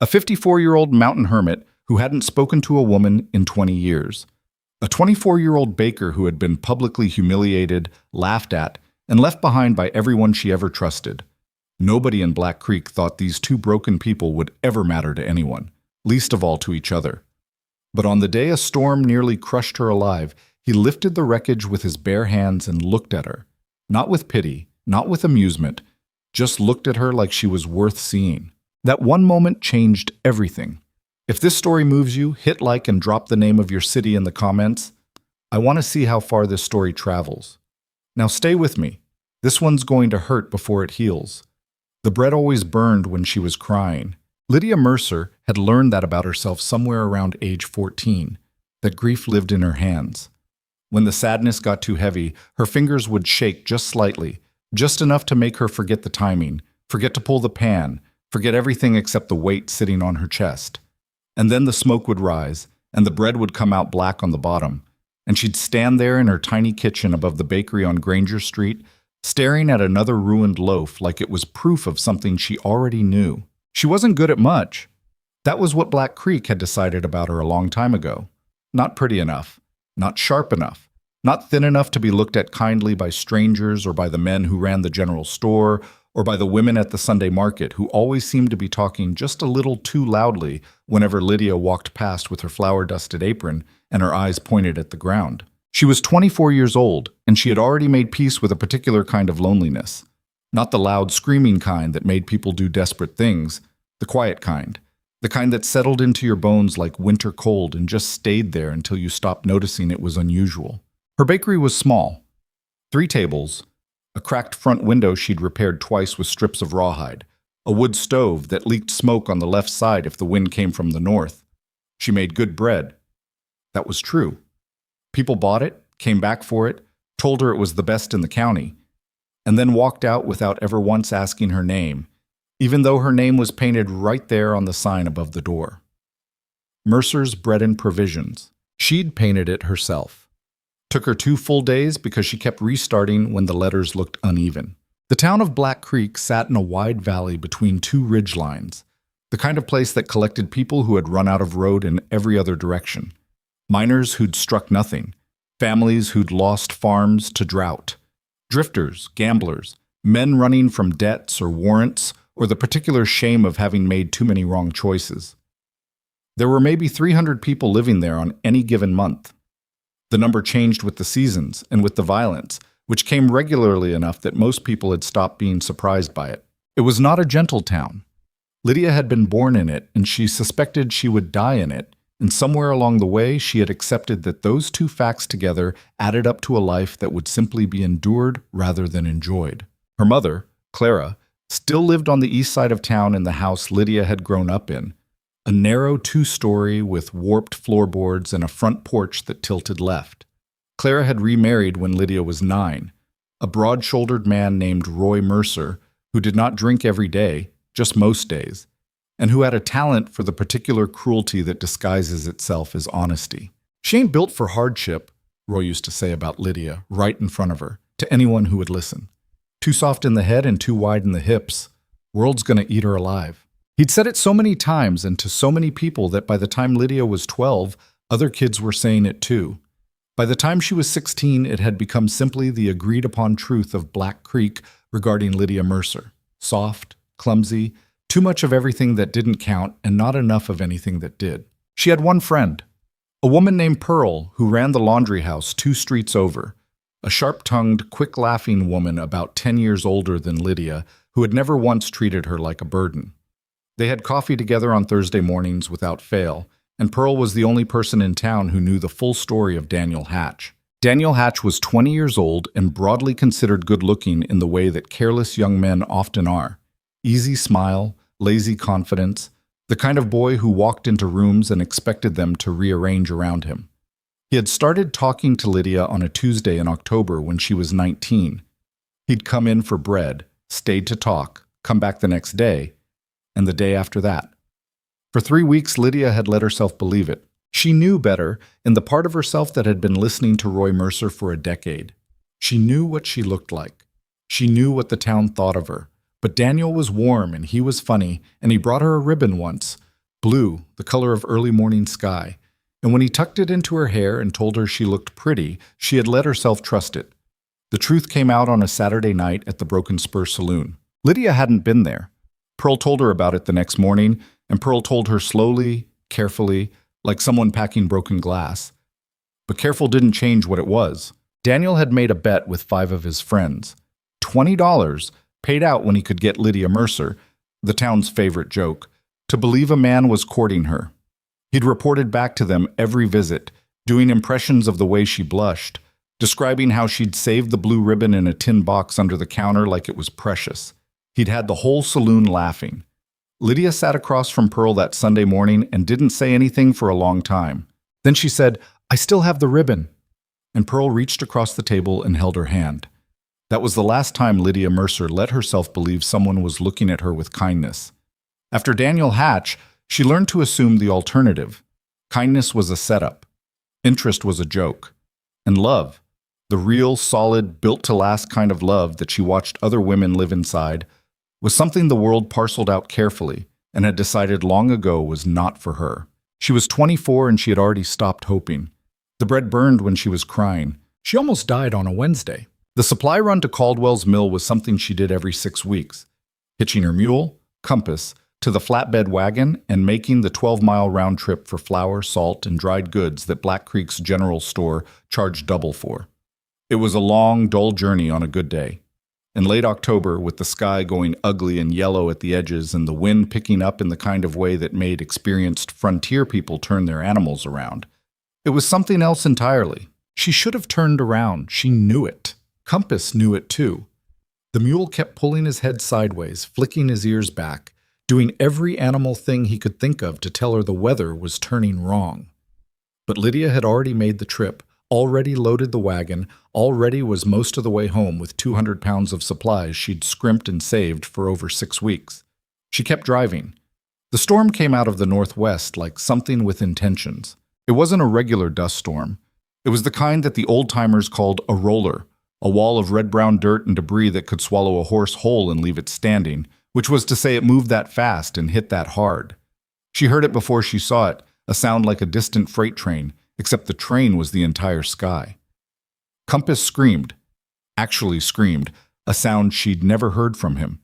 A 54-year-old mountain hermit who hadn't spoken to a woman in 20 years. A 24-year-old baker who had been publicly humiliated, laughed at, and left behind by everyone she ever trusted. Nobody in Black Creek thought these two broken people would ever matter to anyone, least of all to each other. But on the day a storm nearly crushed her alive, he lifted the wreckage with his bare hands and looked at her. Not with pity, not with amusement, just looked at her like she was worth seeing. That one moment changed everything. If this story moves you, hit like and drop the name of your city in the comments. I want to see how far this story travels. Now stay with me. This one's going to hurt before it heals. The bread always burned when she was crying. Lydia Mercer had learned that about herself somewhere around age 14, that grief lived in her hands. When the sadness got too heavy, her fingers would shake just slightly, just enough to make her forget the timing, forget to pull the pan, forget everything except the weight sitting on her chest. And then the smoke would rise, and the bread would come out black on the bottom, and she'd stand there in her tiny kitchen above the bakery on Granger Street, staring at another ruined loaf like it was proof of something she already knew. She wasn't good at much. That was what Black Creek had decided about her a long time ago. Not pretty enough, not sharp enough, not thin enough to be looked at kindly by strangers or by the men who ran the general store or by the women at the Sunday market who always seemed to be talking just a little too loudly whenever Lydia walked past with her flour-dusted apron and her eyes pointed at the ground. She was 24 years old, and she had already made peace with a particular kind of loneliness. Not the loud, screaming kind that made people do desperate things, the quiet kind. The kind that settled into your bones like winter cold and just stayed there until you stopped noticing it was unusual. Her bakery was small. 3 tables, a cracked front window she'd repaired twice with strips of rawhide, a wood stove that leaked smoke on the left side if the wind came from the north. She made good bread. That was true. People bought it, came back for it, told her it was the best in the county, and then walked out without ever once asking her name, even though her name was painted right there on the sign above the door. Mercer's Bread and Provisions. She'd painted it herself. Took her 2 full days because she kept restarting when the letters looked uneven. The town of Black Creek sat in a wide valley between 2 ridge lines, the kind of place that collected people who had run out of road in every other direction. Miners who'd struck nothing, families who'd lost farms to drought, drifters, gamblers, men running from debts or warrants or the particular shame of having made too many wrong choices. There were maybe 300 people living there on any given month. The number changed with the seasons and with the violence, which came regularly enough that most people had stopped being surprised by it. It was not a gentle town. Lydia had been born in it, and she suspected she would die in it, and somewhere along the way she had accepted that those 2 facts together added up to a life that would simply be endured rather than enjoyed. Her mother, Clara, still lived on the east side of town in the house Lydia had grown up in, a narrow 2-story with warped floorboards and a front porch that tilted left. Clara had remarried when Lydia was 9, a broad-shouldered man named Roy Mercer, who did not drink every day, just most days, and who had a talent for the particular cruelty that disguises itself as honesty. She ain't built for hardship, Roy used to say about Lydia, right in front of her, to anyone who would listen. Too soft in the head and too wide in the hips. World's gonna eat her alive. He'd said it so many times and to so many people that by the time Lydia was 12, other kids were saying it too. By the time she was 16, it had become simply the agreed-upon truth of Black Creek regarding Lydia Mercer. Soft, clumsy, too much of everything that didn't count and not enough of anything that did. She had one friend, a woman named Pearl who ran the laundry house 2 streets over, a sharp-tongued, quick-laughing woman about 10 years older than Lydia who had never once treated her like a burden. They had coffee together on Thursday mornings without fail, and Pearl was the only person in town who knew the full story of Daniel Hatch. Daniel Hatch was 20 years old and broadly considered good-looking in the way that careless young men often are. Easy smile, lazy confidence, the kind of boy who walked into rooms and expected them to rearrange around him. He had started talking to Lydia on a Tuesday in October when she was 19. He'd come in for bread, stayed to talk, come back the next day, and the day after that. For 3 weeks, Lydia had let herself believe it. She knew better in the part of herself that had been listening to Roy Mercer for a decade. She knew what she looked like. She knew what the town thought of her. But Daniel was warm and he was funny, and he brought her a ribbon once, blue, the color of early morning sky. And when he tucked it into her hair and told her she looked pretty, she had let herself trust it. The truth came out on a Saturday night at the Broken Spur Saloon. Lydia hadn't been there. Pearl told her about it the next morning, and Pearl told her slowly, carefully, like someone packing broken glass. But careful didn't change what it was. Daniel had made a bet with 5 of his friends. $20 paid out when he could get Lydia Mercer, the town's favorite joke, to believe a man was courting her. He'd reported back to them every visit, doing impressions of the way she blushed, describing how she'd saved the blue ribbon in a tin box under the counter like it was precious. He'd had the whole saloon laughing. Lydia sat across from Pearl that Sunday morning and didn't say anything for a long time. Then she said, "I still have the ribbon." And Pearl reached across the table and held her hand. That was the last time Lydia Mercer let herself believe someone was looking at her with kindness. After Daniel Hatch, she learned to assume the alternative. Kindness was a setup. Interest was a joke. And love, the real, solid, built-to-last kind of love that she watched other women live inside, was something the world parceled out carefully and had decided long ago was not for her. She was 24 and she had already stopped hoping. The bread burned when she was crying. She almost died on a Wednesday. The supply run to Caldwell's mill was something she did every 6 weeks, hitching her mule, Compass, to the flatbed wagon and making the 12-mile round trip for flour, salt, and dried goods that Black Creek's general store charged double for. It was a long, dull journey on a good day. In late October, with the sky going ugly and yellow at the edges and the wind picking up in the kind of way that made experienced frontier people turn their animals around, it was something else entirely. She should have turned around. She knew it. Compass knew it too. The mule kept pulling his head sideways, flicking his ears back, doing every animal thing he could think of to tell her the weather was turning wrong. But Lydia had already made the trip, already loaded the wagon, already was most of the way home with 200 pounds of supplies she'd scrimped and saved for over 6 weeks. She kept driving. The storm came out of the northwest like something with intentions. It wasn't a regular dust storm. It was the kind that the old-timers called a roller, a wall of red-brown dirt and debris that could swallow a horse whole and leave it standing, which was to say it moved that fast and hit that hard. She heard it before she saw it, a sound like a distant freight train, except the train was the entire sky. Compass screamed, actually screamed, a sound she'd never heard from him,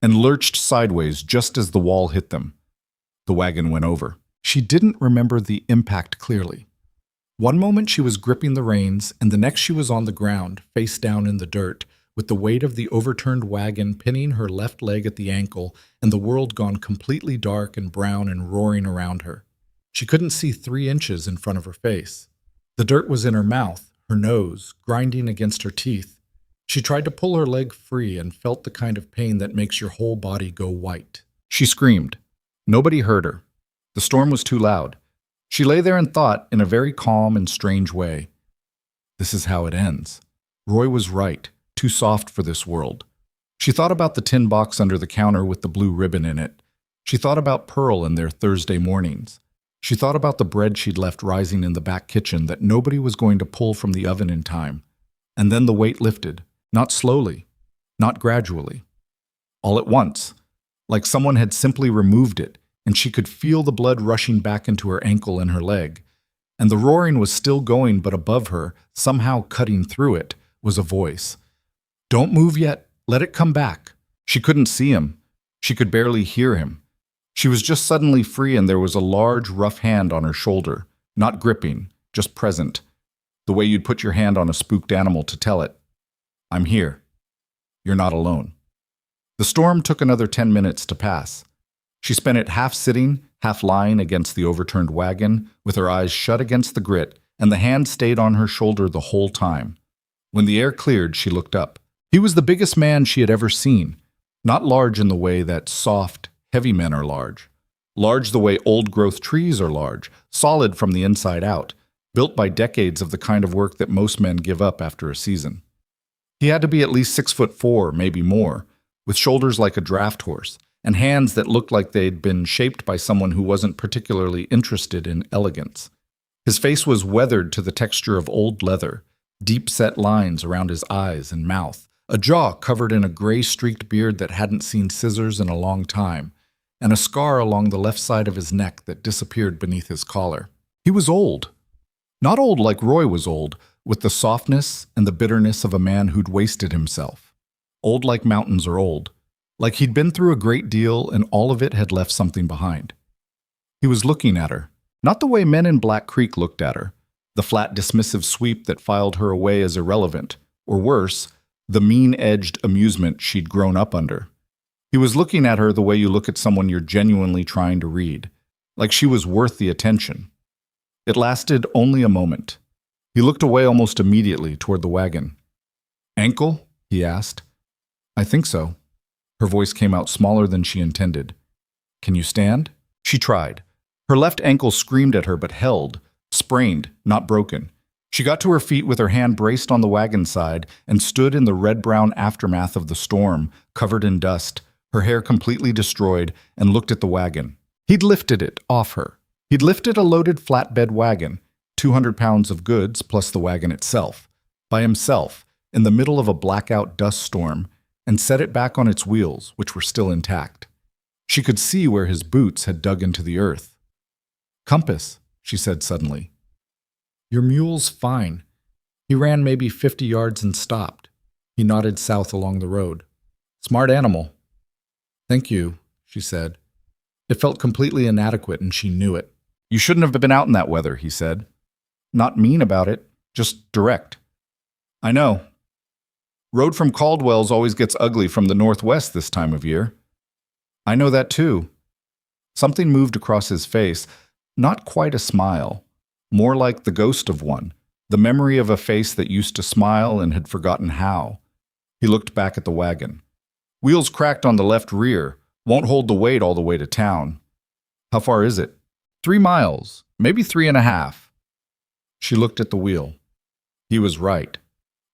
and lurched sideways just as the wall hit them. The wagon went over. She didn't remember the impact clearly. One moment she was gripping the reins, and the next she was on the ground, face down in the dirt, with the weight of the overturned wagon pinning her left leg at the ankle and the world gone completely dark and brown and roaring around her. She couldn't see 3 inches in front of her face. The dirt was in her mouth, her nose, grinding against her teeth. She tried to pull her leg free and felt the kind of pain that makes your whole body go white. She screamed. Nobody heard her. The storm was too loud. She lay there and thought, in a very calm and strange way, this is how it ends. Roy was right, too soft for this world. She thought about the tin box under the counter with the blue ribbon in it. She thought about Pearl and their Thursday mornings. She thought about the bread she'd left rising in the back kitchen that nobody was going to pull from the oven in time. And then the weight lifted, not slowly, not gradually. All at once, like someone had simply removed it, and she could feel the blood rushing back into her ankle and her leg. And the roaring was still going, but above her, somehow cutting through it, was a voice. Don't move yet. Let it come back. She couldn't see him. She could barely hear him. She was just suddenly free, and there was a large, rough hand on her shoulder, not gripping, just present, the way you'd put your hand on a spooked animal to tell it, I'm here. You're not alone. The storm took another 10 minutes to pass. She spent it half sitting, half lying against the overturned wagon, with her eyes shut against the grit, and the hand stayed on her shoulder the whole time. When the air cleared, she looked up. He was the biggest man she had ever seen, not large in the way that soft, heavy men are large. Large the way old-growth trees are large, solid from the inside out, built by decades of the kind of work that most men give up after a season. He had to be at least 6'4", maybe more, with shoulders like a draft horse, and hands that looked like they'd been shaped by someone who wasn't particularly interested in elegance. His face was weathered to the texture of old leather, deep-set lines around his eyes and mouth, a jaw covered in a gray-streaked beard that hadn't seen scissors in a long time, and a scar along the left side of his neck that disappeared beneath his collar. He was old. Not old like Roy was old, with the softness and the bitterness of a man who'd wasted himself. Old like mountains are old, like he'd been through a great deal and all of it had left something behind. He was looking at her, not the way men in Black Creek looked at her, the flat dismissive sweep that filed her away as irrelevant, or worse, the mean-edged amusement she'd grown up under. He was looking at her the way you look at someone you're genuinely trying to read, like she was worth the attention. It lasted only a moment. He looked away almost immediately toward the wagon. "Ankle?" he asked. "I think so." Her voice came out smaller than she intended. "Can you stand?" She tried. Her left ankle screamed at her but held, sprained, not broken. She got to her feet with her hand braced on the wagon side and stood in the red-brown aftermath of the storm, covered in dust, her hair completely destroyed, and looked at the wagon. He'd lifted it off her. He'd lifted a loaded flatbed wagon, 200 pounds of goods plus the wagon itself, by himself, in the middle of a blackout dust storm, and set it back on its wheels, which were still intact. She could see where his boots had dug into the earth. "Compass," she said suddenly. "Your mule's fine. He ran maybe 50 yards and stopped." He nodded south along the road. "Smart animal." "Thank you," she said. It felt completely inadequate and she knew it. "You shouldn't have been out in that weather," he said. Not mean about it, just direct. "I know. Road from Caldwell's always gets ugly from the northwest this time of year." "I know that too." Something moved across his face, not quite a smile, more like the ghost of one, the memory of a face that used to smile and had forgotten how. He looked back at the wagon. "Wheels cracked on the left rear, won't hold the weight all the way to town." "How far is it?" 3 miles, maybe 3.5. She looked at the wheel. He was right.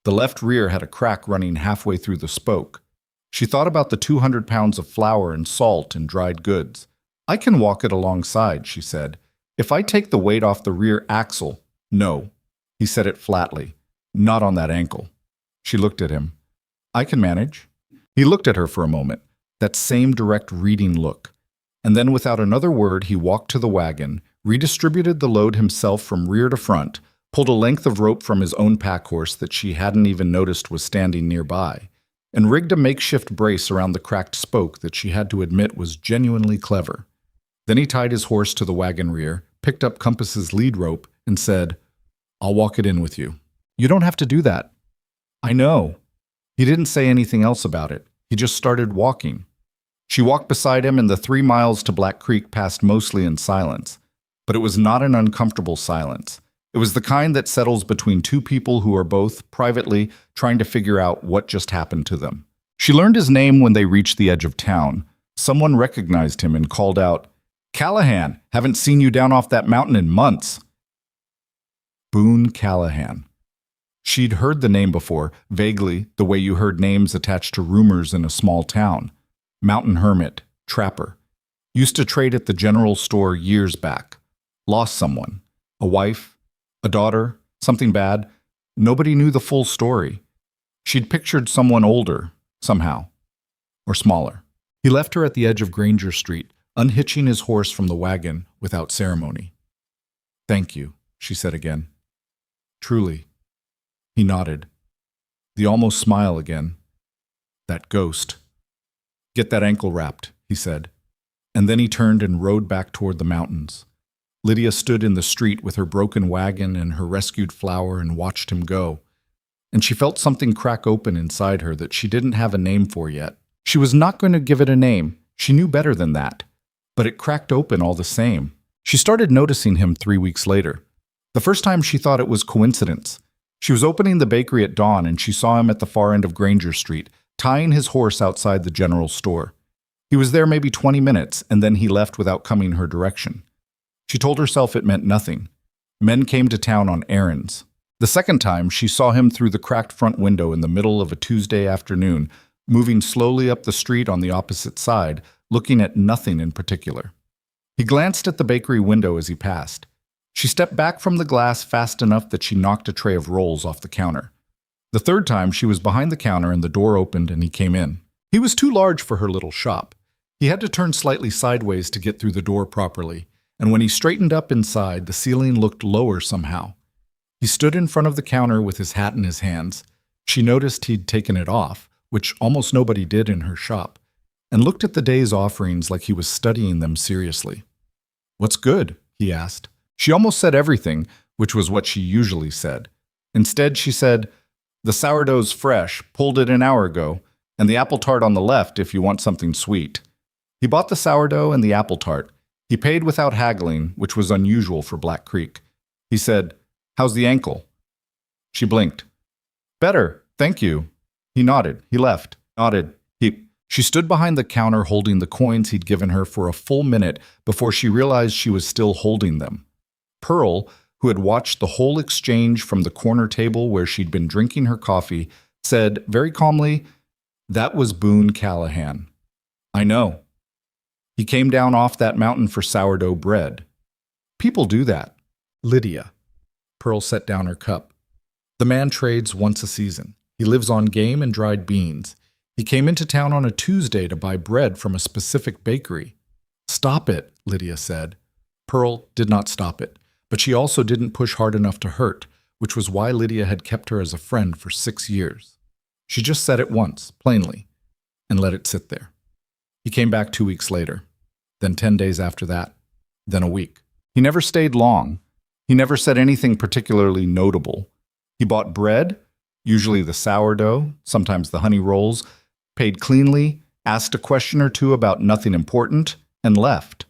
The left rear had a crack running halfway through the spoke. She thought about the 200 pounds of flour and salt and dried goods. "I can walk it alongside," she said. "If I take the weight off the rear axle." "No." He said it flatly. "Not on that ankle." She looked at him. "I can manage." He looked at her for a moment, that same direct reading look. And then without another word, he walked to the wagon, redistributed the load himself from rear to front, pulled a length of rope from his own pack horse that she hadn't even noticed was standing nearby, and rigged a makeshift brace around the cracked spoke that she had to admit was genuinely clever. Then he tied his horse to the wagon rear, picked up Compass's lead rope, and said, "I'll walk it in with you." "You don't have to do that." "I know." He didn't say anything else about it. He just started walking. She walked beside him, and the 3 miles to Black Creek passed mostly in silence. But it was not an uncomfortable silence. It was the kind that settles between two people who are both, privately, trying to figure out what just happened to them. She learned his name when they reached the edge of town. Someone recognized him and called out, "Callahan, haven't seen you down off that mountain in months." Boone Callahan. She'd heard the name before, vaguely, the way you heard names attached to rumors in a small town. Mountain hermit, trapper. Used to trade at the general store years back. Lost someone. A wife, a daughter, something bad. Nobody knew the full story. She'd pictured someone older, somehow. Or smaller. He left her at the edge of Granger Street, unhitching his horse from the wagon without ceremony. "Thank you," she said again. "Truly." He nodded. The almost smile again. That ghost. "Get that ankle wrapped," he said. And then he turned and rode back toward the mountains. Lydia stood in the street with her broken wagon and her rescued flour and watched him go. And she felt something crack open inside her that she didn't have a name for yet. She was not going to give it a name. She knew better than that. But it cracked open all the same. She started noticing him 3 weeks later. The first time she thought it was coincidence. She was opening the bakery at dawn and she saw him at the far end of Granger Street, tying his horse outside the general store. He was there maybe 20 minutes, and then he left without coming her direction. She told herself it meant nothing. Men came to town on errands. The second time, she saw him through the cracked front window in the middle of a Tuesday afternoon, moving slowly up the street on the opposite side, looking at nothing in particular. He glanced at the bakery window as he passed. She stepped back from the glass fast enough that she knocked a tray of rolls off the counter. The third time, she was behind the counter and the door opened and he came in. He was too large for her little shop. He had to turn slightly sideways to get through the door properly, and when he straightened up inside, the ceiling looked lower somehow. He stood in front of the counter with his hat in his hands. She noticed he'd taken it off, which almost nobody did in her shop, and looked at the day's offerings like he was studying them seriously. "What's good?" he asked. She almost said everything, which was what she usually said. Instead, she said, "The sourdough's fresh, pulled it an hour ago, and the apple tart on the left if you want something sweet." He bought the sourdough and the apple tart. He paid without haggling, which was unusual for Black Creek. He said, "How's the ankle?" She blinked. "Better, thank you." He nodded. He left. Nodded. She stood behind the counter holding the coins he'd given her for a full minute before she realized she was still holding them. Pearl, who had watched the whole exchange from the corner table where she'd been drinking her coffee, said very calmly, "That was Boone Callahan." "I know. He came down off that mountain for sourdough bread." "People do that." "Lydia." Pearl set down her cup. "The man trades once a season. He lives on game and dried beans. He came into town on a Tuesday to buy bread from a specific bakery." "Stop it," Lydia said. Pearl did not stop it, but she also didn't push hard enough to hurt, which was why Lydia had kept her as a friend for 6 years. She just said it once, plainly, and let it sit there. He came back 2 weeks later, then 10 days after that, then a week. He never stayed long. He never said anything particularly notable. He bought bread, usually the sourdough, sometimes the honey rolls, paid cleanly, asked a question or two about nothing important, and left.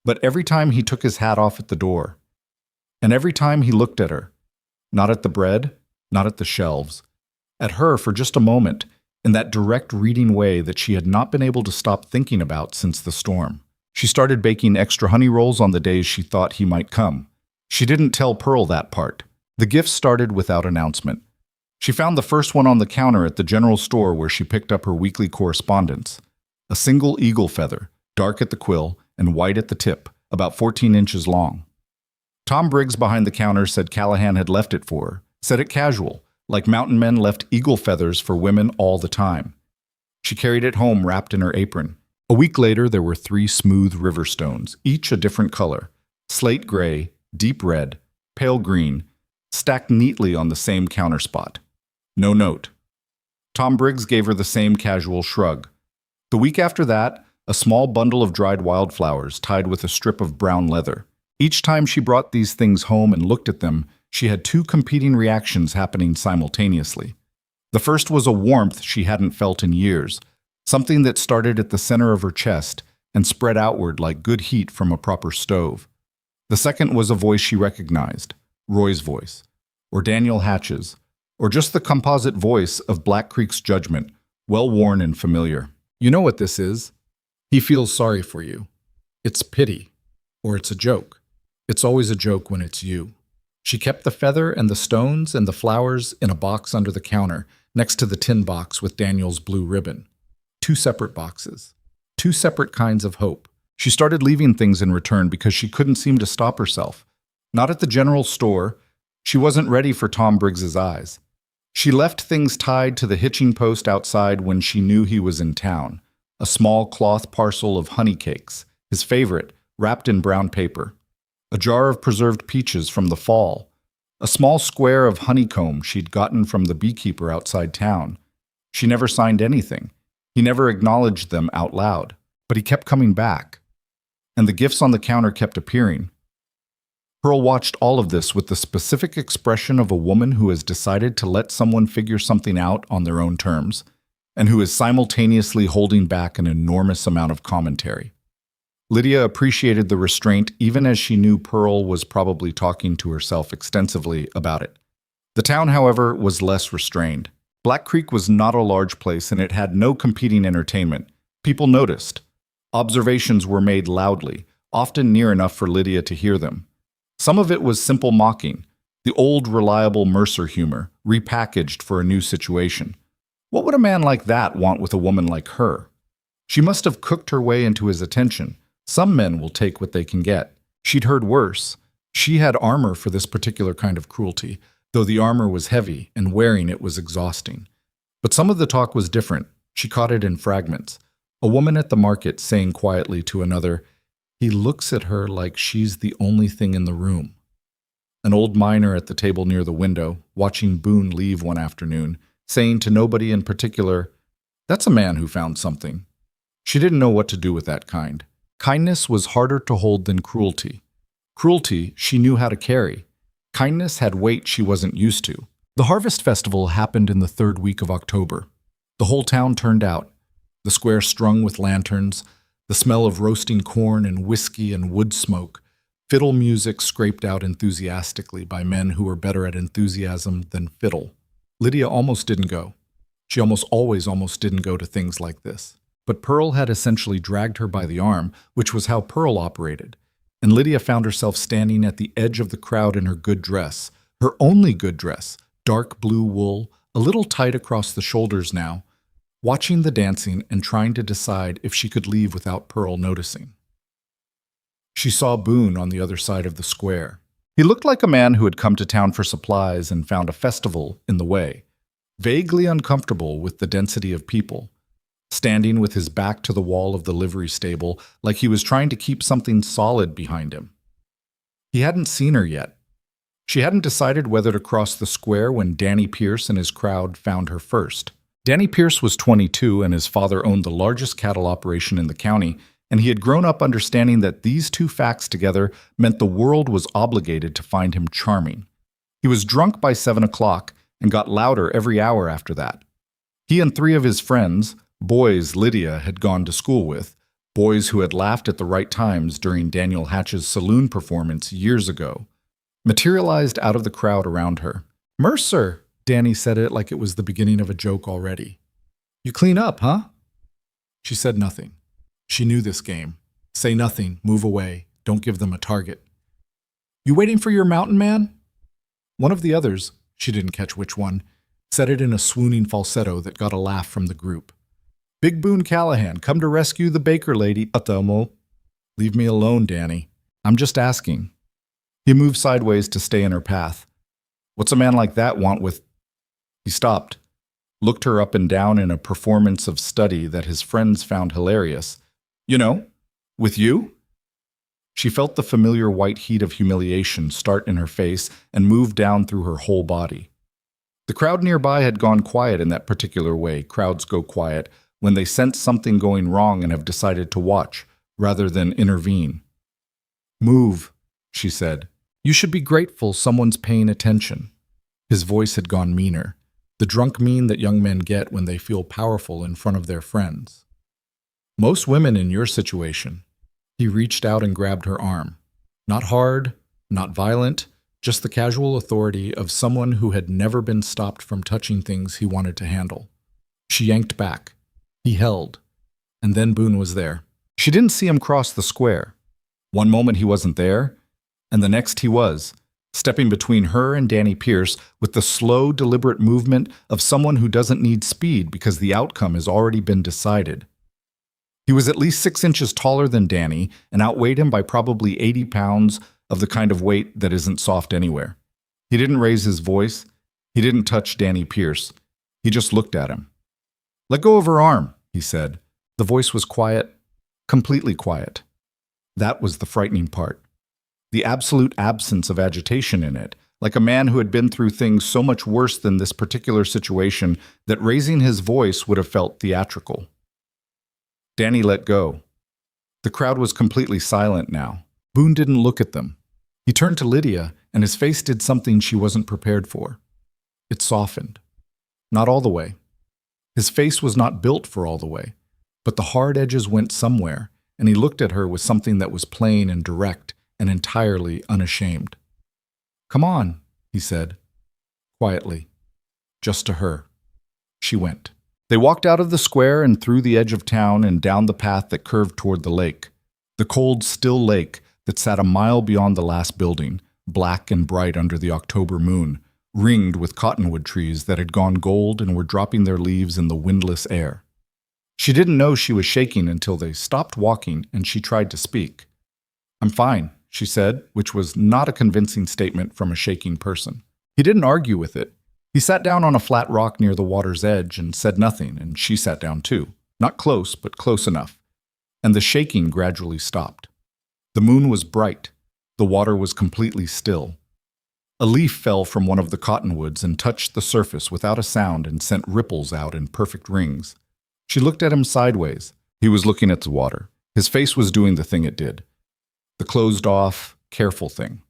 But every time he took his hat off at the door, and every time he looked at her, not at the bread, not at the shelves, at her for just a moment, in that direct reading way that she had not been able to stop thinking about since the storm. She started baking extra honey rolls on the days she thought he might come. She didn't tell Pearl that part. The gifts started without announcement. She found the first one on the counter at the general store where she picked up her weekly correspondence. A single eagle feather, dark at the quill and white at the tip, about 14 inches long. Tom Briggs behind the counter said Callahan had left it for her, said it casual, like mountain men left eagle feathers for women all the time. She carried it home wrapped in her apron. A week later, there were 3 smooth river stones, each a different color: slate gray, deep red, pale green, stacked neatly on the same counter spot. No note. Tom Briggs gave her the same casual shrug. The week after that, a small bundle of dried wildflowers tied with a strip of brown leather. Each time she brought these things home and looked at them, she had 2 competing reactions happening simultaneously. The first was a warmth she hadn't felt in years, something that started at the center of her chest and spread outward like good heat from a proper stove. The second was a voice she recognized, Roy's voice, or Daniel Hatch's, or just the composite voice of Black Creek's judgment, well-worn and familiar. "You know what this is? He feels sorry for you. It's pity, or it's a joke. It's always a joke when it's you." She kept the feather and the stones and the flowers in a box under the counter, next to the tin box with Daniel's blue ribbon. 2 separate boxes. 2 separate kinds of hope. She started leaving things in return because she couldn't seem to stop herself. Not at the general store. She wasn't ready for Tom Briggs's eyes. She left things tied to the hitching post outside when she knew he was in town. A small cloth parcel of honey cakes, his favorite, wrapped in brown paper. A jar of preserved peaches from the fall. A small square of honeycomb she'd gotten from the beekeeper outside town. She never signed anything. He never acknowledged them out loud. But he kept coming back. And the gifts on the counter kept appearing. Pearl watched all of this with the specific expression of a woman who has decided to let someone figure something out on their own terms, and who is simultaneously holding back an enormous amount of commentary. Lydia appreciated the restraint even as she knew Pearl was probably talking to herself extensively about it. The town, however, was less restrained. Black Creek was not a large place and it had no competing entertainment. People noticed. Observations were made loudly, often near enough for Lydia to hear them. Some of it was simple mocking, the old reliable Mercer humor, repackaged for a new situation. What would a man like that want with a woman like her? She must have cooked her way into his attention. Some men will take what they can get. She'd heard worse. She had armor for this particular kind of cruelty, though the armor was heavy and wearing it was exhausting. But some of the talk was different. She caught it in fragments. A woman at the market saying quietly to another, "He looks at her like she's the only thing in the room." An old miner at the table near the window, watching Boone leave one afternoon, saying to nobody in particular, "That's a man who found something." She didn't know what to do with that kind. Kindness was harder to hold than cruelty. Cruelty she knew how to carry. Kindness had weight she wasn't used to. The Harvest Festival happened in the third week of October. The whole town turned out, the square strung with lanterns, the smell of roasting corn and whiskey and wood smoke, fiddle music scraped out enthusiastically by men who were better at enthusiasm than fiddle. Lydia almost didn't go. She almost didn't go to things like this. But Pearl had essentially dragged her by the arm, which was how Pearl operated. And Lydia found herself standing at the edge of the crowd in her good dress, her only good dress, dark blue wool, a little tight across the shoulders now, watching the dancing and trying to decide if she could leave without Pearl noticing. She saw Boone on the other side of the square. He looked like a man who had come to town for supplies and found a festival in the way, vaguely uncomfortable with the density of people, standing with his back to the wall of the livery stable like he was trying to keep something solid behind him. He hadn't seen her yet. She hadn't decided whether to cross the square when Danny Pierce and his crowd found her first. Danny Pierce was 22 and his father owned the largest cattle operation in the county, and he had grown up understanding that these two facts together meant the world was obligated to find him charming. He was drunk by 7 o'clock and got louder every hour after that. He and 3 of his friends, boys Lydia had gone to school with, boys who had laughed at the right times during Daniel Hatch's saloon performance years ago, materialized out of the crowd around her. "Mercer," Danny said it like it was the beginning of a joke already. "You clean up, huh?" She said nothing. She knew this game. Say nothing, move away, don't give them a target. "You waiting for your mountain man?" One of the others, she didn't catch which one, said it in a swooning falsetto that got a laugh from the group. "Big Boone Callahan, come to rescue the baker lady, Atomo." "Leave me alone, Danny. I'm just asking." He moved sideways to stay in her path. "What's a man like that want with—" He stopped, looked her up and down in a performance of study that his friends found hilarious. "You know, with you?" She felt the familiar white heat of humiliation start in her face and move down through her whole body. The crowd nearby had gone quiet in that particular way crowds go quiet when they sense something going wrong and have decided to watch, rather than intervene. "Move," she said. "You should be grateful someone's paying attention." His voice had gone meaner, the drunk mean that young men get when they feel powerful in front of their friends. "Most women in your situation." He reached out and grabbed her arm. Not hard, not violent, just the casual authority of someone who had never been stopped from touching things he wanted to handle. She yanked back. He held. And then Boone was there. She didn't see him cross the square. One moment he wasn't there, and the next he was, stepping between her and Danny Pierce with the slow, deliberate movement of someone who doesn't need speed because the outcome has already been decided. He was at least 6 inches taller than Danny and outweighed him by probably 80 pounds of the kind of weight that isn't soft anywhere. He didn't raise his voice. He didn't touch Danny Pierce. He just looked at him. "Let go of her arm," he said. The voice was quiet, completely quiet. That was the frightening part. The absolute absence of agitation in it, like a man who had been through things so much worse than this particular situation that raising his voice would have felt theatrical. Danny let go. The crowd was completely silent now. Boone didn't look at them. He turned to Lydia, and his face did something she wasn't prepared for. It softened. Not all the way. His face was not built for all the way, but the hard edges went somewhere, and he looked at her with something that was plain and direct and entirely unashamed. "Come on," he said, quietly, just to her. She went. They walked out of the square and through the edge of town and down the path that curved toward the lake. The cold, still lake that sat a mile beyond the last building, black and bright under the October moon, ringed with cottonwood trees that had gone gold and were dropping their leaves in the windless air. She didn't know she was shaking until they stopped walking and she tried to speak. "I'm fine," she said, which was not a convincing statement from a shaking person. He didn't argue with it. He sat down on a flat rock near the water's edge and said nothing, and she sat down too. Not close, but close enough. And the shaking gradually stopped. The moon was bright. The water was completely still. A leaf fell from one of the cottonwoods and touched the surface without a sound and sent ripples out in perfect rings. She looked at him sideways. He was looking at the water. His face was doing the thing it did. The closed-off, careful thing.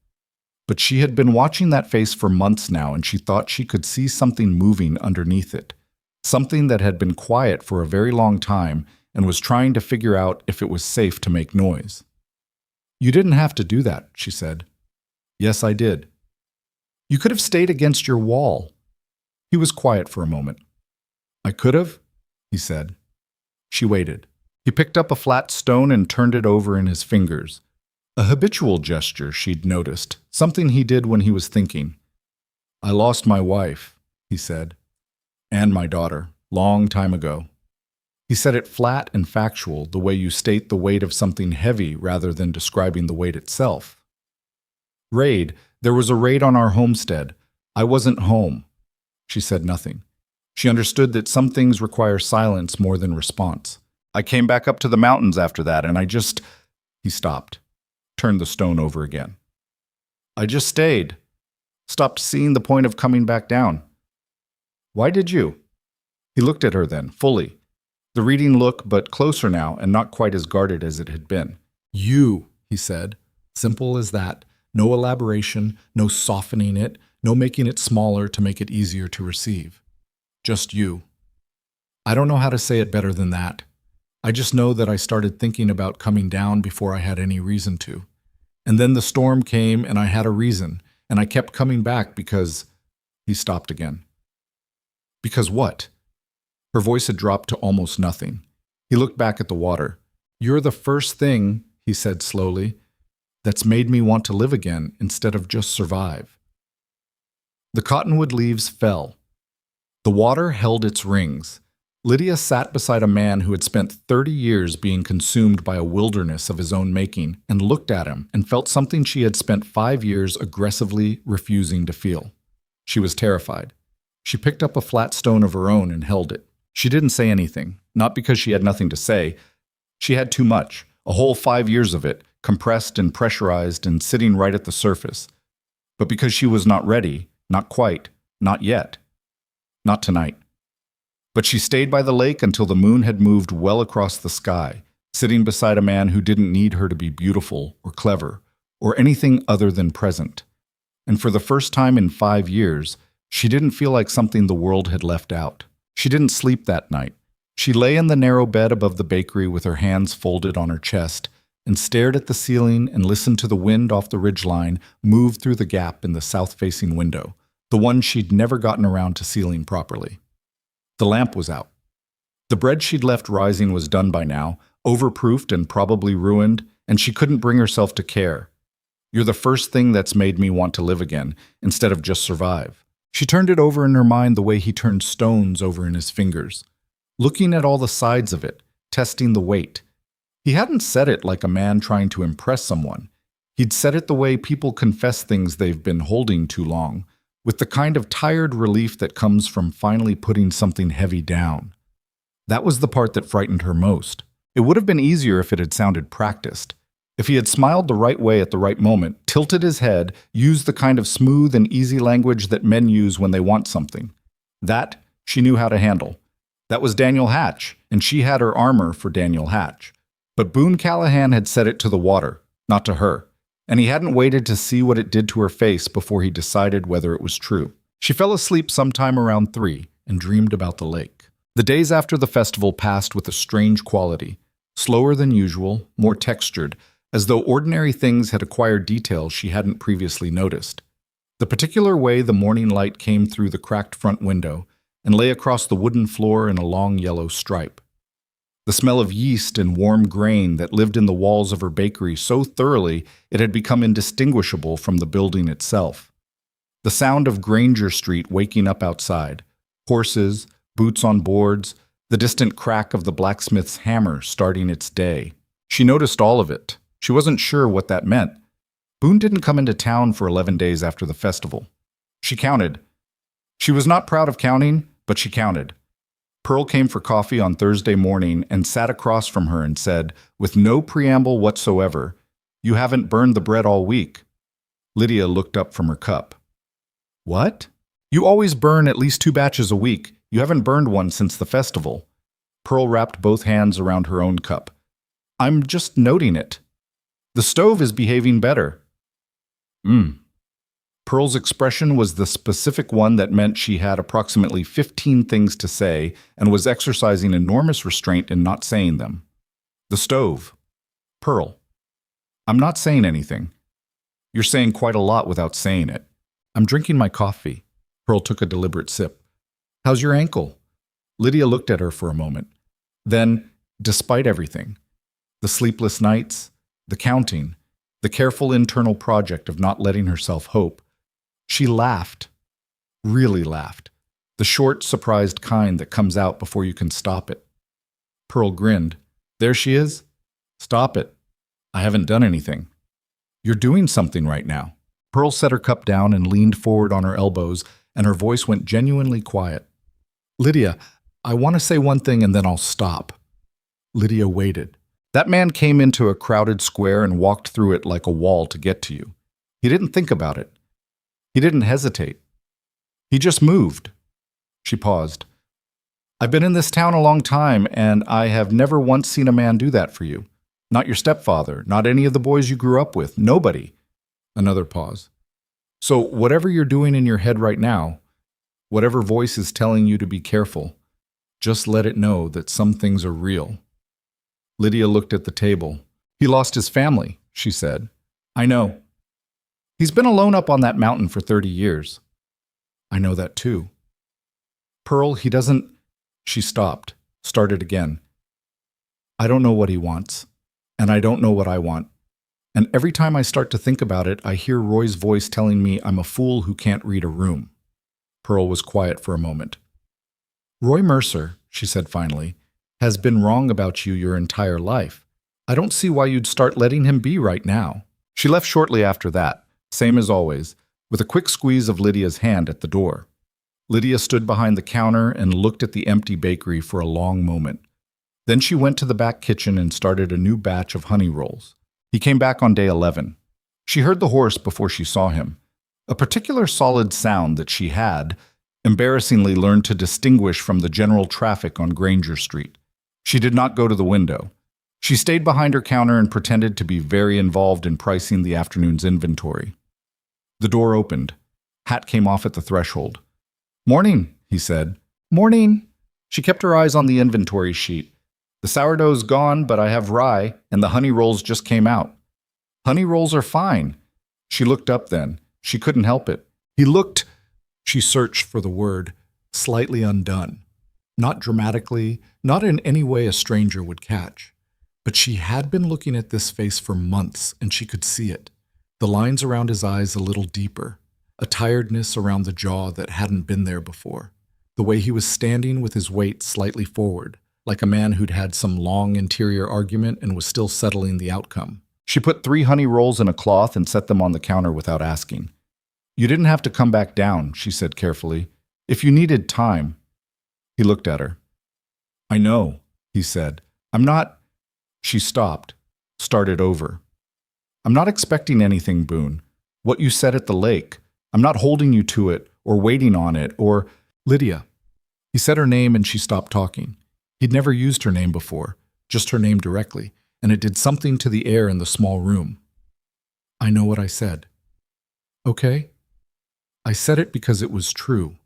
But she had been watching that face for months now, and she thought she could see something moving underneath it. Something that had been quiet for a very long time and was trying to figure out if it was safe to make noise. "You didn't have to do that," she said. "Yes, I did." "You could have stayed against your wall." He was quiet for a moment. "I could have?" he said. She waited. He picked up a flat stone and turned it over in his fingers. A habitual gesture, she'd noticed, something he did when he was thinking. "I lost my wife," he said, "and my daughter, long time ago." He said it flat and factual, the way you state the weight of something heavy rather than describing the weight itself. "Raid. There was a raid on our homestead. I wasn't home." She said nothing. She understood that some things require silence more than response. "I came back up to the mountains after that, and He stopped, turned the stone over again. "I just stayed. Stopped seeing the point of coming back down." "Why did you?" He looked at her then, fully. The reading look, but closer now, and not quite as guarded as it had been. "You," he said. Simple as that. No elaboration, no softening it, no making it smaller to make it easier to receive. Just you. I don't know how to say it better than that. I just know that I started thinking about coming down before I had any reason to. And then the storm came and I had a reason, and I kept coming back because... He stopped again. "Because what?" Her voice had dropped to almost nothing. He looked back at the water. "You're the first thing," he said slowly, "that's made me want to live again instead of just survive." The cottonwood leaves fell. The water held its rings. Lydia sat beside a man who had spent 30 years being consumed by a wilderness of his own making and looked at him and felt something she had spent 5 years aggressively refusing to feel. She was terrified. She picked up a flat stone of her own and held it. She didn't say anything, not because she had nothing to say. She had too much, a whole 5 years of it, compressed and pressurized and sitting right at the surface. But because she was not ready, not quite, not yet. Not tonight. But she stayed by the lake until the moon had moved well across the sky, sitting beside a man who didn't need her to be beautiful or clever or anything other than present. And for the first time in 5 years, she didn't feel like something the world had left out. She didn't sleep that night. She lay in the narrow bed above the bakery with her hands folded on her chest and stared at the ceiling and listened to the wind off the ridgeline move through the gap in the south-facing window, the one she'd never gotten around to sealing properly. The lamp was out. The bread she'd left rising was done by now, overproofed and probably ruined, and she couldn't bring herself to care. "You're the first thing that's made me want to live again, instead of just survive." She turned it over in her mind the way he turned stones over in his fingers, looking at all the sides of it, testing the weight. He hadn't said it like a man trying to impress someone. He'd said it the way people confess things they've been holding too long, with the kind of tired relief that comes from finally putting something heavy down. That was the part that frightened her most. It would have been easier if it had sounded practiced. If he had smiled the right way at the right moment, tilted his head, used the kind of smooth and easy language that men use when they want something. That she knew how to handle. That was Daniel Hatch, and she had her armor for Daniel Hatch. But Boone Callahan had said it to the water, not to her, and he hadn't waited to see what it did to her face before he decided whether it was true. She fell asleep sometime around 3 and dreamed about the lake. The days after the festival passed with a strange quality, slower than usual, more textured, as though ordinary things had acquired details she hadn't previously noticed. The particular way the morning light came through the cracked front window and lay across the wooden floor in a long yellow stripe. The smell of yeast and warm grain that lived in the walls of her bakery so thoroughly it had become indistinguishable from the building itself. The sound of Granger Street waking up outside, horses, boots on boards, the distant crack of the blacksmith's hammer starting its day. She noticed all of it. She wasn't sure what that meant. Boone didn't come into town for 11 days after the festival. She counted. She was not proud of counting, but she counted. Pearl came for coffee on Thursday morning and sat across from her and said, with no preamble whatsoever, "You haven't burned the bread all week." Lydia looked up from her cup. "What? You always burn at least 2 batches a week. You haven't burned one since the festival." Pearl wrapped both hands around her own cup. "I'm just noting it. The stove is behaving better." Pearl's expression was the specific one that meant she had approximately 15 things to say and was exercising enormous restraint in not saying them. "The stove. Pearl. I'm not saying anything. You're saying quite a lot without saying it. I'm drinking my coffee." Pearl took a deliberate sip. "How's your ankle?" Lydia looked at her for a moment. Then, despite everything, the sleepless nights, the counting, the careful internal project of not letting herself hope, she laughed, really laughed, the short, surprised kind that comes out before you can stop it. Pearl grinned. "There she is? Stop it. I haven't done anything." "You're doing something right now." Pearl set her cup down and leaned forward on her elbows, and her voice went genuinely quiet. "Lydia, I want to say one thing and then I'll stop." Lydia waited. "That man came into a crowded square and walked through it like a wall to get to you. He didn't think about it. He didn't hesitate. He just moved." She paused. "I've been in this town a long time, and I have never once seen a man do that for you. Not your stepfather, not any of the boys you grew up with, nobody." Another pause. "So whatever you're doing in your head right now, whatever voice is telling you to be careful, just let it know that some things are real." Lydia looked at the table. "He lost his family," she said. "I know. He's been alone up on that mountain for 30 years. I know that too." "Pearl, he doesn't—" She stopped, started again. "I don't know what he wants, and I don't know what I want. And every time I start to think about it, I hear Roy's voice telling me I'm a fool who can't read a room." Pearl was quiet for a moment. "Roy Mercer," she said finally, "has been wrong about you your entire life. I don't see why you'd start letting him be right now." She left shortly after that, same as always, with a quick squeeze of Lydia's hand at the door. Lydia stood behind the counter and looked at the empty bakery for a long moment. Then she went to the back kitchen and started a new batch of honey rolls. He came back on day 11. She heard the horse before she saw him, a particular solid sound that she had, embarrassingly, learned to distinguish from the general traffic on Granger Street. She did not go to the window. She stayed behind her counter and pretended to be very involved in pricing the afternoon's inventory. The door opened. Hat came off at the threshold. "Morning," he said. "Morning." She kept her eyes on the inventory sheet. "The sourdough's gone, but I have rye, and the honey rolls just came out." "Honey rolls are fine." She looked up then. She couldn't help it. He looked, she searched for the word, slightly undone. Not dramatically, not in any way a stranger would catch. But she had been looking at this face for months, and she could see it. The lines around his eyes a little deeper, a tiredness around the jaw that hadn't been there before. The way he was standing with his weight slightly forward, like a man who'd had some long interior argument and was still settling the outcome. She put 3 honey rolls in a cloth and set them on the counter without asking. "You didn't have to come back down," she said carefully. "If you needed time." He looked at her. "I know," he said. "I'm not—" She stopped, started over. "I'm not expecting anything, Boone. What you said at the lake. I'm not holding you to it, or waiting on it, or—" "Lydia." He said her name and she stopped talking. He'd never used her name before, just her name directly, and it did something to the air in the small room. "I know what I said." "Okay." "I said it because it was true."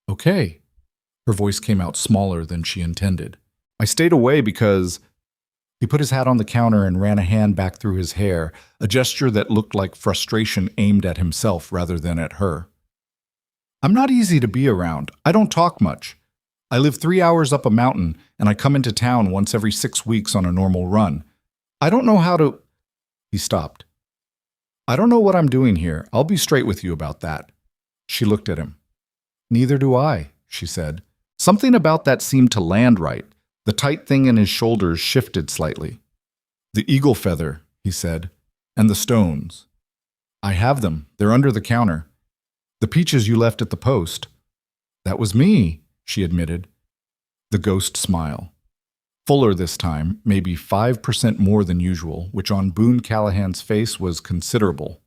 "Okay." Her voice came out smaller than she intended. "I stayed away because—" He put his hat on the counter and ran a hand back through his hair, a gesture that looked like frustration aimed at himself rather than at her. "I'm not easy to be around. I don't talk much. I live 3 hours up a mountain, and I come into town once every 6 weeks on a normal run. I don't know how to—" He stopped. "I don't know what I'm doing here. I'll be straight with you about that." She looked at him. "Neither do I," she said. Something about that seemed to land right. The tight thing in his shoulders shifted slightly. "The eagle feather," he said, "and the stones. I have them. They're under the counter. The peaches you left at the post." "That was me," she admitted. The ghost smile. Fuller this time, maybe 5% more than usual, which on Boone Callahan's face was considerable.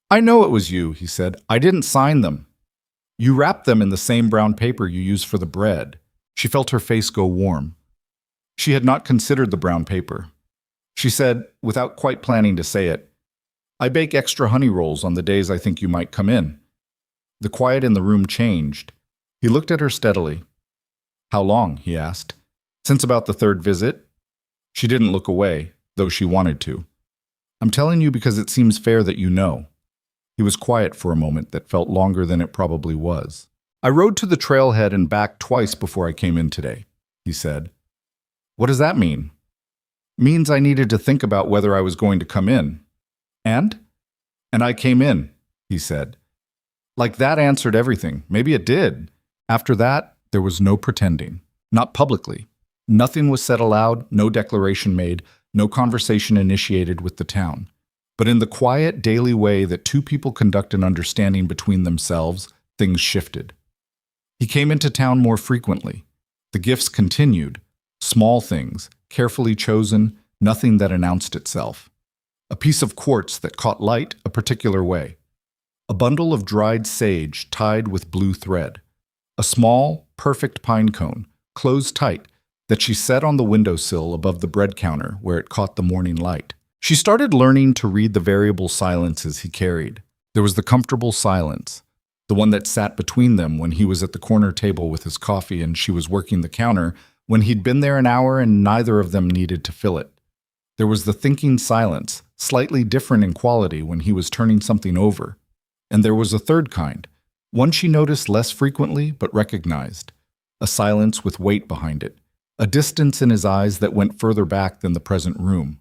"I know it was you," he said. "I didn't sign them." "You wrapped them in the same brown paper you use for the bread." She felt her face go warm. She had not considered the brown paper. She said, without quite planning to say it, "I bake extra honey rolls on the days I think you might come in." The quiet in the room changed. He looked at her steadily. "How long?" he asked. "Since about the third visit?" She didn't look away, though she wanted to. "I'm telling you because it seems fair that you know." He was quiet for a moment that felt longer than it probably was. "I rode to the trailhead and back twice before I came in today," he said. "What does that mean?" "Means I needed to think about whether I was going to come in." "And?" "And I came in," he said. Like that answered everything. Maybe it did. After that, there was no pretending. Not publicly. Nothing was said aloud, no declaration made, no conversation initiated with the town. But in the quiet, daily way that two people conduct an understanding between themselves, things shifted. He came into town more frequently. The gifts continued. Small things, carefully chosen, nothing that announced itself. A piece of quartz that caught light a particular way. A bundle of dried sage tied with blue thread. A small, perfect pine cone, closed tight, that she set on the windowsill above the bread counter where it caught the morning light. She started learning to read the variable silences he carried. There was the comfortable silence, the one that sat between them when he was at the corner table with his coffee and she was working the counter, when he'd been there an hour and neither of them needed to fill it. There was the thinking silence, slightly different in quality when he was turning something over. And there was a third kind, one she noticed less frequently but recognized, a silence with weight behind it, a distance in his eyes that went further back than the present room.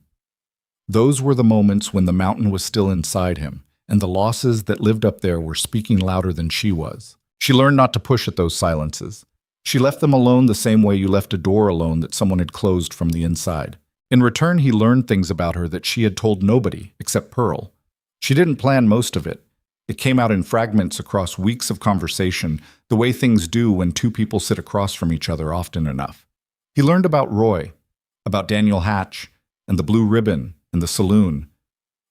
Those were the moments when the mountain was still inside him, and the losses that lived up there were speaking louder than she was. She learned not to push at those silences. She left them alone the same way you left a door alone that someone had closed from the inside. In return, he learned things about her that she had told nobody, except Pearl. She didn't plan most of it. It came out in fragments across weeks of conversation, the way things do when two people sit across from each other often enough. He learned about Roy, about Daniel Hatch, and the blue ribbon, and the saloon,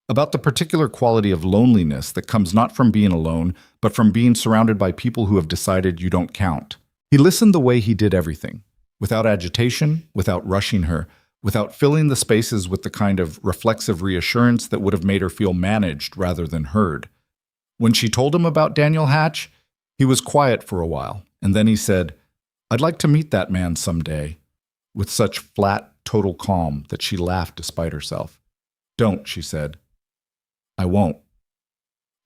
about the particular quality of loneliness that comes not from being alone, but from being surrounded by people who have decided you don't count. He listened the way he did everything, without agitation, without rushing her, without filling the spaces with the kind of reflexive reassurance that would have made her feel managed rather than heard. When she told him about Daniel Hatch, he was quiet for a while, and then he said, "I'd like to meet that man someday," with such flat, total calm that she laughed despite herself. "Don't," she said. "I won't."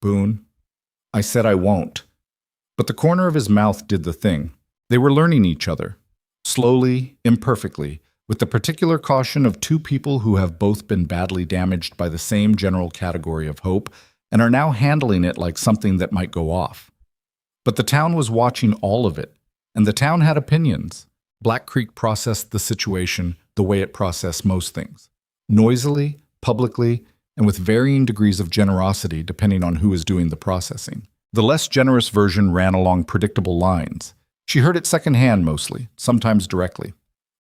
"Boone, I said I won't." But the corner of his mouth did the thing. They were learning each other, slowly, imperfectly, with the particular caution of two people who have both been badly damaged by the same general category of hope and are now handling it like something that might go off. But the town was watching all of it, and the town had opinions. Black Creek processed the situation the way it processed most things, noisily, publicly, and with varying degrees of generosity depending on who is doing the processing. The less generous version ran along predictable lines. She heard it secondhand mostly, sometimes directly.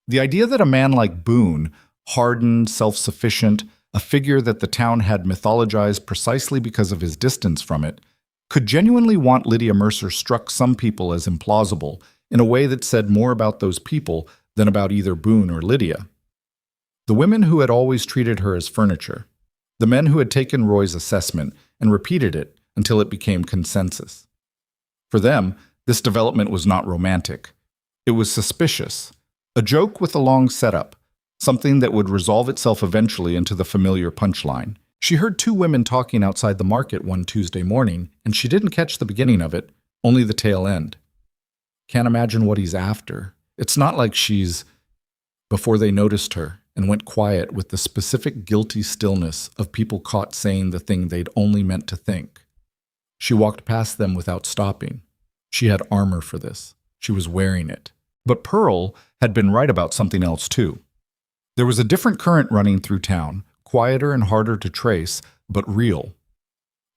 The idea that a man like Boone, hardened, self-sufficient, a figure that the town had mythologized precisely because of his distance from it, could genuinely want Lydia Mercer struck some people as implausible in a way that said more about those people than about either Boone or Lydia. The women who had always treated her as furniture, the men who had taken Roy's assessment and repeated it until it became consensus. For them, this development was not romantic. It was suspicious, a joke with a long setup, something that would resolve itself eventually into the familiar punchline. She heard two women talking outside the market one Tuesday morning, and she didn't catch the beginning of it, only the tail end. Can't imagine what he's after. It's not like she's... Before they noticed her and went quiet with the specific guilty stillness of people caught saying the thing they'd only meant to think. She walked past them without stopping. She had armor for this. She was wearing it. But Pearl had been right about something else too. There was a different current running through town, quieter and harder to trace, but real.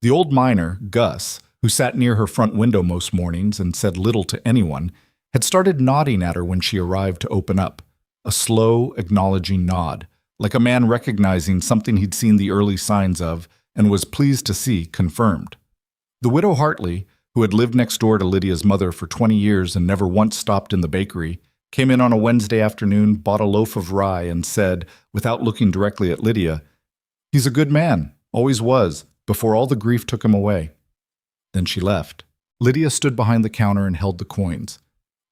The old miner, Gus, who sat near her front window most mornings and said little to anyone, had started nodding at her when she arrived to open up, a slow, acknowledging nod, like a man recognizing something he'd seen the early signs of and was pleased to see confirmed. The widow Hartley, who had lived next door to Lydia's mother for 20 years and never once stopped in the bakery, came in on a Wednesday afternoon, bought a loaf of rye, and said, without looking directly at Lydia, "He's a good man, always was, before all the grief took him away." Then she left. Lydia stood behind the counter and held the coins.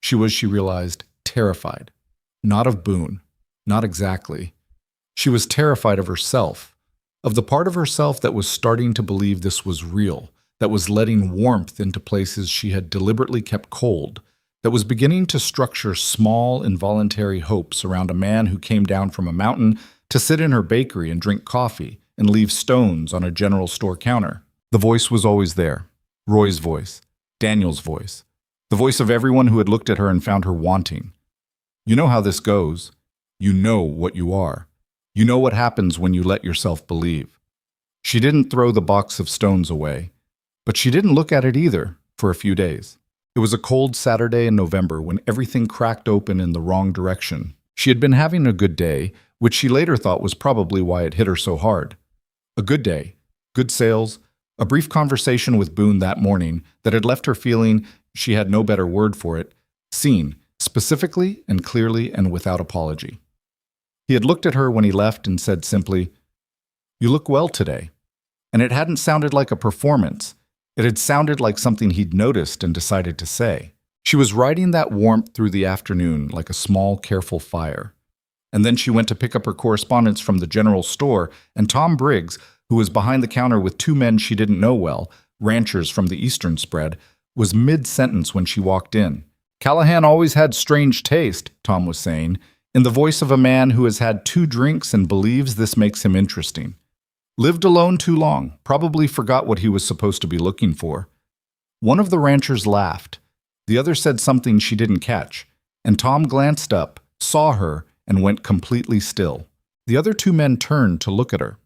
She was, she realized, terrified. Not of Boone. Not exactly. She was terrified of herself, of the part of herself that was starting to believe this was real, that was letting warmth into places she had deliberately kept cold, that was beginning to structure small, involuntary hopes around a man who came down from a mountain to sit in her bakery and drink coffee and leave stones on a general store counter. The voice was always there. Roy's voice. Daniel's voice. The voice of everyone who had looked at her and found her wanting. You know how this goes. You know what you are. You know what happens when you let yourself believe. She didn't throw the box of stones away, but she didn't look at it either for a few days. It was a cold Saturday in November when everything cracked open in the wrong direction. She had been having a good day, which she later thought was probably why it hit her so hard. A good day, good sales, a brief conversation with Boone that morning that had left her feeling, she had no better word for it, seen, specifically and clearly and without apology. He had looked at her when he left and said simply, "You look well today." And it hadn't sounded like a performance. It had sounded like something he'd noticed and decided to say. She was riding that warmth through the afternoon like a small, careful fire. And then she went to pick up her correspondence from the general store, and Tom Briggs, who was behind the counter with two men she didn't know well, ranchers from the eastern spread, was mid-sentence when she walked in. "Callahan always had strange taste," Tom was saying, in the voice of a man who has had 2 drinks and believes this makes him interesting. Lived alone too long, probably forgot what he was supposed to be looking for. One of the ranchers laughed. The other said something she didn't catch, and Tom glanced up, saw her, and went completely still. The other 2 men turned to look at her.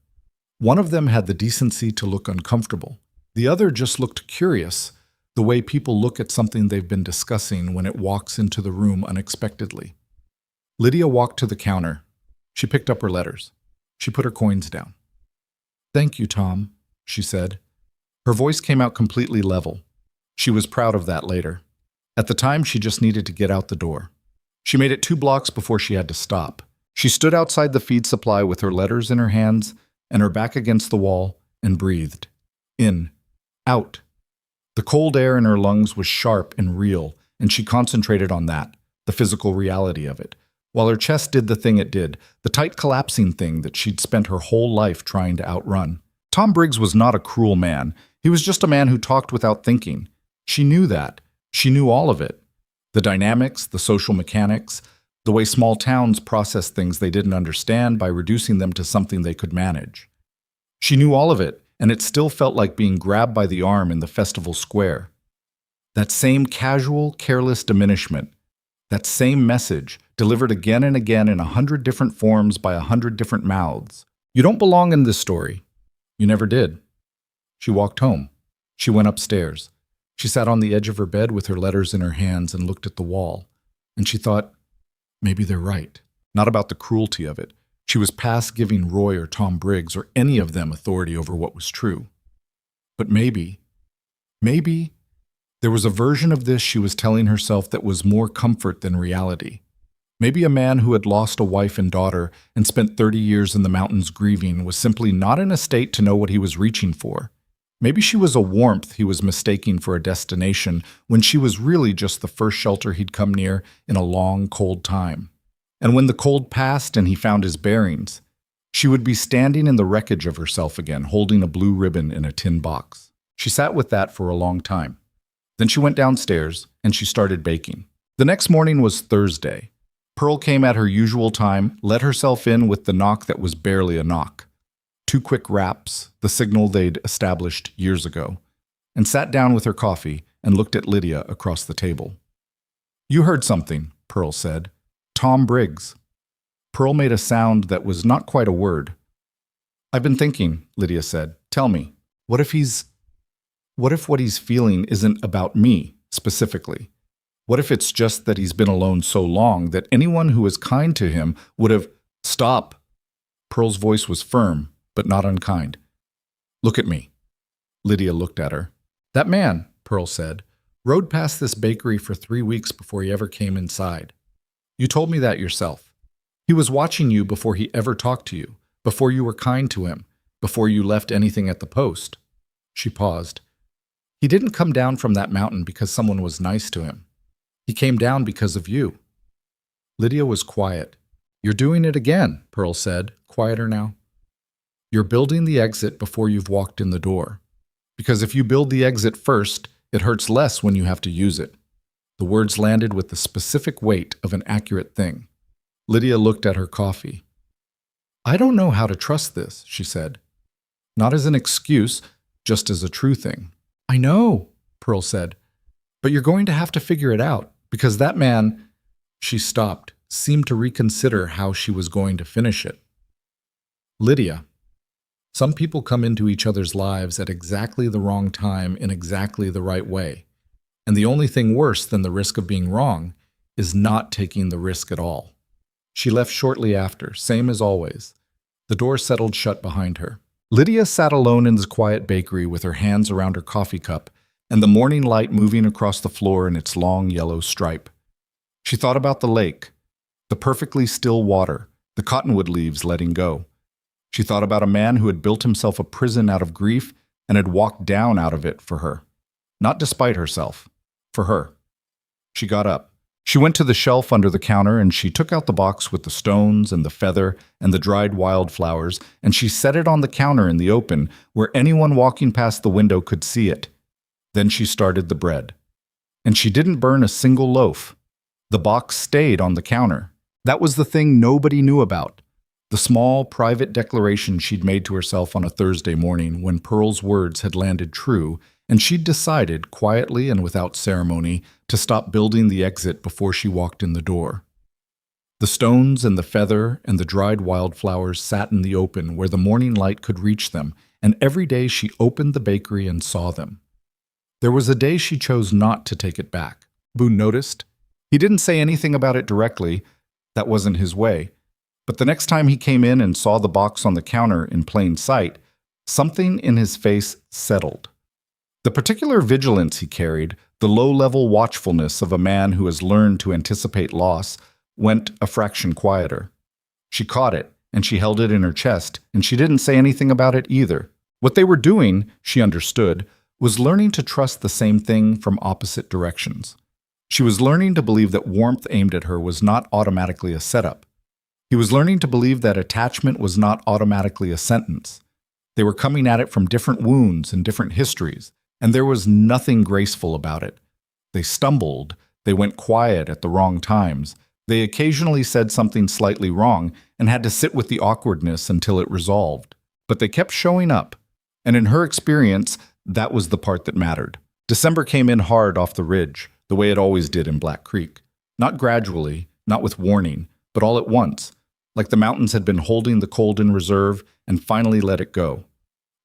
One of them had the decency to look uncomfortable. The other just looked curious, the way people look at something they've been discussing when it walks into the room unexpectedly. Lydia walked to the counter. She picked up her letters. She put her coins down. "Thank you, Tom," she said. Her voice came out completely level. She was proud of that later. At the time, she just needed to get out the door. She made it 2 blocks before she had to stop. She stood outside the feed supply with her letters in her hands and her back against the wall and breathed. In. Out. The cold air in her lungs was sharp and real, and she concentrated on that, the physical reality of it, while her chest did the thing it did, the tight collapsing thing that she'd spent her whole life trying to outrun. Tom Briggs was not a cruel man. He was just a man who talked without thinking. She knew that. She knew all of it. The dynamics, the social mechanics, the way small towns process things they didn't understand by reducing them to something they could manage. She knew all of it, and it still felt like being grabbed by the arm in the festival square. That same casual, careless diminishment, that same message, delivered again and again in 100 different forms by 100 different mouths. You don't belong in this story. You never did. She walked home. She went upstairs. She sat on the edge of her bed with her letters in her hands and looked at the wall. And she thought, maybe they're right. Not about the cruelty of it. She was past giving Roy or Tom Briggs or any of them authority over what was true. But maybe there was a version of this she was telling herself that was more comfort than reality. Maybe a man who had lost a wife and daughter and spent 30 years in the mountains grieving was simply not in a state to know what he was reaching for. Maybe she was a warmth he was mistaking for a destination when she was really just the first shelter he'd come near in a long, cold time. And when the cold passed and he found his bearings, she would be standing in the wreckage of herself again, holding a blue ribbon in a tin box. She sat with that for a long time. Then she went downstairs and she started baking. The next morning was Thursday. Pearl came at her usual time, let herself in with the knock that was barely a knock. 2 quick raps, the signal they'd established years ago, and sat down with her coffee and looked at Lydia across the table. "You heard something," Pearl said. "Tom Briggs." Pearl made a sound that was not quite a word. "I've been thinking," Lydia said. "Tell me, what if what he's feeling isn't about me, specifically? What if it's just that he's been alone so long that anyone who was kind to him would have... Stop! Pearl's voice was firm, but not unkind. Look at me. Lydia looked at her. That man, Pearl said, rode past this bakery for 3 weeks before he ever came inside. You told me that yourself. He was watching you before he ever talked to you, before you were kind to him, before you left anything at the post. She paused. He didn't come down from that mountain because someone was nice to him. He came down because of you. Lydia was quiet. You're doing it again, Pearl said, quieter now. You're building the exit before you've walked in the door. Because if you build the exit first, it hurts less when you have to use it. The words landed with the specific weight of an accurate thing. Lydia looked at her coffee. I don't know how to trust this, she said. Not as an excuse, just as a true thing. I know, Pearl said. But you're going to have to figure it out, because that man... She stopped, seemed to reconsider how she was going to finish it. Lydia. Some people come into each other's lives at exactly the wrong time in exactly the right way. And the only thing worse than the risk of being wrong is not taking the risk at all. She left shortly after, same as always. The door settled shut behind her. Lydia sat alone in the quiet bakery with her hands around her coffee cup and the morning light moving across the floor in its long yellow stripe. She thought about the lake, the perfectly still water, the cottonwood leaves letting go. She thought about a man who had built himself a prison out of grief and had walked down out of it for her. Not despite herself, for her. She got up. She went to the shelf under the counter and she took out the box with the stones and the feather and the dried wildflowers, and she set it on the counter in the open where anyone walking past the window could see it. Then she started the bread. And she didn't burn a single loaf. The box stayed on the counter. That was the thing nobody knew about. The small, private declaration she'd made to herself on a Thursday morning when Pearl's words had landed true, and she'd decided, quietly and without ceremony, to stop building the exit before she walked in the door. The stones and the feather and the dried wildflowers sat in the open where the morning light could reach them, and every day she opened the bakery and saw them. There was a day she chose not to take it back. Boone noticed. He didn't say anything about it directly. That wasn't his way. But the next time he came in and saw the box on the counter in plain sight, something in his face settled. The particular vigilance he carried, the low-level watchfulness of a man who has learned to anticipate loss, went a fraction quieter. She caught it, and she held it in her chest, and she didn't say anything about it either. What they were doing, she understood, was learning to trust the same thing from opposite directions. She was learning to believe that warmth aimed at her was not automatically a setup. He was learning to believe that attachment was not automatically a sentence. They were coming at it from different wounds and different histories, and there was nothing graceful about it. They stumbled, they went quiet at the wrong times, they occasionally said something slightly wrong and had to sit with the awkwardness until it resolved. But they kept showing up, and in her experience, that was the part that mattered. December came in hard off the ridge, the way it always did in Black Creek. Not gradually, not with warning, but all at once, like the mountains had been holding the cold in reserve and finally let it go.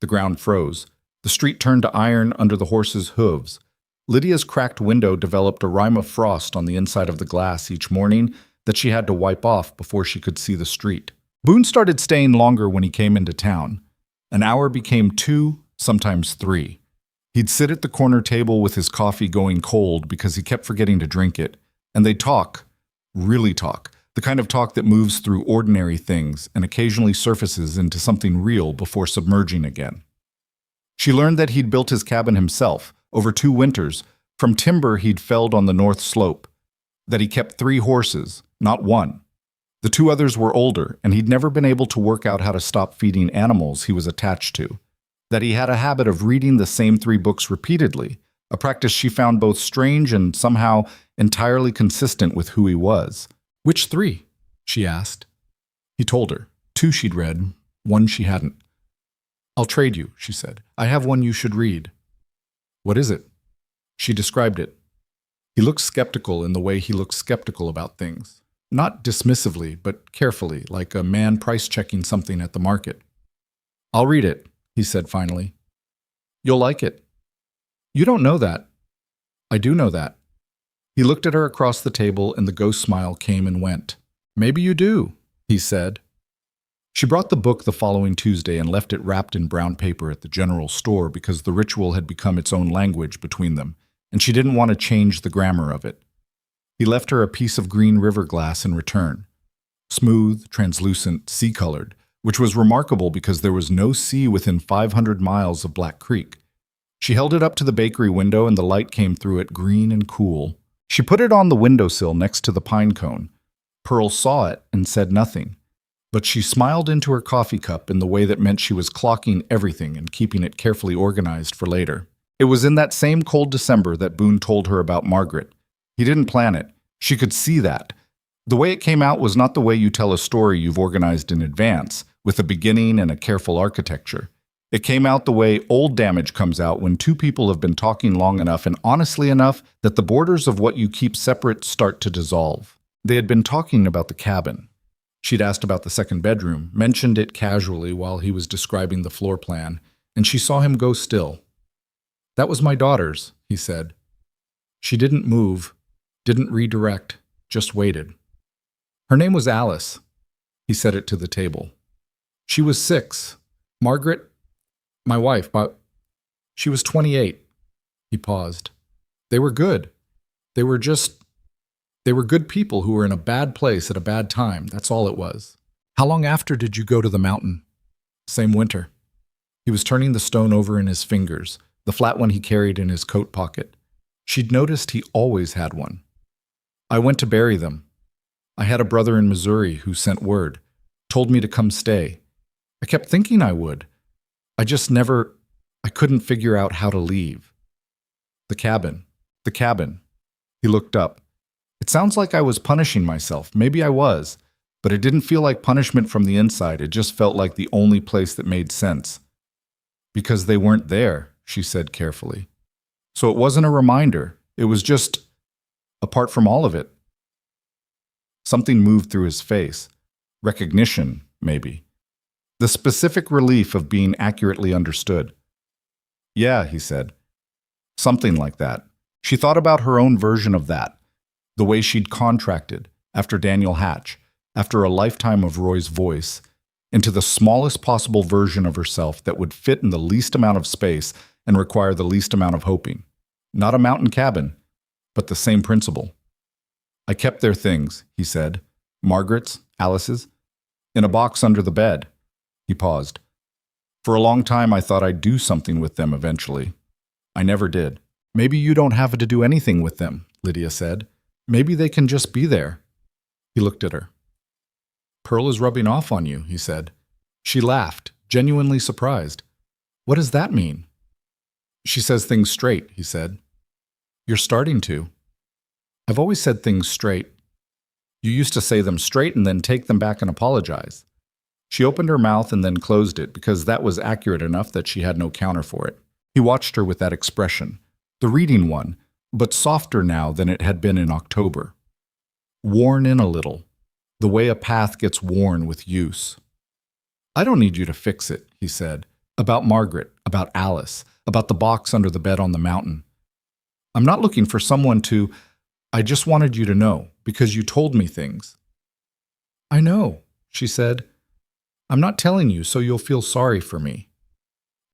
The ground froze. The street turned to iron under the horses' hooves. Lydia's cracked window developed a rime of frost on the inside of the glass each morning that she had to wipe off before she could see the street. Boone started staying longer when he came into town. An hour became 2, sometimes 3. He'd sit at the corner table with his coffee going cold because he kept forgetting to drink it, and they'd talk, really talk, the kind of talk that moves through ordinary things and occasionally surfaces into something real before submerging again. She learned that he'd built his cabin himself, over 2 winters, from timber he'd felled on the north slope, that he kept 3 horses, not 1. The 2 others were older, and he'd never been able to work out how to stop feeding animals he was attached to, that he had a habit of reading the same 3 books repeatedly, a practice she found both strange and somehow entirely consistent with who he was. Which 3? She asked. He told her. 2 she'd read, 1 she hadn't. I'll trade you, she said. I have one you should read. What is it? She described it. He looked skeptical in the way he looked skeptical about things. Not dismissively, but carefully, like a man price-checking something at the market. I'll read it, he said finally. You'll like it. You don't know that. I do know that. He looked at her across the table, and the ghost smile came and went. "Maybe you do," he said. She brought the book the following Tuesday and left it wrapped in brown paper at the general store because the ritual had become its own language between them, and she didn't want to change the grammar of it. He left her a piece of green river glass in return. Smooth, translucent, sea-colored, which was remarkable because there was no sea within 500 miles of Black Creek. She held it up to the bakery window and the light came through it green and cool. She put it on the windowsill next to the pine cone. Pearl saw it and said nothing, but she smiled into her coffee cup in the way that meant she was clocking everything and keeping it carefully organized for later. It was in that same cold December that Boone told her about Margaret. He didn't plan it. She could see that. The way it came out was not the way you tell a story you've organized in advance, with a beginning and a careful architecture. It came out the way old damage comes out when two people have been talking long enough and honestly enough that the borders of what you keep separate start to dissolve. They had been talking about the cabin. She'd asked about the second bedroom, mentioned it casually while he was describing the floor plan, and she saw him go still. "That was my daughter's," he said. She didn't move, didn't redirect, just waited. "Her name was Alice." He said it to the table. "She was 6. Margaret, my wife, but she was 28. He paused. "They were good. They were good people who were in a bad place at a bad time. That's all it was." "How long after did you go to the mountain?" "Same winter." He was turning the stone over in his fingers, the flat one he carried in his coat pocket. She'd noticed he always had one. "I went to bury them. I had a brother in Missouri who sent word, told me to come stay. I kept thinking I would. I couldn't figure out how to leave." The cabin. He looked up. "It sounds like I was punishing myself. Maybe I was, but it didn't feel like punishment from the inside. It just felt like the only place that made sense." "Because they weren't there," she said carefully. "So it wasn't a reminder. It was just apart from all of it." Something moved through his face. Recognition, maybe. The specific relief of being accurately understood. "Yeah," he said. Something like that. She thought about her own version of that. The way she'd contracted, after Daniel Hatch, after a lifetime of Roy's voice, into the smallest possible version of herself that would fit in the least amount of space and require the least amount of hoping. Not a mountain cabin, but the same principle. "I kept their things," he said. "Margaret's, Alice's, in a box under the bed." He paused. "For a long time I thought I'd do something with them eventually. I never did." "Maybe you don't have to do anything with them," Lydia said. "Maybe they can just be there." He looked at her. "Pearl is rubbing off on you," he said. She laughed, genuinely surprised. "What does that mean?" "She says things straight," he said. "You're starting to." "I've always said things straight." "You used to say them straight and then take them back and apologize." She opened her mouth and then closed it because that was accurate enough that she had no counter for it. He watched her with that expression, the reading one, but softer now than it had been in October. Worn in a little, the way a path gets worn with use. "I don't need you to fix it," he said, "about Margaret, about Alice, about the box under the bed on the mountain. I'm not looking for someone to. I just wanted you to know, because you told me things." "I know," she said. "I'm not telling you so you'll feel sorry for me."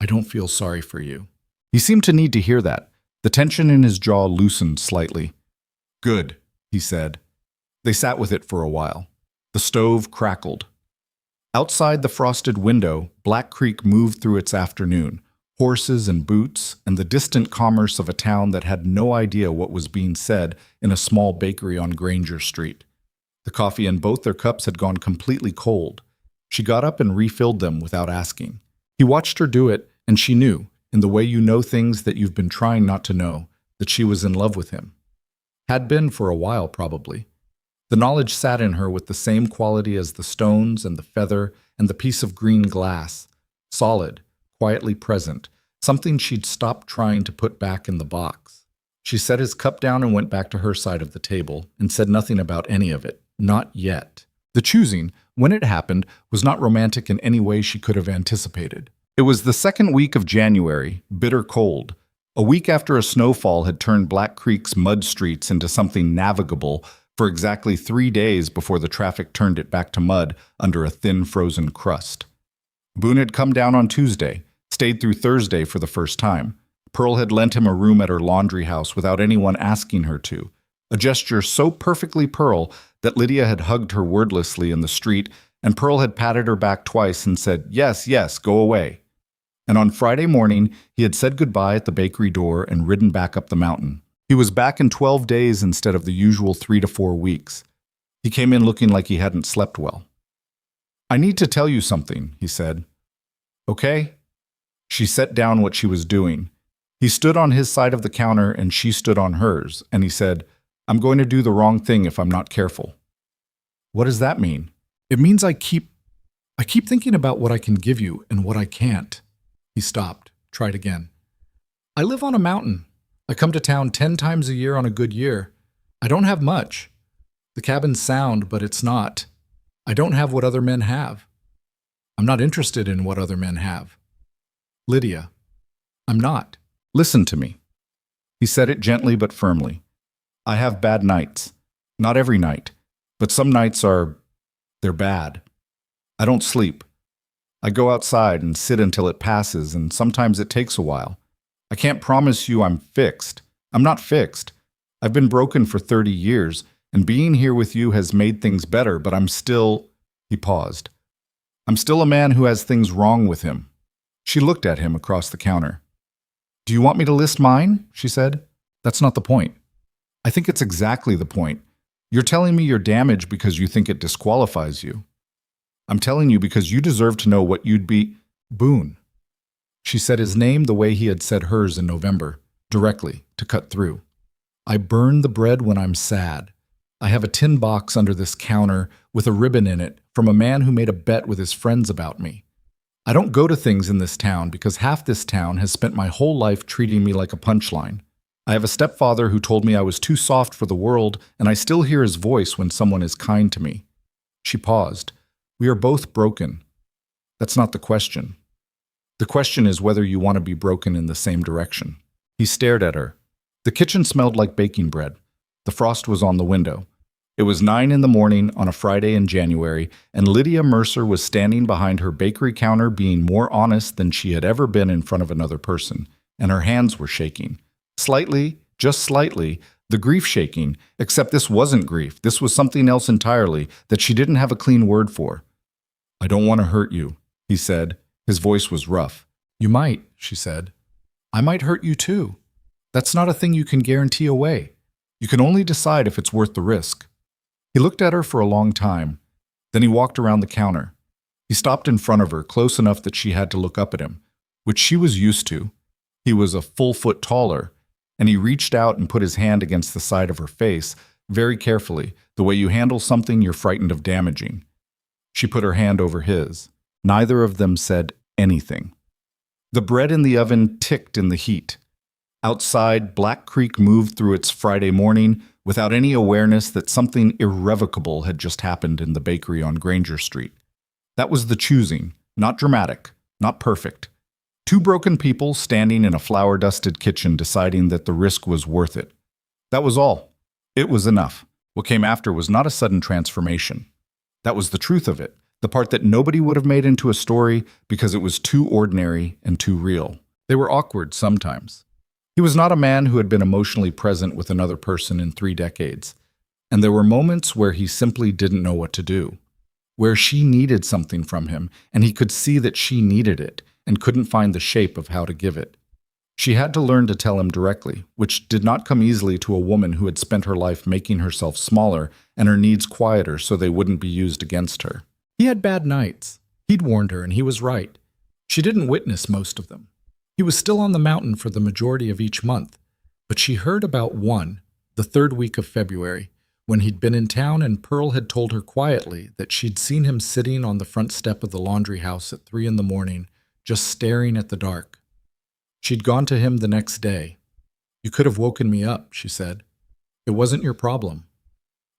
"I don't feel sorry for you." He seemed to need to hear that. The tension in his jaw loosened slightly. "Good," he said. They sat with it for a while. The stove crackled. Outside the frosted window, Black Creek moved through its afternoon, horses and boots, and the distant commerce of a town that had no idea what was being said in a small bakery on Granger Street. The coffee in both their cups had gone completely cold. She got up and refilled them without asking. He watched her do it, and she knew, in the way you know things that you've been trying not to know, that she was in love with him. Had been for a while, probably. The knowledge sat in her with the same quality as the stones and the feather and the piece of green glass, solid, quietly present, something she'd stopped trying to put back in the box. She set his cup down and went back to her side of the table and said nothing about any of it. Not yet. The choosing, when it happened, was not romantic in any way she could have anticipated. It was the second week of January, bitter cold. A week after a snowfall had turned Black Creek's mud streets into something navigable for exactly 3 days before the traffic turned it back to mud under a thin frozen crust. Boone had come down on Tuesday, stayed through Thursday for the first time. Pearl had lent him a room at her laundry house without anyone asking her to, a gesture so perfectly Pearl that Lydia had hugged her wordlessly in the street, and Pearl had patted her back twice and said, "Yes, yes, go away." And on Friday morning, he had said goodbye at the bakery door and ridden back up the mountain. He was back in 12 days instead of the usual 3 to 4 weeks. He came in looking like he hadn't slept well. "I need to tell you something," he said. "Okay?" She set down what she was doing. He stood on his side of the counter and she stood on hers, and he said, "I'm going to do the wrong thing if I'm not careful." "What does that mean?" "It means I keep thinking about what I can give you and what I can't." He stopped, tried again. "I live on a mountain. I come to town 10 times a year on a good year. I don't have much. The cabin's sound, but it's not. I don't have what other men have. I'm not interested in what other men have. Lydia, I'm not. Listen to me." He said it gently but firmly. "I have bad nights. Not every night, but some nights they're bad. I don't sleep. I go outside and sit until it passes, and sometimes it takes a while. I can't promise you I'm fixed. I'm not fixed. I've been broken for 30 years, and being here with you has made things better, but I'm still—" He paused. "I'm still a man who has things wrong with him." She looked at him across the counter. "Do you want me to list mine?" she said. "That's not the point." "I think it's exactly the point. You're telling me you're damaged because you think it disqualifies you. I'm telling you because you deserve to know what you'd be—" "Boone." She said his name the way he had said hers in November, directly, to cut through. "I burn the bread when I'm sad. I have a tin box under this counter with a ribbon in it from a man who made a bet with his friends about me. I don't go to things in this town because half this town has spent my whole life treating me like a punchline. I have a stepfather who told me I was too soft for the world, and I still hear his voice when someone is kind to me." She paused. "We are both broken. That's not the question. The question is whether you want to be broken in the same direction." He stared at her. The kitchen smelled like baking bread. The frost was on the window. It was 9 in the morning on a Friday in January, and Lydia Mercer was standing behind her bakery counter being more honest than she had ever been in front of another person, and her hands were shaking. Slightly, just slightly, the grief shaking, except this wasn't grief. This was something else entirely that she didn't have a clean word for. "I don't want to hurt you," he said. His voice was rough. "You might," she said. "I might hurt you too. That's not a thing you can guarantee away. You can only decide if it's worth the risk." He looked at her for a long time. Then he walked around the counter. He stopped in front of her, close enough that she had to look up at him, which she was used to. He was a full foot taller, and he reached out and put his hand against the side of her face, very carefully, the way you handle something you're frightened of damaging. She put her hand over his. Neither of them said anything. The bread in the oven ticked in the heat. Outside, Black Creek moved through its Friday morning without any awareness that something irrevocable had just happened in the bakery on Granger Street. That was the choosing, not dramatic, not perfect. Two broken people standing in a flour-dusted kitchen deciding that the risk was worth it. That was all. It was enough. What came after was not a sudden transformation. That was the truth of it, the part that nobody would have made into a story because it was too ordinary and too real. They were awkward sometimes. He was not a man who had been emotionally present with another person in 3 decades, and there were moments where he simply didn't know what to do, where she needed something from him, and he could see that she needed it and couldn't find the shape of how to give it. She had to learn to tell him directly, which did not come easily to a woman who had spent her life making herself smaller and her needs quieter so they wouldn't be used against her. He had bad nights. He'd warned her, and he was right. She didn't witness most of them. He was still on the mountain for the majority of each month, but she heard about one, the 3rd week of February, when he'd been in town and Pearl had told her quietly that she'd seen him sitting on the front step of the laundry house at 3 in the morning, just staring at the dark. She'd gone to him the next day. "You could have woken me up," she said. "It wasn't your problem."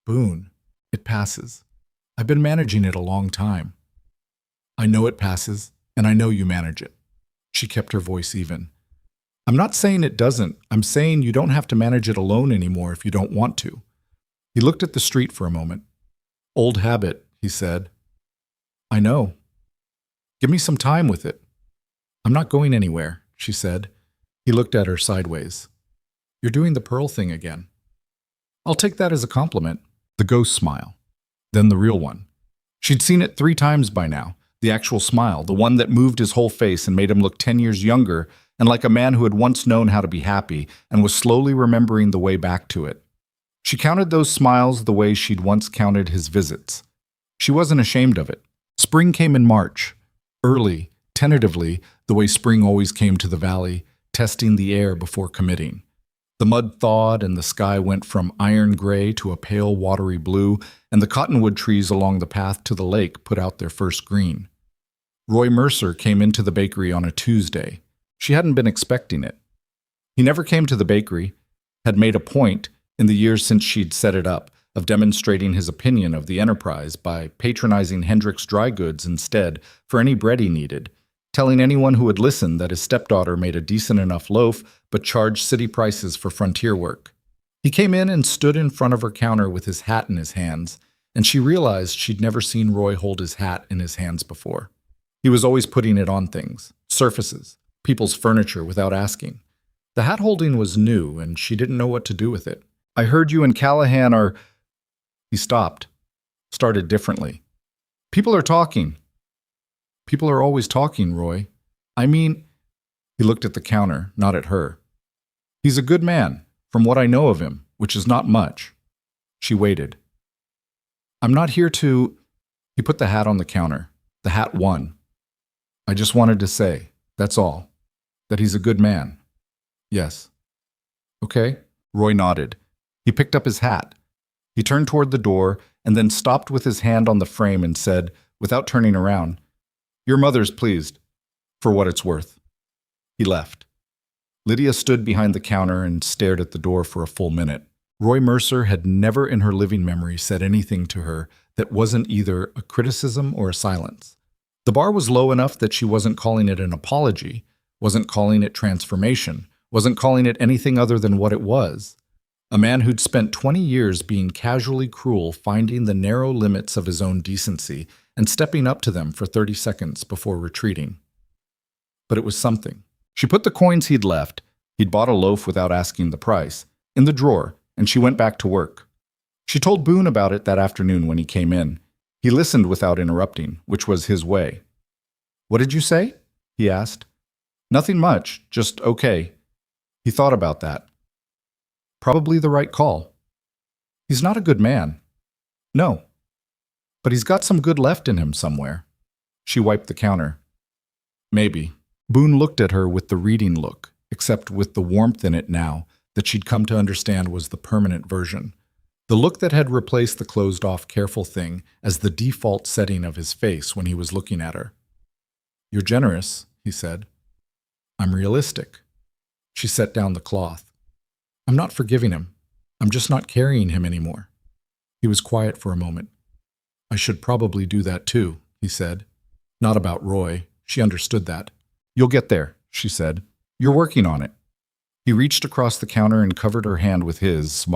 "Boone, it passes. I've been managing it a long time." "I know it passes, and I know you manage it." She kept her voice even. I'm not saying it doesn't. I'm saying you don't have to manage it alone anymore if you don't want to. He looked at the street for a moment. Old habit, he said. I know. Give me some time with it. I'm not going anywhere, she said. He looked at her sideways. You're doing the pearl thing again. I'll take that as a compliment. The ghost smile. Then the real one. She'd seen it 3 times by now. The actual smile, the one that moved his whole face and made him look 10 years younger and like a man who had once known how to be happy and was slowly remembering the way back to it. She counted those smiles the way she'd once counted his visits. She wasn't ashamed of it. Spring came in March. Early, tentatively, the way spring always came to the valley, testing the air before committing. The mud thawed and the sky went from iron gray to a pale watery blue, and the cottonwood trees along the path to the lake put out their first green. Roy Mercer came into the bakery on a Tuesday. She hadn't been expecting it. He never came to the bakery, had made a point, in the years since she'd set it up, of demonstrating his opinion of the enterprise by patronizing Hendrick's Dry Goods instead for any bread he needed, telling anyone who would listen that his stepdaughter made a decent enough loaf but charged city prices for frontier work. He came in and stood in front of her counter with his hat in his hands, and she realized she'd never seen Roy hold his hat in his hands before. He was always putting it on things, surfaces, people's furniture without asking. The hat holding was new, and she didn't know what to do with it. I heard you and Callahan are... He stopped, started differently. People are talking. People are always talking, Roy. I mean... He looked at the counter, not at her. He's a good man, from what I know of him, which is not much. She waited. I'm not here to... He put the hat on the counter. The hat won. I just wanted to say, that's all, that he's a good man. Yes. Okay. Roy nodded. He picked up his hat. He turned toward the door and then stopped with his hand on the frame and said, without turning around, Your mother's pleased, for what it's worth. He left. Lydia stood behind the counter and stared at the door for a full minute. Roy Mercer had never in her living memory said anything to her that wasn't either a criticism or a silence. The bar was low enough that she wasn't calling it an apology, wasn't calling it transformation, wasn't calling it anything other than what it was. A man who'd spent 20 years being casually cruel, finding the narrow limits of his own decency and stepping up to them for 30 seconds before retreating. But it was something. She put the coins he'd left, he'd bought a loaf without asking the price, in the drawer, and she went back to work. She told Boone about it that afternoon when he came in. He listened without interrupting, which was his way. What did you say? He asked. Nothing much, just okay. He thought about that. Probably the right call. He's not a good man. No. But he's got some good left in him somewhere. She wiped the counter. Maybe. Boone looked at her with the reading look, except with the warmth in it now that she'd come to understand was the permanent version. The look that had replaced the closed-off careful thing as the default setting of his face when he was looking at her. You're generous, he said. I'm realistic. She set down the cloth. I'm not forgiving him. I'm just not carrying him anymore. He was quiet for a moment. I should probably do that too, he said. Not about Roy. She understood that. You'll get there, she said. You're working on it. He reached across the counter and covered her hand with his,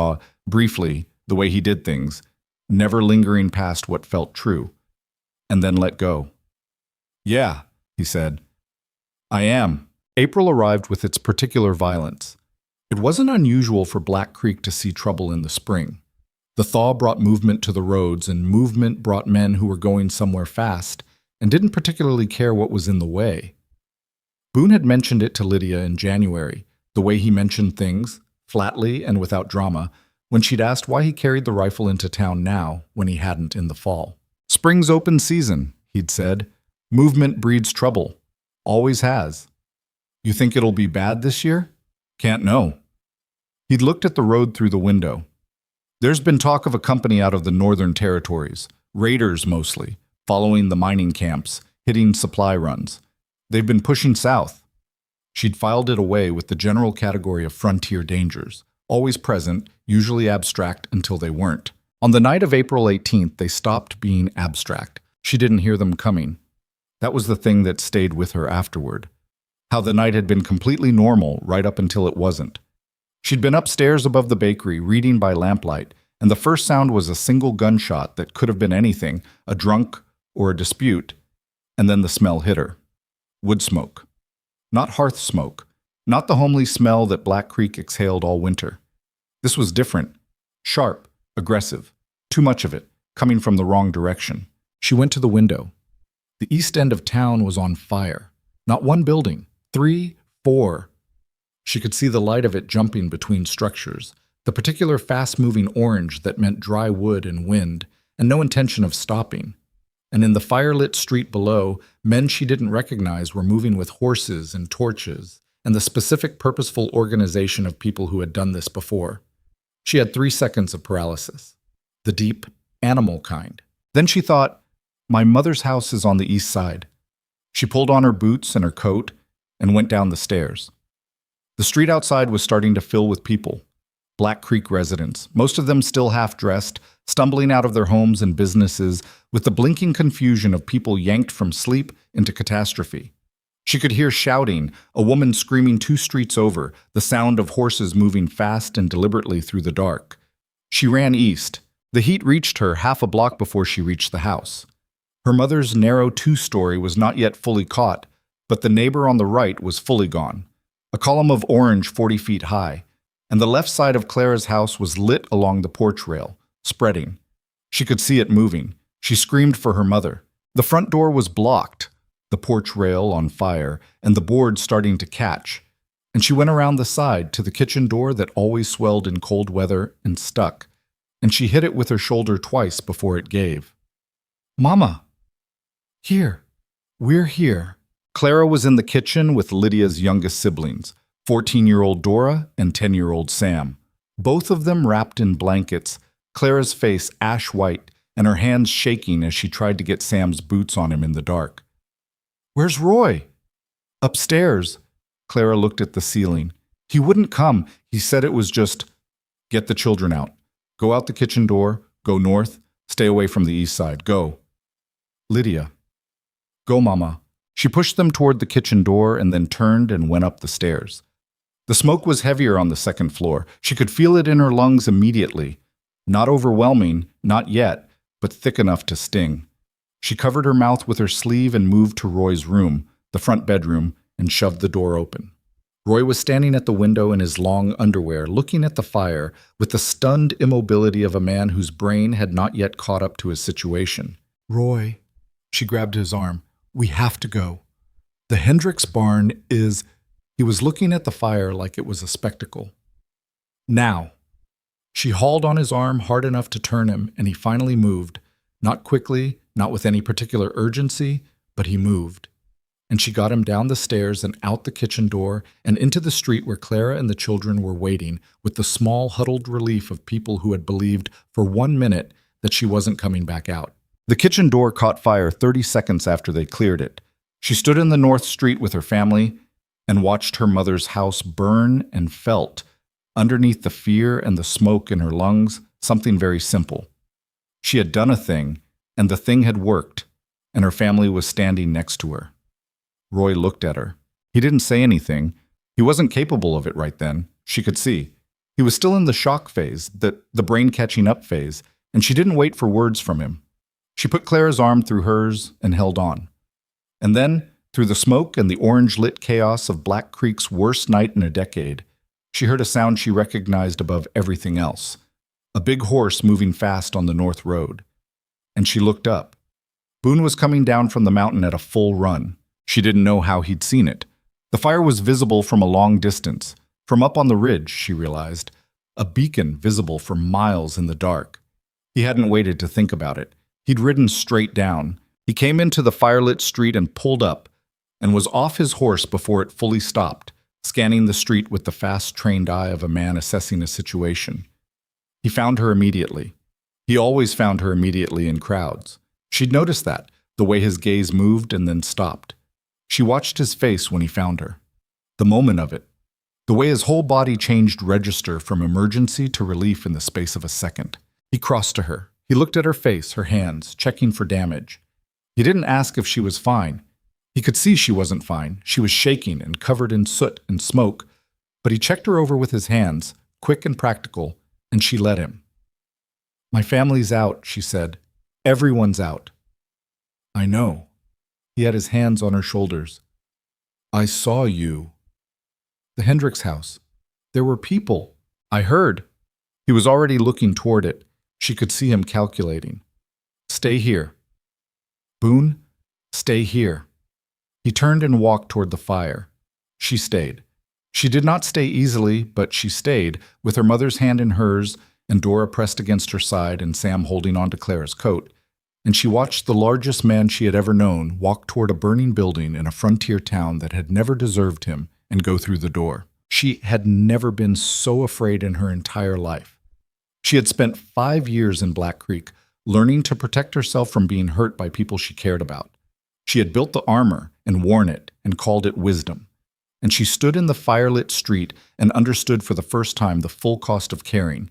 briefly, the way he did things, never lingering past what felt true, and then let go. Yeah, he said. I am. April arrived with its particular violence. It wasn't unusual for Black Creek to see trouble in the spring. The thaw brought movement to the roads, and movement brought men who were going somewhere fast and didn't particularly care what was in the way. Boone had mentioned it to Lydia in January, the way he mentioned things, flatly and without drama, when she'd asked why he carried the rifle into town now when he hadn't in the fall. Spring's open season, he'd said. Movement breeds trouble. Always has. You think it'll be bad this year? Can't know. He'd looked at the road through the window. There's been talk of a company out of the northern territories, raiders mostly, following the mining camps, hitting supply runs. They've been pushing south. She'd filed it away with the general category of frontier dangers, always present, usually abstract until they weren't. On the night of April 18th, they stopped being abstract. She didn't hear them coming. That was the thing that stayed with her afterward. how the night had been completely normal right up until it wasn't. She'd been upstairs above the bakery, reading by lamplight, and the first sound was a single gunshot that could have been anything, a drunk or a dispute, and then the smell hit her. Wood smoke. Not hearth smoke. Not the homely smell that Black Creek exhaled all winter. This was different. Sharp, aggressive, too much of it, coming from the wrong direction. She went to the window. The east end of town was on fire. Not one building, 3, 4. She could see the light of it jumping between structures, the particular fast-moving orange that meant dry wood and wind, and no intention of stopping. And in the firelit street below, men she didn't recognize were moving with horses and torches, and the specific purposeful organization of people who had done this before. She had 3 seconds of paralysis, the deep, animal kind. Then she thought, my mother's house is on the east side. She pulled on her boots and her coat and went down the stairs. The street outside was starting to fill with people, Black Creek residents, most of them still half-dressed, stumbling out of their homes and businesses with the blinking confusion of people yanked from sleep into catastrophe. She could hear shouting, a woman screaming 2 streets over, the sound of horses moving fast and deliberately through the dark. She ran east. The heat reached her half a block before she reached the house. Her mother's narrow 2-story was not yet fully caught, but the neighbor on the right was fully gone. A column of orange 40 feet high, and the left side of Clara's house was lit along the porch rail, spreading. She could see it moving. She screamed for her mother. The front door was blocked, the porch rail on fire, and the board starting to catch. And she went around the side to the kitchen door that always swelled in cold weather and stuck, and she hit it with her shoulder twice before it gave. Mama! Here. We're here. Clara was in the kitchen with Lydia's youngest siblings, 14-year-old Dora and 10-year-old Sam. Both of them wrapped in blankets, Clara's face ash white and her hands shaking as she tried to get Sam's boots on him in the dark. Where's Roy? Upstairs. Clara looked at the ceiling. He wouldn't come. He said it was just, get the children out. Go out the kitchen door, go north, stay away from the east side, go. Lydia. Go, Mama. She pushed them toward the kitchen door and then turned and went up the stairs. The smoke was heavier on the second floor. She could feel it in her lungs immediately. Not overwhelming, not yet, but thick enough to sting. She covered her mouth with her sleeve and moved to Roy's room, the front bedroom, and shoved the door open. Roy was standing at the window in his long underwear, looking at the fire with the stunned immobility of a man whose brain had not yet caught up to his situation. Roy, she grabbed his arm. We have to go. The Hendricks barn is... He was looking at the fire like it was a spectacle. Now. She hauled on his arm hard enough to turn him, and he finally moved. Not quickly, not with any particular urgency, but he moved. And she got him down the stairs and out the kitchen door and into the street where Clara and the children were waiting, with the small, huddled relief of people who had believed for 1 minute that she wasn't coming back out. The kitchen door caught fire 30 seconds after they cleared it. She stood in the north street with her family and watched her mother's house burn and felt, underneath the fear and the smoke in her lungs, something very simple. She had done a thing, and the thing had worked, and her family was standing next to her. Roy looked at her. He didn't say anything. He wasn't capable of it right then. She could see. He was still in the shock phase, the brain catching up phase, and she didn't wait for words from him. She put Clara's arm through hers and held on. And then, through the smoke and the orange-lit chaos of Black Creek's worst night in a decade, she heard a sound she recognized above everything else. A big horse moving fast on the north road. And she looked up. Boone was coming down from the mountain at a full run. She didn't know how he'd seen it. The fire was visible from a long distance. From up on the ridge, she realized. A beacon visible for miles in the dark. He hadn't waited to think about it. He'd ridden straight down. He came into the firelit street and pulled up, and was off his horse before it fully stopped, scanning the street with the fast-trained eye of a man assessing a situation. He found her immediately. He always found her immediately in crowds. She'd noticed that, the way his gaze moved and then stopped. She watched his face when he found her. The moment of it. The way his whole body changed register from emergency to relief in the space of a second. He crossed to her. He looked at her face, her hands, checking for damage. He didn't ask if she was fine. He could see she wasn't fine. She was shaking and covered in soot and smoke, but he checked her over with his hands, quick and practical, and she let him. "My family's out," she said. "Everyone's out." "I know." He had his hands on her shoulders. "I saw you." "The Hendricks house. There were people. I heard." He was already looking toward it. She could see him calculating. "Stay here." "Boone, stay here." He turned and walked toward the fire. She stayed. She did not stay easily, but she stayed, with her mother's hand in hers and Dora pressed against her side and Sam holding on to Clara's coat, and she watched the largest man she had ever known walk toward a burning building in a frontier town that had never deserved him and go through the door. She had never been so afraid in her entire life. She had spent 5 years in Black Creek, learning to protect herself from being hurt by people she cared about. She had built the armor and worn it and called it wisdom. And she stood in the firelit street and understood for the first time the full cost of caring.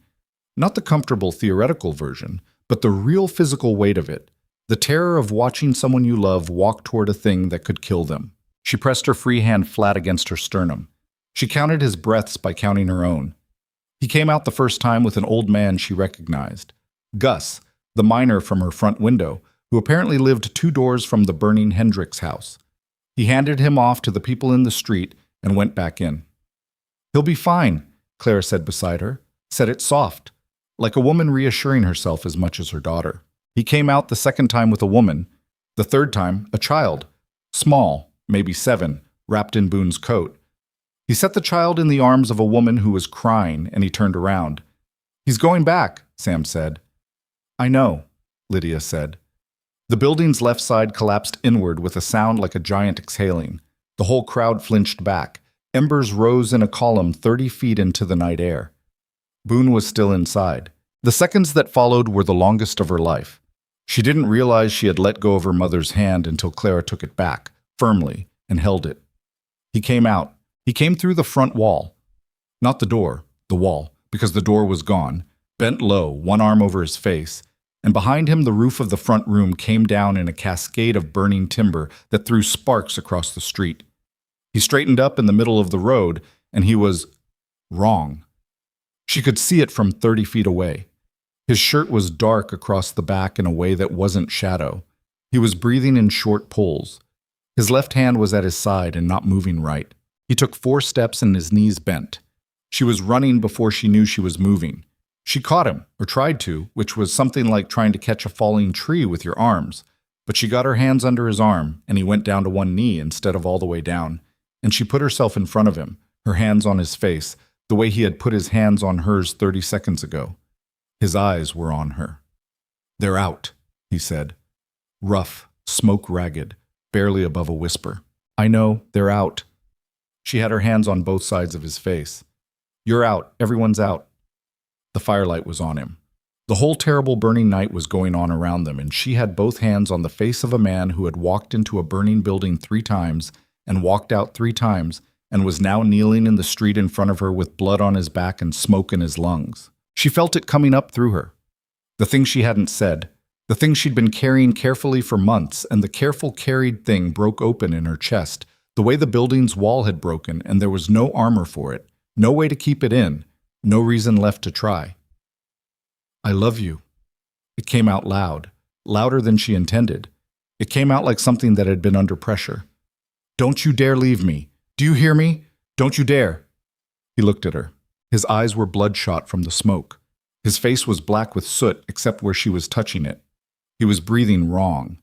Not the comfortable theoretical version, but the real physical weight of it. The terror of watching someone you love walk toward a thing that could kill them. She pressed her free hand flat against her sternum. She counted his breaths by counting her own. He came out the first time with an old man she recognized. Gus, the miner from her front window, who apparently lived 2 doors from the burning Hendricks house. He handed him off to the people in the street and went back in. "He'll be fine," Clara said beside her. Said it soft, like a woman reassuring herself as much as her daughter. He came out the second time with a woman, the third time a child, small, maybe 7, wrapped in Boone's coat. He set the child in the arms of a woman who was crying, and he turned around. "He's going back," Sam said. "I know," Lydia said. The building's left side collapsed inward with a sound like a giant exhaling. The whole crowd flinched back. Embers rose in a column 30 feet into the night air. Boone was still inside. The seconds that followed were the longest of her life. She didn't realize she had let go of her mother's hand until Clara took it back, firmly, and held it. He came out. He came through the front wall. Not the door, the wall, because the door was gone, bent low, one arm over his face, and behind him the roof of the front room came down in a cascade of burning timber that threw sparks across the street. He straightened up in the middle of the road, and he was wrong. She could see it from 30 feet away. His shirt was dark across the back in a way that wasn't shadow. He was breathing in short pulls. His left hand was at his side and not moving right. He took 4 steps and his knees bent. She was running before she knew she was moving. She caught him, or tried to, which was something like trying to catch a falling tree with your arms. But she got her hands under his arm, and he went down to one knee instead of all the way down. And she put herself in front of him, her hands on his face, the way he had put his hands on hers 30 seconds ago. His eyes were on her. "They're out," he said. Rough, smoke-ragged, barely above a whisper. "I know, they're out." She had her hands on both sides of his face. "You're out. Everyone's out." The firelight was on him. The whole terrible burning night was going on around them, and she had both hands on the face of a man who had walked into a burning building 3 times and walked out 3 times and was now kneeling in the street in front of her with blood on his back and smoke in his lungs. She felt it coming up through her. The thing she hadn't said, the thing she'd been carrying carefully for months, and the careful carried thing broke open in her chest, the way the building's wall had broken, and there was no armor for it, no way to keep it in, no reason left to try. "I love you." It came out loud, louder than she intended. It came out like something that had been under pressure. "Don't you dare leave me. Do you hear me? Don't you dare." He looked at her. His eyes were bloodshot from the smoke. His face was black with soot except where she was touching it. He was breathing wrong.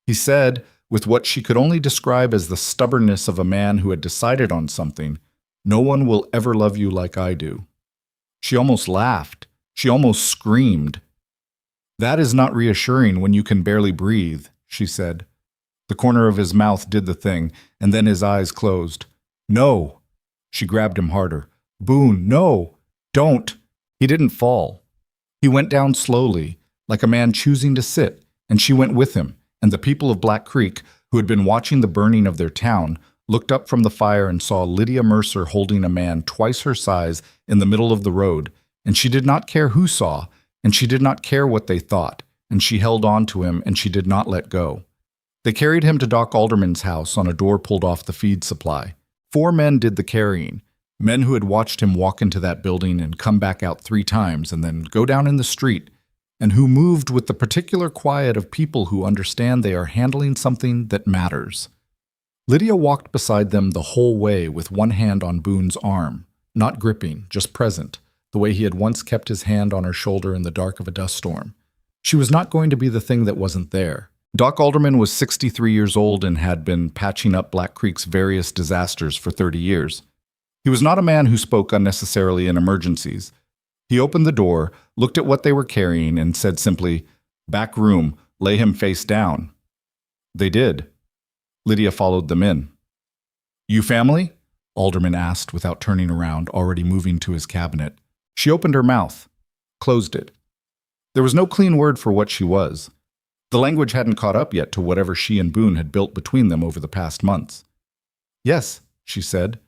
He said, with what she could only describe as the stubbornness of a man who had decided on something, "No one will ever love you like I do." She almost laughed. She almost screamed. "That is not reassuring when you can barely breathe," she said. The corner of his mouth did the thing, and then his eyes closed. "No!" She grabbed him harder. "Boone, no! Don't!" He didn't fall. He went down slowly, like a man choosing to sit, and she went with him, and the people of Black Creek, who had been watching the burning of their town, looked up from the fire and saw Lydia Mercer holding a man twice her size in the middle of the road, and she did not care who saw, and she did not care what they thought, and she held on to him, and she did not let go. They carried him to Doc Alderman's house on a door pulled off the feed supply. 4 men did the carrying, men who had watched him walk into that building and come back out 3 times and then go down in the street, and who moved with the particular quiet of people who understand they are handling something that matters. Lydia walked beside them the whole way with one hand on Boone's arm, not gripping, just present, the way he had once kept his hand on her shoulder in the dark of a dust storm. She was not going to be the thing that wasn't there. Doc Alderman was 63 years old and had been patching up Black Creek's various disasters for 30 years. He was not a man who spoke unnecessarily in emergencies. He opened the door, looked at what they were carrying, and said simply, "Back room, lay him face down." They did. Lydia followed them in. "You family?" Alderman asked without turning around, already moving to his cabinet. She opened her mouth, closed it. There was no clean word for what she was. The language hadn't caught up yet to whatever she and Boone had built between them over the past months. "Yes," she said.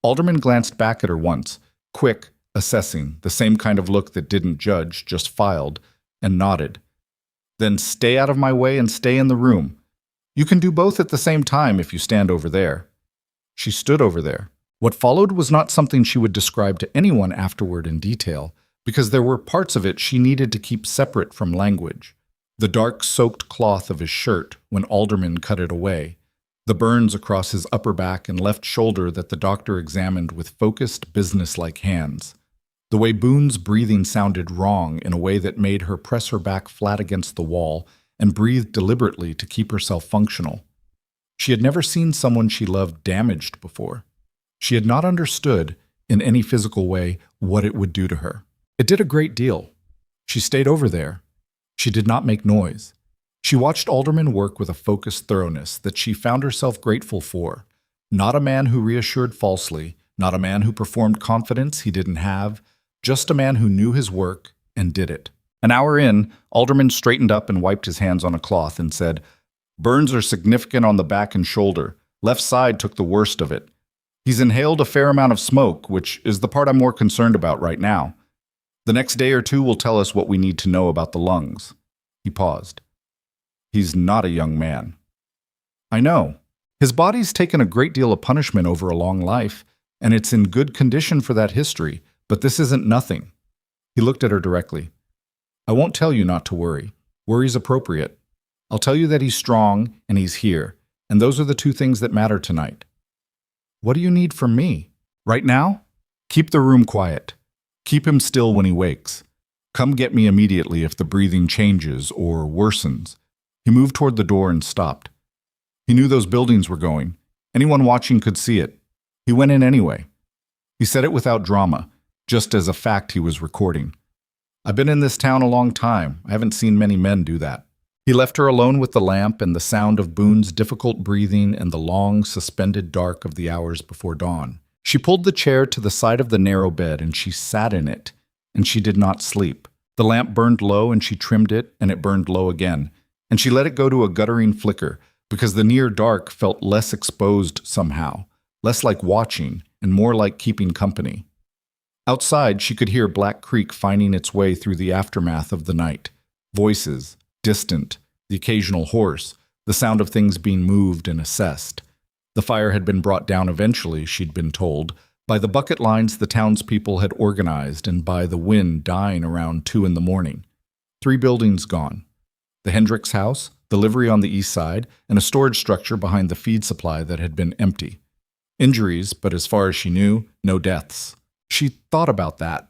Alderman glanced back at her once, quick, assessing, the same kind of look that didn't judge, just filed, and nodded. "Then stay out of my way and stay in the room. You can do both at the same time if you stand over there." She stood over there. What followed was not something she would describe to anyone afterward in detail, because there were parts of it she needed to keep separate from language. The dark, soaked cloth of his shirt when Alderman cut it away, the burns across his upper back and left shoulder that the doctor examined with focused, businesslike hands, the way Boone's breathing sounded wrong in a way that made her press her back flat against the wall and breathe deliberately to keep herself functional. She had never seen someone she loved damaged before. She had not understood, in any physical way, what it would do to her. It did a great deal. She stayed over there. She did not make noise. She watched Alderman work with a focused thoroughness that she found herself grateful for. Not a man who reassured falsely, not a man who performed confidence he didn't have, just a man who knew his work and did it. An hour in, Alderman straightened up and wiped his hands on a cloth and said, "Burns are significant on the back and shoulder. Left side took the worst of it. He's inhaled a fair amount of smoke, which is the part I'm more concerned about right now. The next day or 2 will tell us what we need to know about the lungs." He paused. "He's not a young man." "I know. His body's taken a great deal of punishment over a long life, and it's in good condition for that history, but this isn't nothing." He looked at her directly. "I won't tell you not to worry. Worry's appropriate. I'll tell you that he's strong and he's here, and those are the 2 things that matter tonight." "What do you need from me? Right now? Keep the room quiet. Keep him still when he wakes. Come get me immediately if the breathing changes or worsens." He moved toward the door and stopped. He knew those buildings were going. Anyone watching could see it. He went in anyway. He said it without drama, just as a fact he was recording. "I've been in this town a long time. I haven't seen many men do that." He left her alone with the lamp and the sound of Boone's difficult breathing and the long, suspended dark of the hours before dawn. She pulled the chair to the side of the narrow bed and she sat in it, and she did not sleep. The lamp burned low and she trimmed it, and it burned low again, and she let it go to a guttering flicker, because the near dark felt less exposed somehow, less like watching and more like keeping company. Outside, she could hear Black Creek finding its way through the aftermath of the night. Voices, distant, the occasional horse, the sound of things being moved and assessed. The fire had been brought down eventually, she'd been told, by the bucket lines the townspeople had organized and by the wind dying around 2 in the morning. 3 buildings gone. The Hendricks house, the livery on the east side, and a storage structure behind the feed supply that had been empty. Injuries, but as far as she knew, no deaths. She thought about that.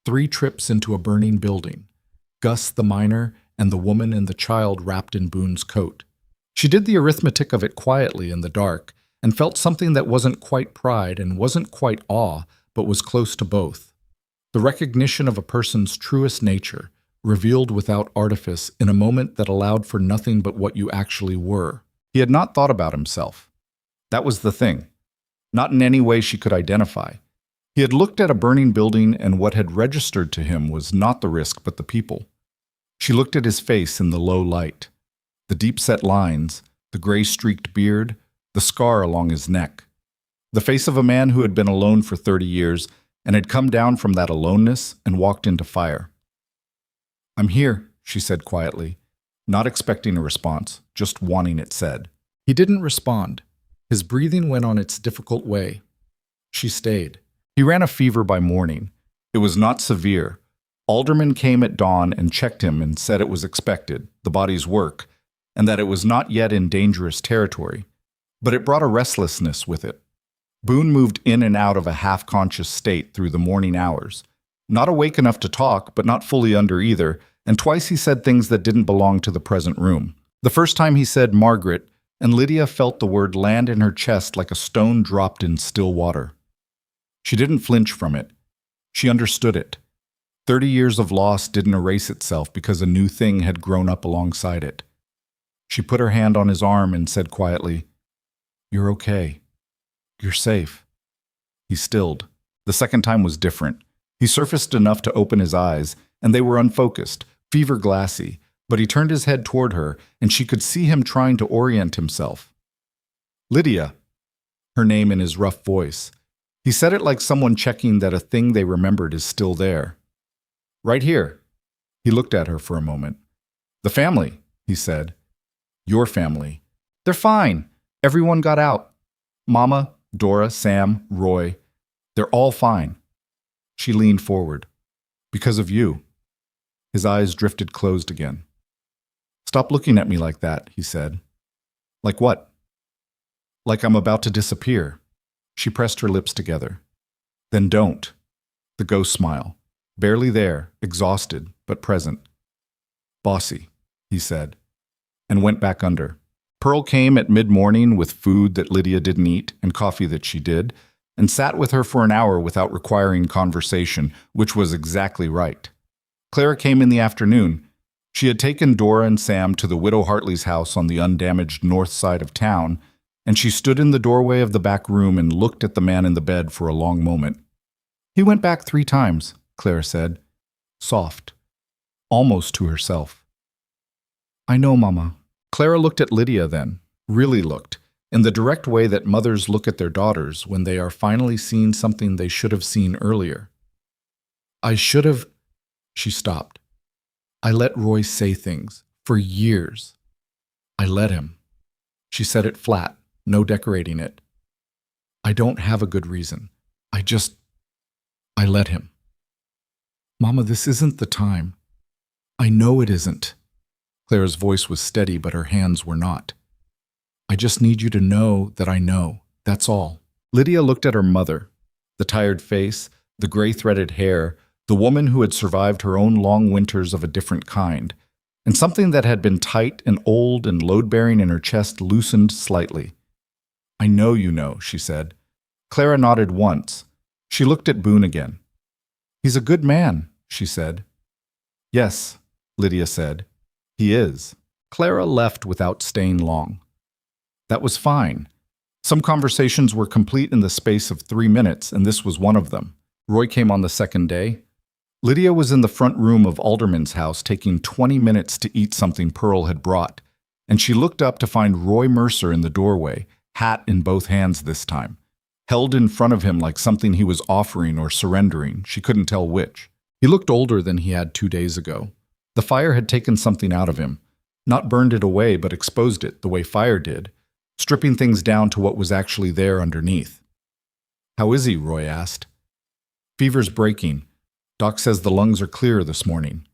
3 trips into a burning building. Gus the miner and the woman and the child wrapped in Boone's coat. She did the arithmetic of it quietly in the dark, and felt something that wasn't quite pride and wasn't quite awe, but was close to both. The recognition of a person's truest nature, revealed without artifice in a moment that allowed for nothing but what you actually were. He had not thought about himself. That was the thing. Not in any way she could identify. He had looked at a burning building, and what had registered to him was not the risk but the people. She looked at his face in the low light. The deep-set lines, the gray-streaked beard, the scar along his neck. The face of a man who had been alone for 30 years and had come down from that aloneness and walked into fire. "I'm here," she said quietly. not expecting a response, just wanting it said. He didn't respond. His breathing went on its difficult way. She stayed. He ran a fever by morning. It was not severe. Alderman came at dawn and checked him and said it was expected, the body's work, and that it was not yet in dangerous territory. But it brought a restlessness with it. Boone moved in and out of a half-conscious state through the morning hours. Not awake enough to talk, but not fully under either, and twice he said things that didn't belong to the present room. The first time he said Margaret, and Lydia felt the word land in her chest like a stone dropped in still water. She didn't flinch from it. She understood it. 30 years of loss didn't erase itself because a new thing had grown up alongside it. She put her hand on his arm and said quietly, "You're okay. You're safe." He stilled. The second time was different. He surfaced enough to open his eyes, and they were unfocused, fever-glassy, but he turned his head toward her, and she could see him trying to orient himself. "Lydia," her name in his rough voice. He said it like someone checking that a thing they remembered is still there. "Right here." He looked at her for a moment. "The family," he said. "Your family. They're fine. Everyone got out. Mama, Dora, Sam, Roy. They're all fine." She leaned forward. "Because of you." His eyes drifted closed again. "Stop looking at me like that," he said. "Like what?" "Like I'm about to disappear." She pressed her lips together. "Then don't." The ghost smile. Barely there, exhausted, but present. "Bossy," he said, and went back under. Pearl came at mid-morning with food that Lydia didn't eat and coffee that she did, and sat with her for an hour without requiring conversation, which was exactly right. Clara came in the afternoon. She had taken Dora and Sam to the widow Hartley's house on the undamaged north side of town, and she stood in the doorway of the back room and looked at the man in the bed for a long moment. "He went back 3 times, Clara said, soft, almost to herself. "I know, Mama." Clara looked at Lydia then, really looked, in the direct way that mothers look at their daughters when they are finally seeing something they should have seen earlier. "I should have—" She stopped. "I let Roy say things, for years. I let him." She said it flat, no decorating it. "I don't have a good reason. I let him." "Mama, this isn't the time." "I know it isn't." Clara's voice was steady, but her hands were not. "I just need you to know that I know. That's all." Lydia looked at her mother, the tired face, the gray-threaded hair, the woman who had survived her own long winters of a different kind, and something that had been tight and old and load-bearing in her chest loosened slightly. "I know you know," she said. Clara nodded once. She looked at Boone again. "He's a good man," she said. "Yes," Lydia said. "He is." Clara left without staying long. That was fine. Some conversations were complete in the space of 3 minutes, and this was one of them. Roy came on the second day. Lydia was in the front room of Alderman's house taking 20 minutes to eat something Pearl had brought, and she looked up to find Roy Mercer in the doorway, hat in both hands this time, held in front of him like something he was offering or surrendering, she couldn't tell which. He looked older than he had 2 days ago. The fire had taken something out of him, not burned it away but exposed it the way fire did, stripping things down to what was actually there underneath. "How is he?" Roy asked. "Fever's breaking. Doc says the lungs are clear this morning."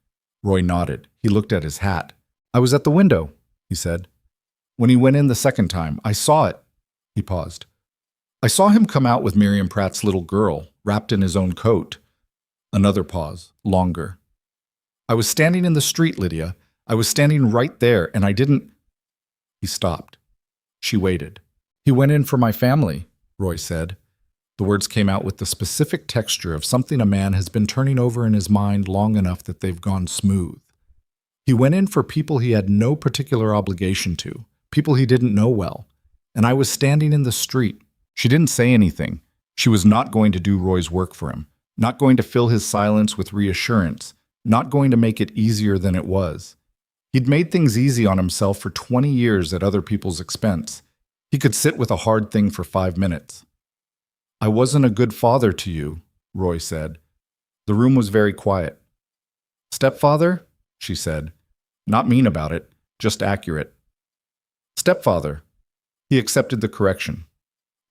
Roy nodded. He looked at his hat. "I was at the window," he said. "When he went in the second time, I saw it." He paused. "I saw him come out with Miriam Pratt's little girl, wrapped in his own coat." Another pause, longer. "I was standing in the street, Lydia. I was standing right there, and I didn't—" He stopped. She waited. "He went in for my family," Roy said. The words came out with the specific texture of something a man has been turning over in his mind long enough that they've gone smooth. "He went in for people he had no particular obligation to, people he didn't know well, and I was standing in the street." She didn't say anything. She was not going to do Roy's work for him, not going to fill his silence with reassurance, not going to make it easier than it was. He'd made things easy on himself for 20 years at other people's expense. He could sit with a hard thing for 5 minutes. "I wasn't a good father to you," Roy said. The room was very quiet. "Stepfather?" she said. "Not mean about it. just accurate. Stepfather. He accepted the correction.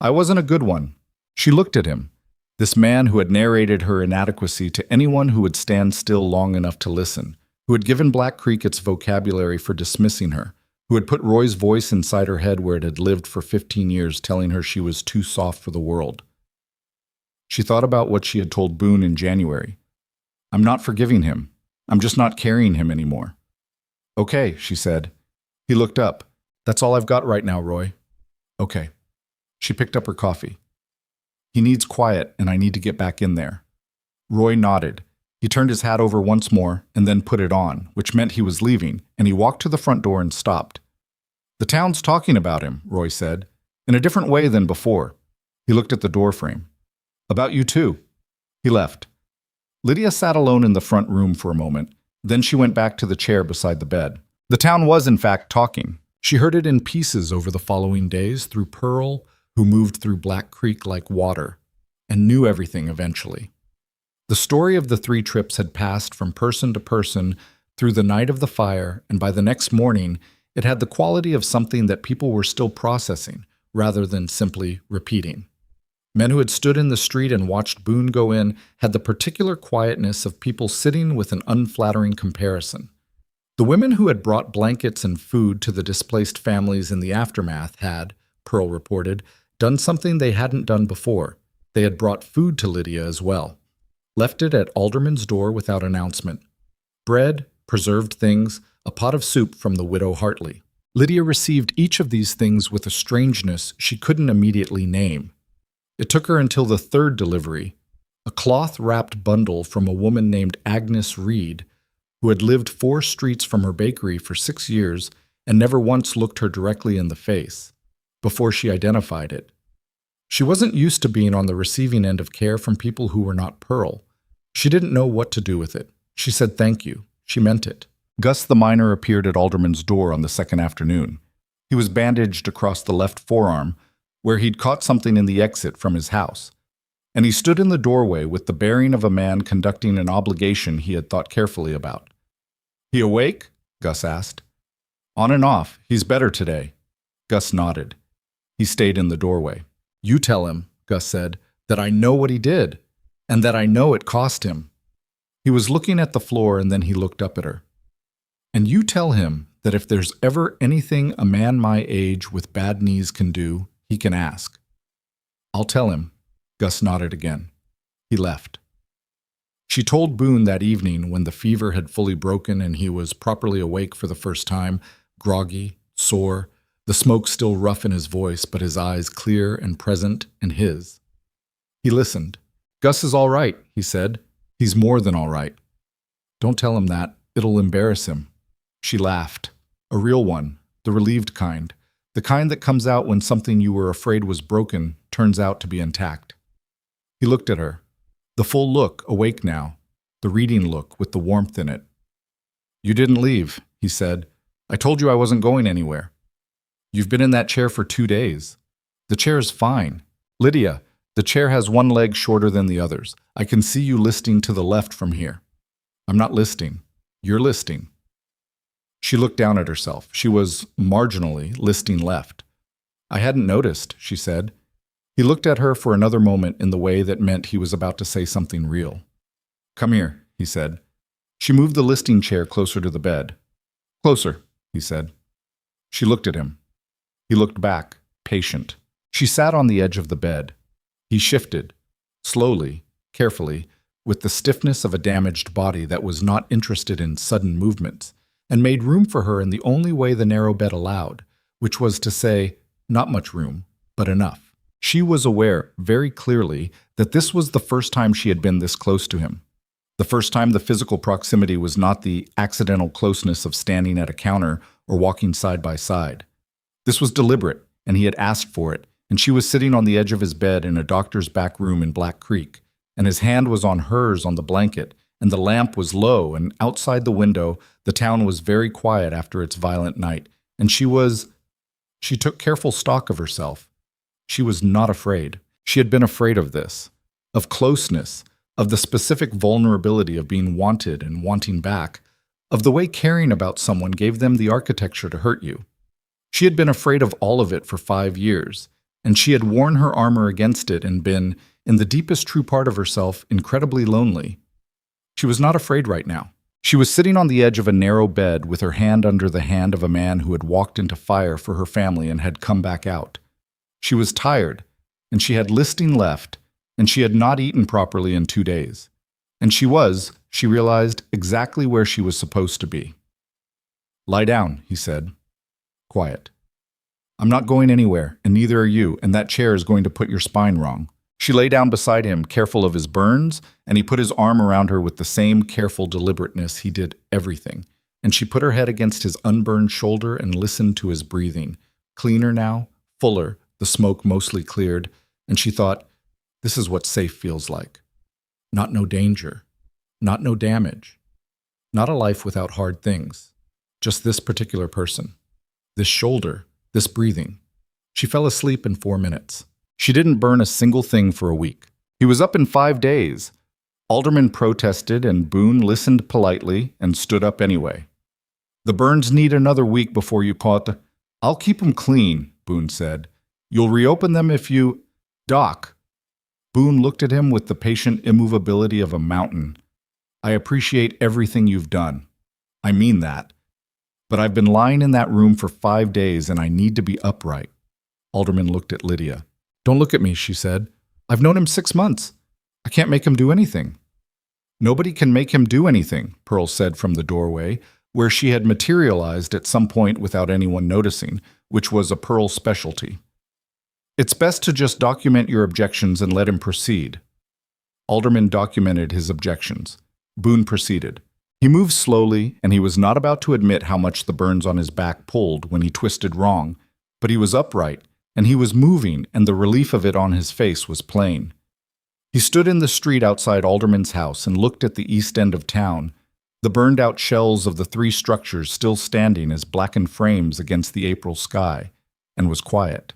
I wasn't a good one. She looked at him, this man who had narrated her inadequacy to anyone who would stand still long enough to listen, who had given Black Creek its vocabulary for dismissing her, who had put Roy's voice inside her head where it had lived for 15 years, telling her she was too soft for the world. She thought about what she had told Boone in January. I'm not forgiving him. I'm just not carrying him anymore. Okay, she said. He looked up. That's all I've got right now, Roy. Okay. She picked up her coffee. He needs quiet, and I need to get back in there. Roy nodded. He turned his hat over once more and then put it on, which meant he was leaving, and he walked to the front door and stopped. The town's talking about him, Roy said, in a different way than before. He looked at the doorframe. About you too. He left. Lydia sat alone in the front room for a moment. Then she went back to the chair beside the bed. The town was, in fact, talking. She heard it in pieces over the following days through Pearl, who moved through Black Creek like water, and knew everything eventually. The story of the 3 trips had passed from person to person through the night of the fire, and by the next morning, it had the quality of something that people were still processing, rather than simply repeating. Men who had stood in the street and watched Boone go in had the particular quietness of people sitting with an unflattering comparison. The women who had brought blankets and food to the displaced families in the aftermath had, Pearl reported, done something they hadn't done before. They had brought food to Lydia as well. Left it at Alderman's door without announcement. Bread, preserved things, a pot of soup from the widow Hartley. Lydia received each of these things with a strangeness she couldn't immediately name. It took her until the 3rd delivery, a cloth-wrapped bundle from a woman named Agnes Reed, who had lived 4 streets from her bakery for 6 years and never once looked her directly in the face, before she identified it. She wasn't used to being on the receiving end of care from people who were not Pearl. She didn't know what to do with it. She said thank you. She meant it. Gus the miner appeared at Alderman's door on the 2nd afternoon. He was bandaged across the left forearm, where he'd caught something in the exit from his house, and he stood in the doorway with the bearing of a man conducting an obligation he had thought carefully about. He awake? Gus asked. On and off. He's better today. Gus nodded. He stayed in the doorway. You tell him, Gus said, that I know what he did, and that I know it cost him. He was looking at the floor, and then he looked up at her. And you tell him that if there's ever anything a man my age with bad knees can do, he can ask. I'll tell him. Gus nodded again. He left. She told Boone that evening, when the fever had fully broken and he was properly awake for the first time, groggy, sore, the smoke still rough in his voice, but his eyes clear and present and his. He listened. Gus is all right, he said. He's more than all right. Don't tell him that. It'll embarrass him. She laughed. A real one, the relieved kind. The kind that comes out when something you were afraid was broken turns out to be intact. He looked at her. The full look, awake now. The reading look with the warmth in it. You didn't leave, he said. I told you I wasn't going anywhere. You've been in that chair for 2 days. The chair's fine. Lydia, the chair has 1 leg shorter than the others. I can see you listing to the left from here. I'm not listing. You're listing. She looked down at herself. She was marginally listing left. I hadn't noticed, she said. He looked at her for another moment in the way that meant he was about to say something real. Come here, he said. She moved the listing chair closer to the bed. Closer, he said. She looked at him. He looked back, patient. She sat on the edge of the bed. He shifted, slowly, carefully, with the stiffness of a damaged body that was not interested in sudden movements, and made room for her in the only way the narrow bed allowed, which was to say, not much room, but enough. She was aware, very clearly, that this was the first time she had been this close to him. The first time the physical proximity was not the accidental closeness of standing at a counter or walking side by side. This was deliberate, and he had asked for it, and she was sitting on the edge of his bed in a doctor's back room in Black Creek, and his hand was on hers on the blanket, and the lamp was low, and outside the window, the town was very quiet after its violent night, and she took careful stock of herself. She was not afraid. She had been afraid of this, of closeness, of the specific vulnerability of being wanted and wanting back, of the way caring about someone gave them the architecture to hurt you. She had been afraid of all of it for 5 years, and she had worn her armor against it and been, in the deepest true part of herself, incredibly lonely. She was not afraid right now. She was sitting on the edge of a narrow bed with her hand under the hand of a man who had walked into fire for her family and had come back out. She was tired, and she had listing left, and she had not eaten properly in 2 days. And she realized, exactly where she was supposed to be. "Lie down," he said. "Quiet. I'm not going anywhere, and neither are you, and that chair is going to put your spine wrong." She lay down beside him, careful of his burns, and he put his arm around her with the same careful deliberateness he did everything. And she put her head against his unburned shoulder and listened to his breathing. Cleaner now, fuller, the smoke mostly cleared, and she thought, this is what safe feels like. Not no danger, not no damage, not a life without hard things. Just this particular person, this shoulder, this breathing. She fell asleep in 4 minutes. She didn't burn a single thing for a week. He was up in 5 days. Alderman protested, and Boone listened politely and stood up anyway. "The burns need another week before you caught. I'll keep 'em clean," Boone said. "You'll reopen them if you—" "Doc." Boone looked at him with the patient immovability of a mountain. "I appreciate everything you've done. I mean that. But I've been lying in that room for 5 days, and I need to be upright." Alderman looked at Lydia. "Don't look at me," she said. "I've known him 6 months. I can't make him do anything." "Nobody can make him do anything," Pearl said from the doorway, where she had materialized at some point without anyone noticing, which was a Pearl specialty. "It's best to just document your objections and let him proceed." Alderman documented his objections. Boone proceeded. He moved slowly, and he was not about to admit how much the burns on his back pulled when he twisted wrong, but he was upright, and he was moving, and the relief of it on his face was plain. He stood in the street outside Alderman's house and looked at the east end of town, the burned-out shells of the 3 structures still standing as blackened frames against the April sky, and was quiet.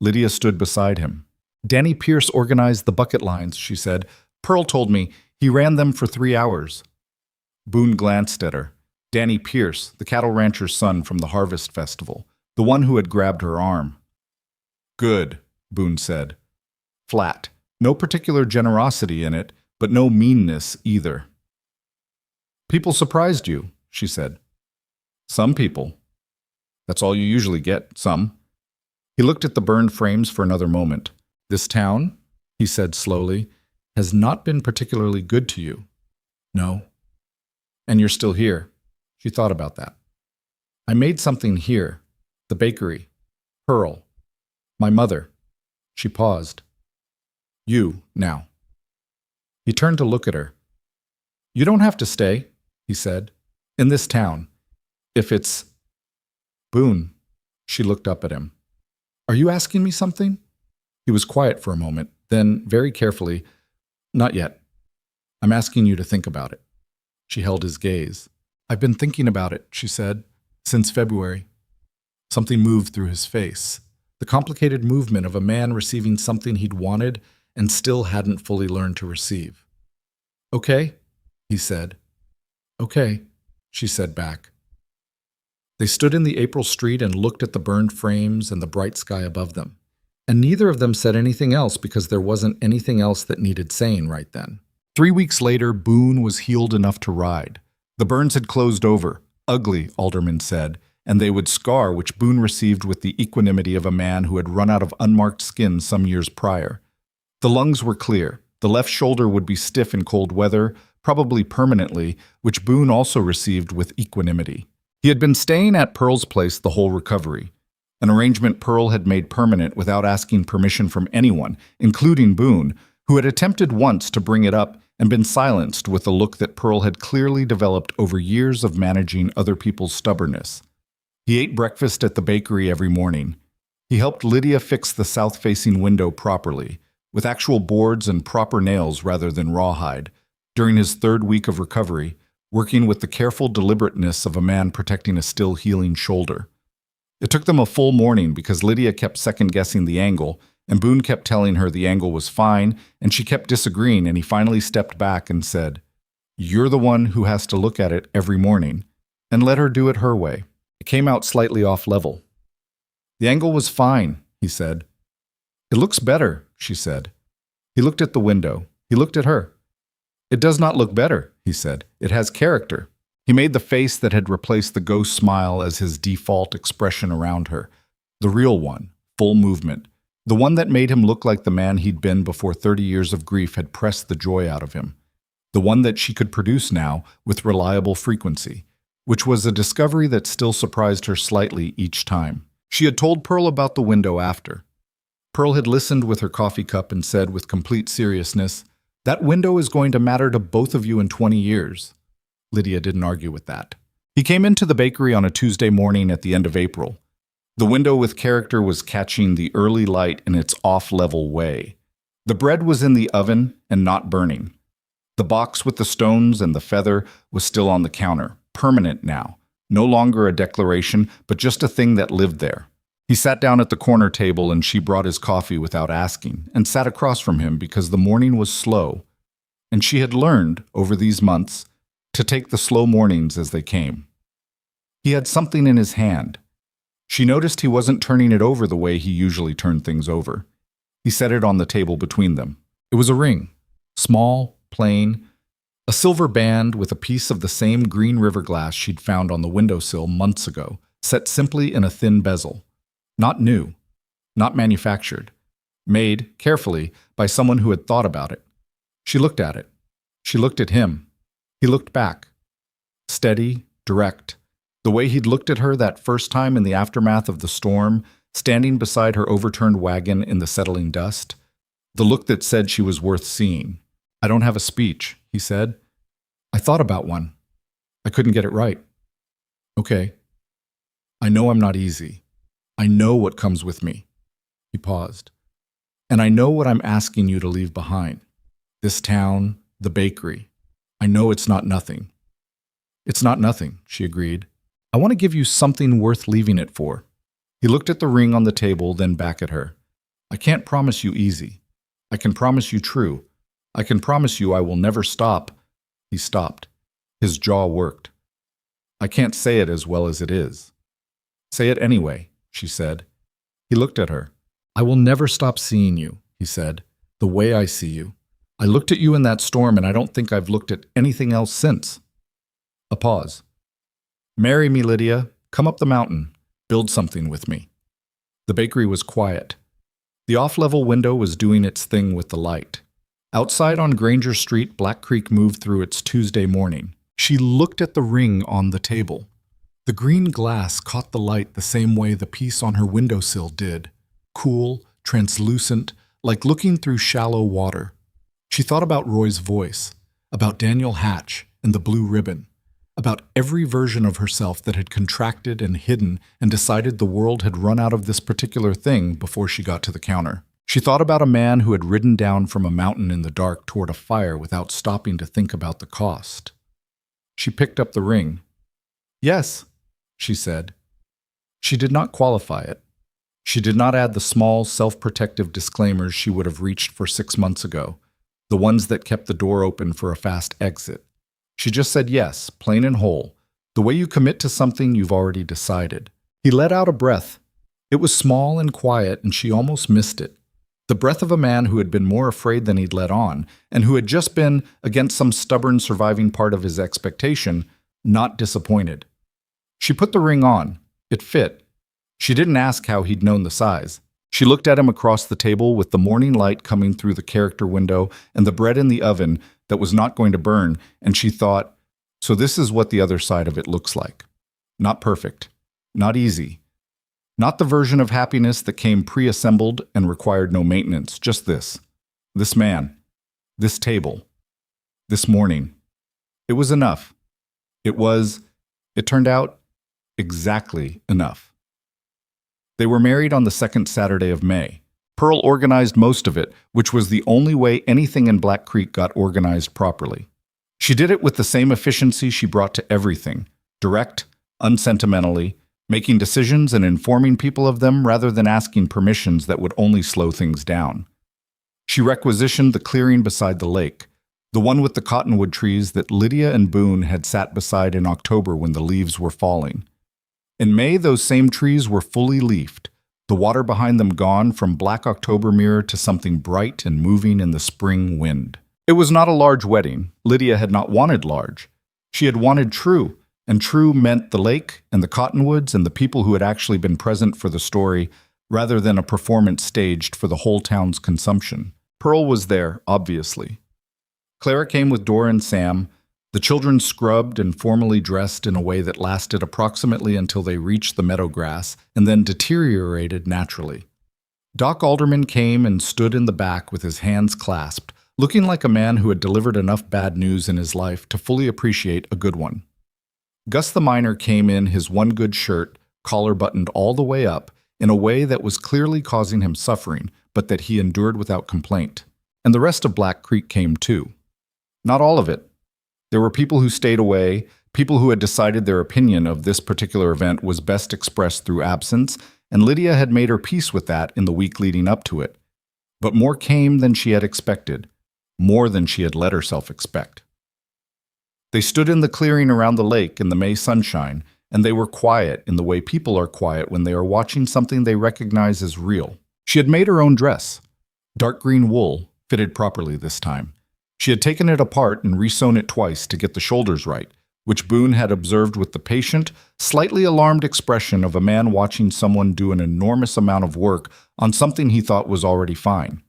Lydia stood beside him. "Danny Pierce organized the bucket lines," she said. "Pearl told me he ran them for 3 hours." Boone glanced at her. Danny Pierce, the cattle rancher's son from the Harvest Festival, the one who had grabbed her arm. "Good," Boone said. Flat. No particular generosity in it, but no meanness either. "People surprised you," she said. "Some people. That's all you usually get, some." He looked at the burned frames for another moment. "This town," he said slowly, "has not been particularly good to you." "No." "And you're still here." She thought about that. "I made something here. The bakery. Pearl. My mother." She paused. "You, now." He turned to look at her. "You don't have to stay," he said, "in this town. If it's—" "Boone." She looked up at him. "Are you asking me something?" He was quiet for a moment, then, very carefully, "Not yet. I'm asking you to think about it." She held his gaze. "I've been thinking about it," she said, "since February." Something moved through his face. The complicated movement of a man receiving something he'd wanted and still hadn't fully learned to receive. "Okay," he said. "Okay," she said back. They stood in the April street and looked at the burned frames and the bright sky above them. And neither of them said anything else because there wasn't anything else that needed saying right then. 3 weeks later, Boone was healed enough to ride. The burns had closed over, ugly, Alderman said, and they would scar, which Boone received with the equanimity of a man who had run out of unmarked skin some years prior. The lungs were clear. The left shoulder would be stiff in cold weather, probably permanently, which Boone also received with equanimity. He had been staying at Pearl's place the whole recovery, an arrangement Pearl had made permanent without asking permission from anyone, including Boone, who had attempted once to bring it up and been silenced with a look that Pearl had clearly developed over years of managing other people's stubbornness. He ate breakfast at the bakery every morning. He helped Lydia fix the south-facing window properly, with actual boards and proper nails rather than rawhide, during his 3rd week of recovery, working with the careful deliberateness of a man protecting a still healing shoulder. It took them a full morning because Lydia kept second-guessing the angle, and Boone kept telling her the angle was fine, and she kept disagreeing, and he finally stepped back and said, You're the one who has to look at it every morning, and let her do it her way. It came out slightly off level. The angle was fine, he said. It looks better, she said. He looked at the window. He looked at her. It does not look better, he said. It has character. He made the face that had replaced the ghost smile as his default expression around her. The real one, full movement. The one that made him look like the man he'd been before 30 years of grief had pressed the joy out of him. The one that she could produce now with reliable frequency, which was a discovery that still surprised her slightly each time. She had told Pearl about the window after. Pearl had listened with her coffee cup and said with complete seriousness, "That window is going to matter to both of you in 20 years. Lydia didn't argue with that. He came into the bakery on a Tuesday morning at the end of April. The window with character was catching the early light in its off-level way. The bread was in the oven and not burning. The box with the stones and the feather was still on the counter, permanent now, no longer a declaration, but just a thing that lived there. He sat down at the corner table and she brought his coffee without asking, and sat across from him because the morning was slow, and she had learned, over these months, to take the slow mornings as they came. He had something in his hand. She noticed he wasn't turning it over the way he usually turned things over. He set it on the table between them. It was a ring, small, plain, a silver band with a piece of the same green river glass she'd found on the windowsill months ago, set simply in a thin bezel. Not new, not manufactured, made, carefully, by someone who had thought about it. She looked at it. She looked at him. He looked back. Steady, direct, the way he'd looked at her that first time in the aftermath of the storm, standing beside her overturned wagon in the settling dust. The look that said she was worth seeing. "I don't have a speech," he said. "I thought about one. I couldn't get it right." "Okay. I know I'm not easy. I know what comes with me." He paused. "And I know what I'm asking you to leave behind. This town, the bakery. I know it's not nothing." "It's not nothing," she agreed. "I want to give you something worth leaving it for." He looked at the ring on the table, then back at her. "I can't promise you easy. I can promise you true. I can promise you I will never stop." He stopped. His jaw worked. "I can't say it as well as it is." "Say it anyway," she said. He looked at her. "I will never stop seeing you," he said, "the way I see you. I looked at you in that storm, and I don't think I've looked at anything else since." A pause. "Marry me, Lydia. Come up the mountain. Build something with me." The bakery was quiet. The off-level window was doing its thing with the light. Outside on Granger Street, Black Creek moved through its Tuesday morning. She looked at the ring on the table. The green glass caught the light the same way the piece on her windowsill did. Cool, translucent, like looking through shallow water. She thought about Roy's voice, about Daniel Hatch and the blue ribbon, about every version of herself that had contracted and hidden and decided the world had run out of this particular thing before she got to the counter. She thought about a man who had ridden down from a mountain in the dark toward a fire without stopping to think about the cost. She picked up the ring. "Yes," she said. She did not qualify it. She did not add the small, self-protective disclaimers she would have reached for 6 months ago, the ones that kept the door open for a fast exit. She just said yes, plain and whole, the way you commit to something you've already decided. He let out a breath. It was small and quiet, and she almost missed it. The breath of a man who had been more afraid than he'd let on, and who had just been, against some stubborn surviving part of his expectation, not disappointed. She put the ring on. It fit. She didn't ask how he'd known the size. She looked at him across the table with the morning light coming through the character window and the bread in the oven that was not going to burn, and she thought, so this is what the other side of it looks like. Not perfect. Not easy. Not the version of happiness that came pre-assembled and required no maintenance, just this. This man. This table. This morning. It was enough. It turned out, exactly enough. They were married on the second Saturday of May. Pearl organized most of it, which was the only way anything in Black Creek got organized properly. She did it with the same efficiency she brought to everything, direct, unsentimentally, making decisions and informing people of them rather than asking permissions that would only slow things down. She requisitioned the clearing beside the lake, The one with the cottonwood trees that Lydia and Boone had sat beside in October when the leaves were falling. In May, those same trees were fully leafed, the water behind them gone from black October mirror to something bright and moving in the spring wind. It was not a large wedding. Lydia had not wanted large. She had wanted true, and true meant the lake and the cottonwoods and the people who had actually been present for the story, rather than a performance staged for the whole town's consumption. Pearl was there, obviously. Clara came with Dora and Sam, the children scrubbed and formally dressed in a way that lasted approximately until they reached the meadow grass and then deteriorated naturally. Doc Alderman came and stood in the back with his hands clasped, looking like a man who had delivered enough bad news in his life to fully appreciate a good one. Gus the miner came in his one good shirt, collar buttoned all the way up, in a way that was clearly causing him suffering, but that he endured without complaint. And the rest of Black Creek came too. Not all of it. There were people who stayed away, people who had decided their opinion of this particular event was best expressed through absence, and Lydia had made her peace with that in the week leading up to it. But more came than she had expected, more than she had let herself expect. They stood in the clearing around the lake in the May sunshine, and they were quiet in the way people are quiet when they are watching something they recognize as real. She had made her own dress. Dark green wool, fitted properly this time. She had taken it apart and resewn it twice to get the shoulders right, which Boone had observed with the patient, slightly alarmed expression of a man watching someone do an enormous amount of work on something he thought was already fine.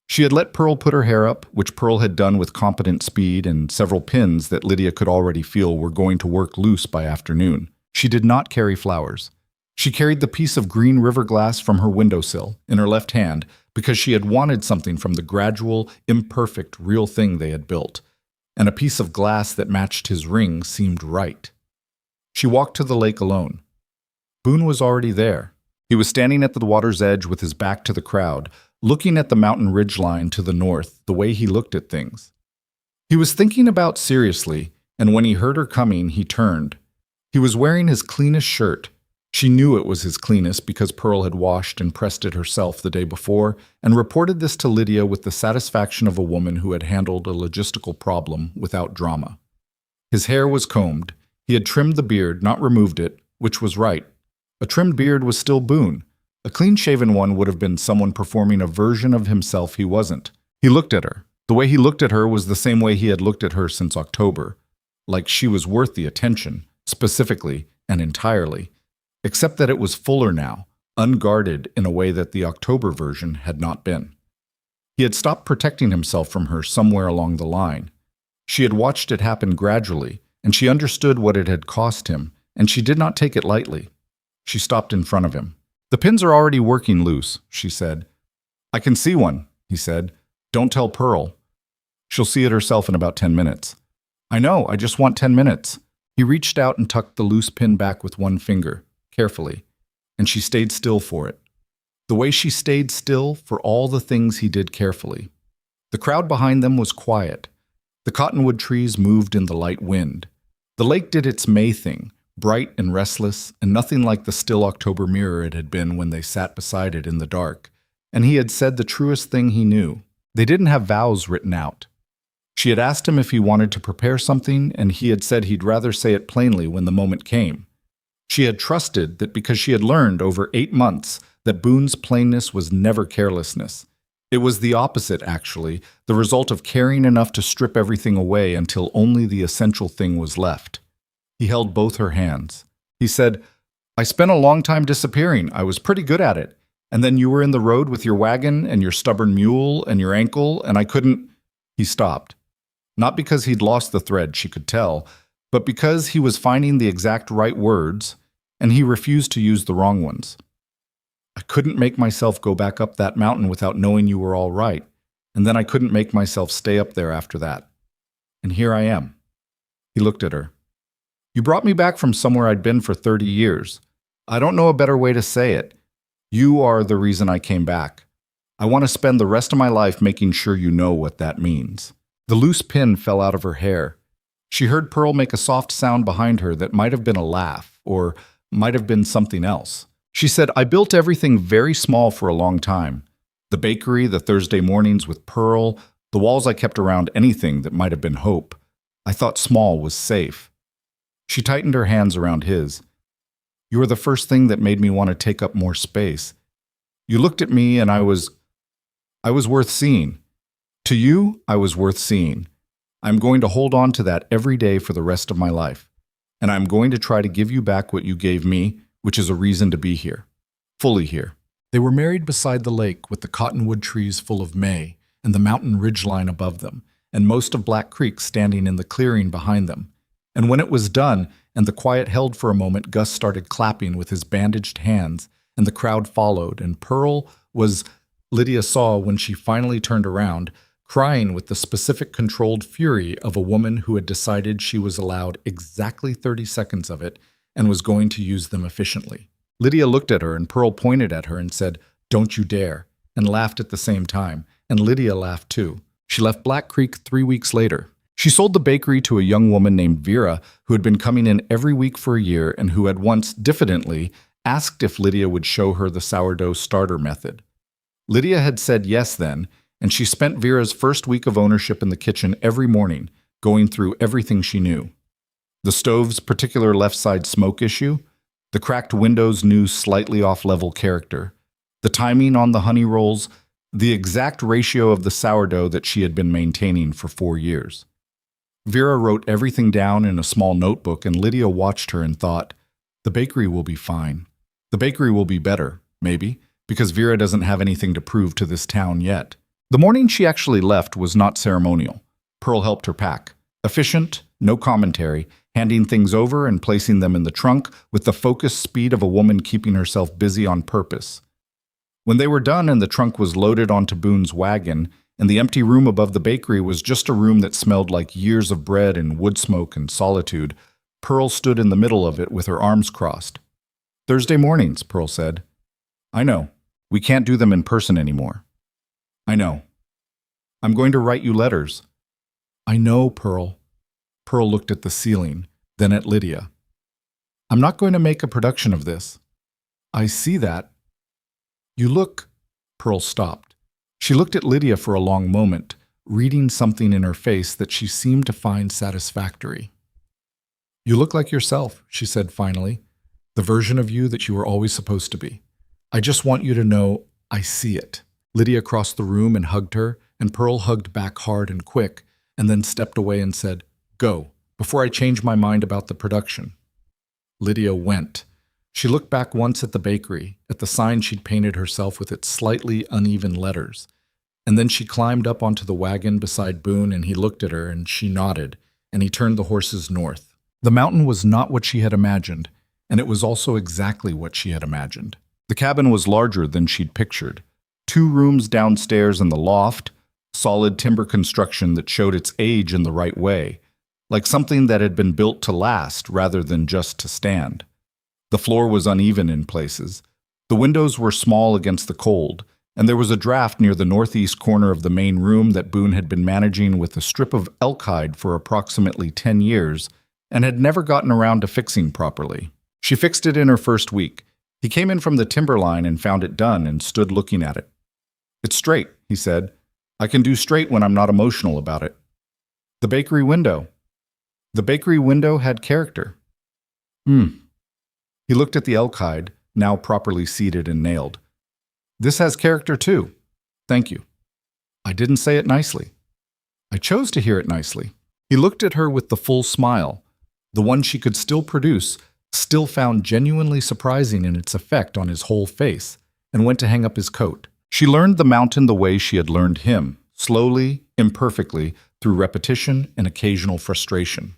She had let Pearl put her hair up, which Pearl had done with competent speed and several pins that Lydia could already feel were going to work loose by afternoon. She did not carry flowers. She carried the piece of green river glass from her windowsill in her left hand because she had wanted something from the gradual, imperfect, real thing they had built, and a piece of glass that matched his ring seemed right. She walked to the lake alone. Boone was already there. He was standing at the water's edge with his back to the crowd, looking at the mountain ridgeline to the north, the way he looked at things. He was thinking about seriously, and when he heard her coming, he turned. He was wearing his cleanest shirt. She knew it was his cleanest because Pearl had washed and pressed it herself the day before and reported this to Lydia with the satisfaction of a woman who had handled a logistical problem without drama. His hair was combed. He had trimmed the beard, not removed it, which was right. A trimmed beard was still Boone. A clean-shaven one would have been someone performing a version of himself he wasn't. He looked at her. The way he looked at her was the same way he had looked at her since October, like she was worth the attention, specifically and entirely, except that it was fuller now, unguarded in a way that the October version had not been. He had stopped protecting himself from her somewhere along the line. She had watched it happen gradually, and she understood what it had cost him, and she did not take it lightly. She stopped in front of him. "The pins are already working loose," she said. "I can see one," he said. "Don't tell Pearl. She'll see it herself in about 10 minutes. "I know, I just want 10 minutes. He reached out and tucked the loose pin back with one finger, carefully, and she stayed still for it. The way she stayed still for all the things he did carefully. The crowd behind them was quiet. The cottonwood trees moved in the light wind. The lake did its May thing, bright and restless, and nothing like the still October mirror it had been when they sat beside it in the dark. And he had said the truest thing he knew. They didn't have vows written out. She had asked him if he wanted to prepare something, and he had said he'd rather say it plainly when the moment came. She had trusted that because she had learned over 8 months that Boone's plainness was never carelessness. It was the opposite, actually, the result of caring enough to strip everything away until only the essential thing was left. He held both her hands. He said, "I spent a long time disappearing. I was pretty good at it. And then you were in the road with your wagon and your stubborn mule and your ankle, and I couldn't—" He stopped. Not because he'd lost the thread, she could tell, but because he was finding the exact right words, and he refused to use the wrong ones. "I couldn't make myself go back up that mountain without knowing you were all right, and then I couldn't make myself stay up there after that. And here I am." He looked at her. "You brought me back from somewhere I'd been for 30 years. I don't know a better way to say it. You are the reason I came back. I want to spend the rest of my life making sure you know what that means." The loose pin fell out of her hair. She heard Pearl make a soft sound behind her that might have been a laugh, or might have been something else. She said, "I built everything very small for a long time. The bakery, the Thursday mornings with Pearl, The walls I kept around anything that might have been hope. I thought small was safe. She tightened her hands around his. You were the first thing that made me want to take up more space. You looked at me and I was worth seeing. To you, I was worth seeing. I'm going to hold on to that every day for the rest of my life. And I'm going to try to give you back what you gave me, which is a reason to be here. Fully here. They were married beside the lake with the cottonwood trees full of May and the mountain ridgeline above them, and most of Black Creek standing in the clearing behind them. And when it was done, and the quiet held for a moment, Gus started clapping with his bandaged hands, and the crowd followed, and Pearl was, Lydia saw when she finally turned around, crying with the specific controlled fury of a woman who had decided she was allowed exactly 30 seconds of it and was going to use them efficiently. Lydia looked at her, and Pearl pointed at her and said, "Don't you dare," and laughed at the same time, and Lydia laughed too. She left Black Creek 3 weeks later. She sold the bakery to a young woman named Vera, who had been coming in every week for a year and who had once, diffidently, asked if Lydia would show her the sourdough starter method. Lydia had said yes then, and she spent Vera's first week of ownership in the kitchen every morning, going through everything she knew. The stove's particular left side smoke issue, the cracked window's new slightly off-level character, the timing on the honey rolls, the exact ratio of the sourdough that she had been maintaining for 4 years. Vera wrote everything down in a small notebook, and Lydia watched her and thought, the bakery will be fine. The bakery will be better, maybe, because Vera doesn't have anything to prove to this town yet. The morning she actually left was not ceremonial. Pearl helped her pack. Efficient, no commentary, handing things over and placing them in the trunk with the focused speed of a woman keeping herself busy on purpose. When they were done and the trunk was loaded onto Boone's wagon, and the empty room above the bakery was just a room that smelled like years of bread and wood smoke and solitude, Pearl stood in the middle of it with her arms crossed. "Thursday mornings," Pearl said. "I know. We can't do them in person anymore." "I know. I'm going to write you letters." "I know, Pearl." Pearl looked at the ceiling, then at Lydia. "I'm not going to make a production of this." "I see that." "You look—" Pearl stopped. She looked at Lydia for a long moment, reading something in her face that she seemed to find satisfactory. "You look like yourself," she said finally, "the version of you that you were always supposed to be. I just want you to know I see it." Lydia crossed the room and hugged her, and Pearl hugged back hard and quick, and then stepped away and said, "Go, before I change my mind about the production." Lydia went. She looked back once at the bakery, at the sign she'd painted herself with its slightly uneven letters, and then she climbed up onto the wagon beside Boone, and he looked at her, and she nodded, and he turned the horses north. The mountain was not what she had imagined, and it was also exactly what she had imagined. The cabin was larger than she'd pictured. 2 rooms downstairs in the loft, solid timber construction that showed its age in the right way, like something that had been built to last rather than just to stand. The floor was uneven in places. The windows were small against the cold, and there was a draft near the northeast corner of the main room that Boone had been managing with a strip of elk hide for approximately 10 years and had never gotten around to fixing properly. She fixed it in her first week. He came in from the timberline and found it done and stood looking at it. "It's straight," he said. "I can do straight when I'm not emotional about it." "The bakery window." The bakery window had character. He looked at the elk hide, now properly seated and nailed. "This has character too. Thank you." "I didn't say it nicely." "I chose to hear it nicely." He looked at her with the full smile, the one she could still produce, still found genuinely surprising in its effect on his whole face, and went to hang up his coat. She learned the mountain the way she had learned him, slowly, imperfectly, through repetition and occasional frustration.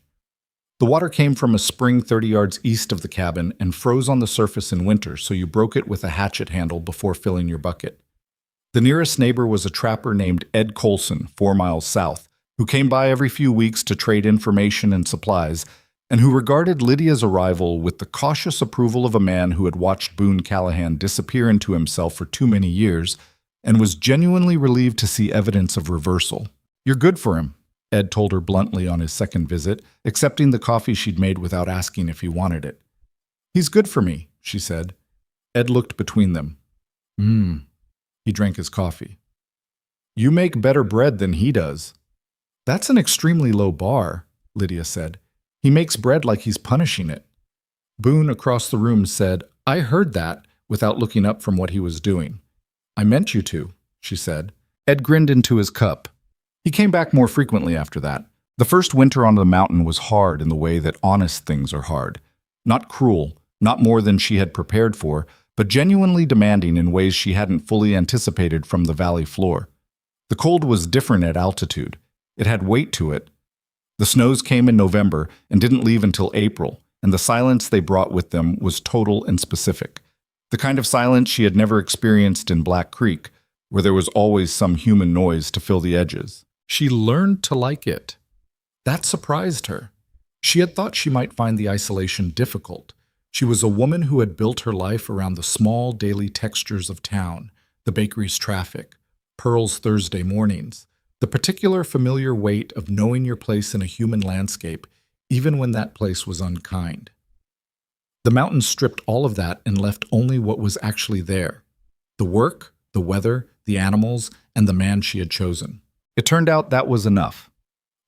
The water came from a spring 30 yards east of the cabin and froze on the surface in winter, so you broke it with a hatchet handle before filling your bucket. The nearest neighbor was a trapper named Ed Colson, 4 miles south, who came by every few weeks to trade information and supplies, and who regarded Lydia's arrival with the cautious approval of a man who had watched Boone Callahan disappear into himself for too many years and was genuinely relieved to see evidence of reversal. "You're good for him," Ed told her bluntly on his second visit, accepting the coffee she'd made without asking if he wanted it. "He's good for me," she said. Ed looked between them. He drank his coffee. You make better bread than he does. That's an extremely low bar, Lydia said. He makes bread like he's punishing it. Boone across the room said, I heard that, without looking up from what he was doing. I meant you to, she said. Ed grinned into his cup. He came back more frequently after that. The first winter on the mountain was hard in the way that honest things are hard. Not cruel, not more than she had prepared for, but genuinely demanding in ways she hadn't fully anticipated from the valley floor. The cold was different at altitude. It had weight to it. The snows came in November and didn't leave until April, and the silence they brought with them was total and specific. The kind of silence she had never experienced in Black Creek, where there was always some human noise to fill the edges. She learned to like it. That surprised her. She had thought she might find the isolation difficult. She was a woman who had built her life around the small daily textures of town, the bakery's traffic, Pearl's Thursday mornings, the particular familiar weight of knowing your place in a human landscape, even when that place was unkind. The mountains stripped all of that and left only what was actually there: the work, the weather, the animals, and the man she had chosen. It turned out that was enough.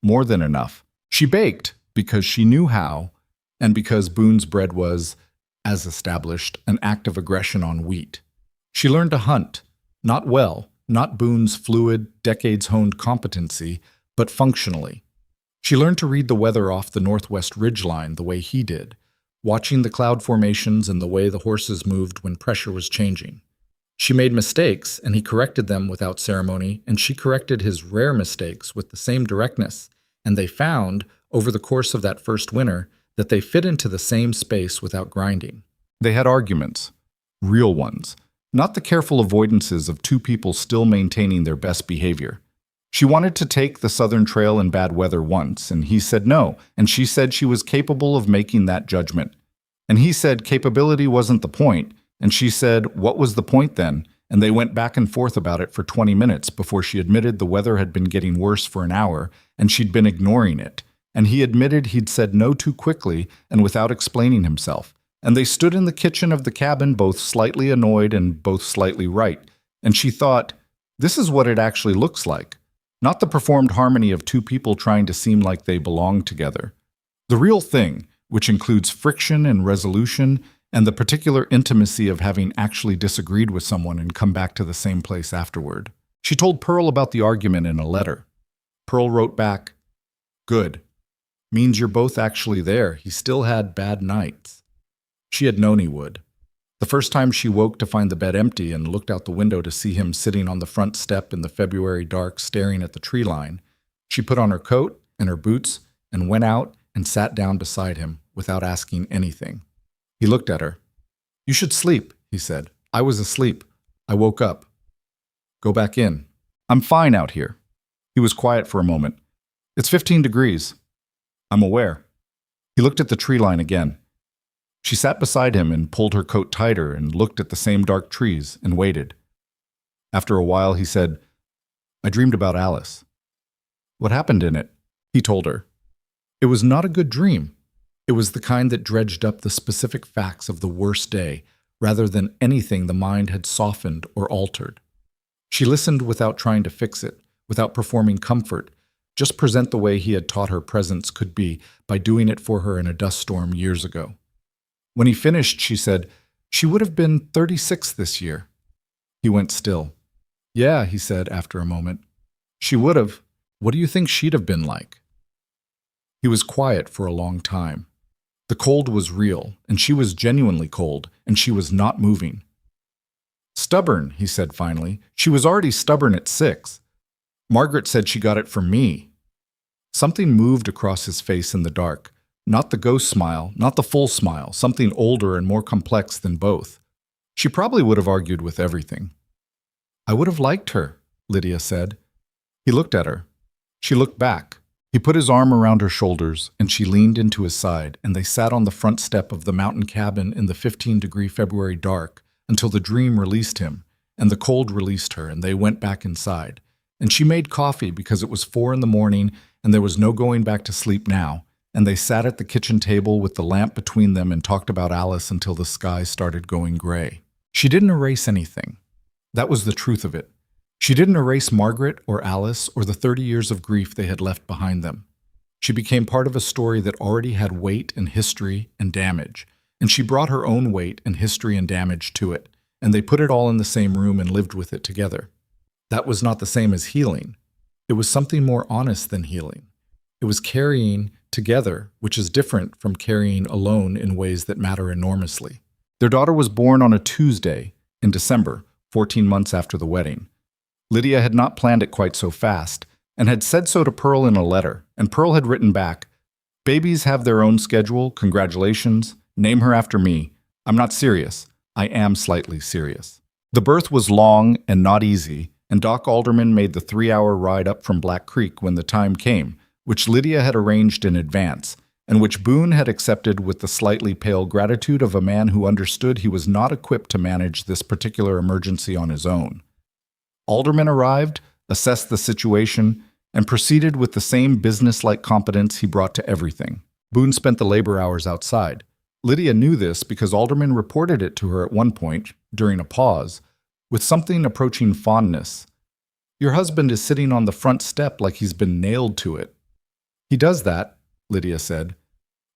More than enough. She baked because she knew how, and because Boone's bread was, as established, an act of aggression on wheat. She learned to hunt, not well, not Boone's fluid, decades-honed competency, but functionally. She learned to read the weather off the northwest ridgeline the way he did, watching the cloud formations and the way the horses moved when pressure was changing. She made mistakes, and he corrected them without ceremony, and she corrected his rare mistakes with the same directness, and they found, over the course of that first winter, that they fit into the same space without grinding. They had arguments, real ones, not the careful avoidances of two people still maintaining their best behavior. She wanted to take the Southern Trail in bad weather once, and he said no, and she said she was capable of making that judgment. And he said capability wasn't the point, and she said, what was the point then? And they went back and forth about it for 20 minutes before she admitted the weather had been getting worse for an hour, and she'd been ignoring it. And he admitted he'd said no too quickly and without explaining himself. And they stood in the kitchen of the cabin both slightly annoyed and both slightly right. And she thought, this is what it actually looks like. Not the performed harmony of two people trying to seem like they belong together. The real thing, which includes friction and resolution, and the particular intimacy of having actually disagreed with someone and come back to the same place afterward. She told Pearl about the argument in a letter. Pearl wrote back, good. Means you're both actually there. He still had bad nights. She had known he would. The first time she woke to find the bed empty and looked out the window to see him sitting on the front step in the February dark staring at the tree line, she put on her coat and her boots and went out and sat down beside him without asking anything. He looked at her. You should sleep, he said. I was asleep. I woke up. Go back in. I'm fine out here. He was quiet for a moment. It's 15 degrees. I'm aware. He looked at the tree line again. She sat beside him and pulled her coat tighter and looked at the same dark trees and waited. After a while, he said, I dreamed about Alice. What happened in it? He told her. It was not a good dream. It was the kind that dredged up the specific facts of the worst day, rather than anything the mind had softened or altered. She listened without trying to fix it, without performing comfort, just present the way he had taught her presence could be by doing it for her in a dust storm years ago. When he finished, she said, she would have been 36 this year. He went still. Yeah, he said after a moment. She would have. What do you think she'd have been like? He was quiet for a long time. The cold was real, and she was genuinely cold, and she was not moving. Stubborn, he said finally. She was already stubborn at 6. Margaret said she got it from me. Something moved across his face in the dark. Not the ghost smile, not the full smile, something older and more complex than both. She probably would have argued with everything. I would have liked her, Lydia said. He looked at her. She looked back. He put his arm around her shoulders, and she leaned into his side, and they sat on the front step of the mountain cabin in the 15-degree February dark until the dream released him, and the cold released her, and they went back inside. And she made coffee because it was 4 a.m, and there was no going back to sleep now, and they sat at the kitchen table with the lamp between them and talked about Alice until the sky started going gray. She didn't erase anything. That was the truth of it. She didn't erase Margaret or Alice or the 30 years of grief they had left behind them. She became part of a story that already had weight and history and damage, and she brought her own weight and history and damage to it, and they put it all in the same room and lived with it together. That was not the same as healing. It was something more honest than healing. It was carrying together, which is different from carrying alone in ways that matter enormously. Their daughter was born on a Tuesday in December, 14 months after the wedding. Lydia had not planned it quite so fast, and had said so to Pearl in a letter, and Pearl had written back, "Babies have their own schedule, congratulations, name her after me. I'm not serious. I am slightly serious." The birth was long and not easy, and Doc Alderman made the 3-hour ride up from Black Creek when the time came, which Lydia had arranged in advance, and which Boone had accepted with the slightly pale gratitude of a man who understood he was not equipped to manage this particular emergency on his own. Alderman arrived, assessed the situation, and proceeded with the same business-like competence he brought to everything. Boone spent the labor hours outside. Lydia knew this because Alderman reported it to her at one point, during a pause, with something approaching fondness. "Your husband is sitting on the front step like he's been nailed to it." "He does that," Lydia said.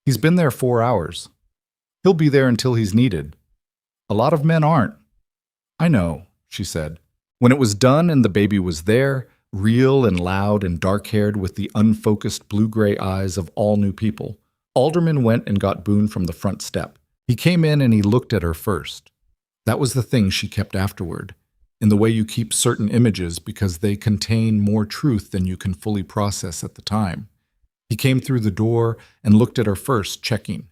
"He's been there 4 hours. He'll be there until he's needed. A lot of men aren't." "I know," she said. When it was done and the baby was there, real and loud and dark-haired with the unfocused blue-gray eyes of all new people, Alderman went and got Boone from the front step. He came in and he looked at her first. That was the thing she kept afterward, in the way you keep certain images because they contain more truth than you can fully process at the time. He came through the door and looked at her first, checking.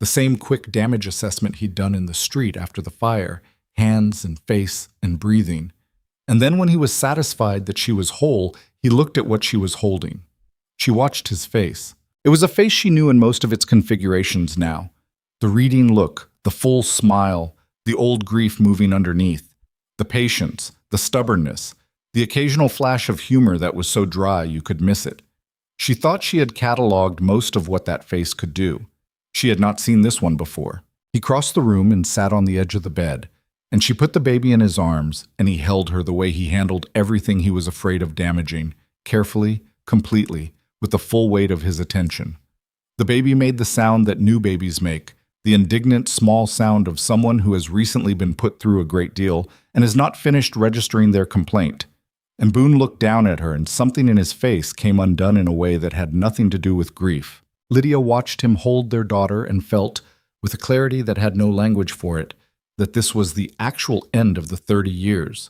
The same quick damage assessment he'd done in the street after the fire, hands and face and breathing. And then when he was satisfied that she was whole, he looked at what she was holding. She watched his face. It was a face she knew in most of its configurations now. The reading look, the full smile, the old grief moving underneath, the patience, the stubbornness, the occasional flash of humor that was so dry you could miss it. She thought she had cataloged most of what that face could do. She had not seen this one before. He crossed the room and sat on the edge of the bed, and she put the baby in his arms, and he held her the way he handled everything he was afraid of damaging, carefully, completely, with the full weight of his attention. The baby made the sound that new babies make, the indignant small sound of someone who has recently been put through a great deal and has not finished registering their complaint. And Boone looked down at her, and something in his face came undone in a way that had nothing to do with grief. Lydia watched him hold their daughter and felt, with a clarity that had no language for it, that this was the actual end of the 30 years.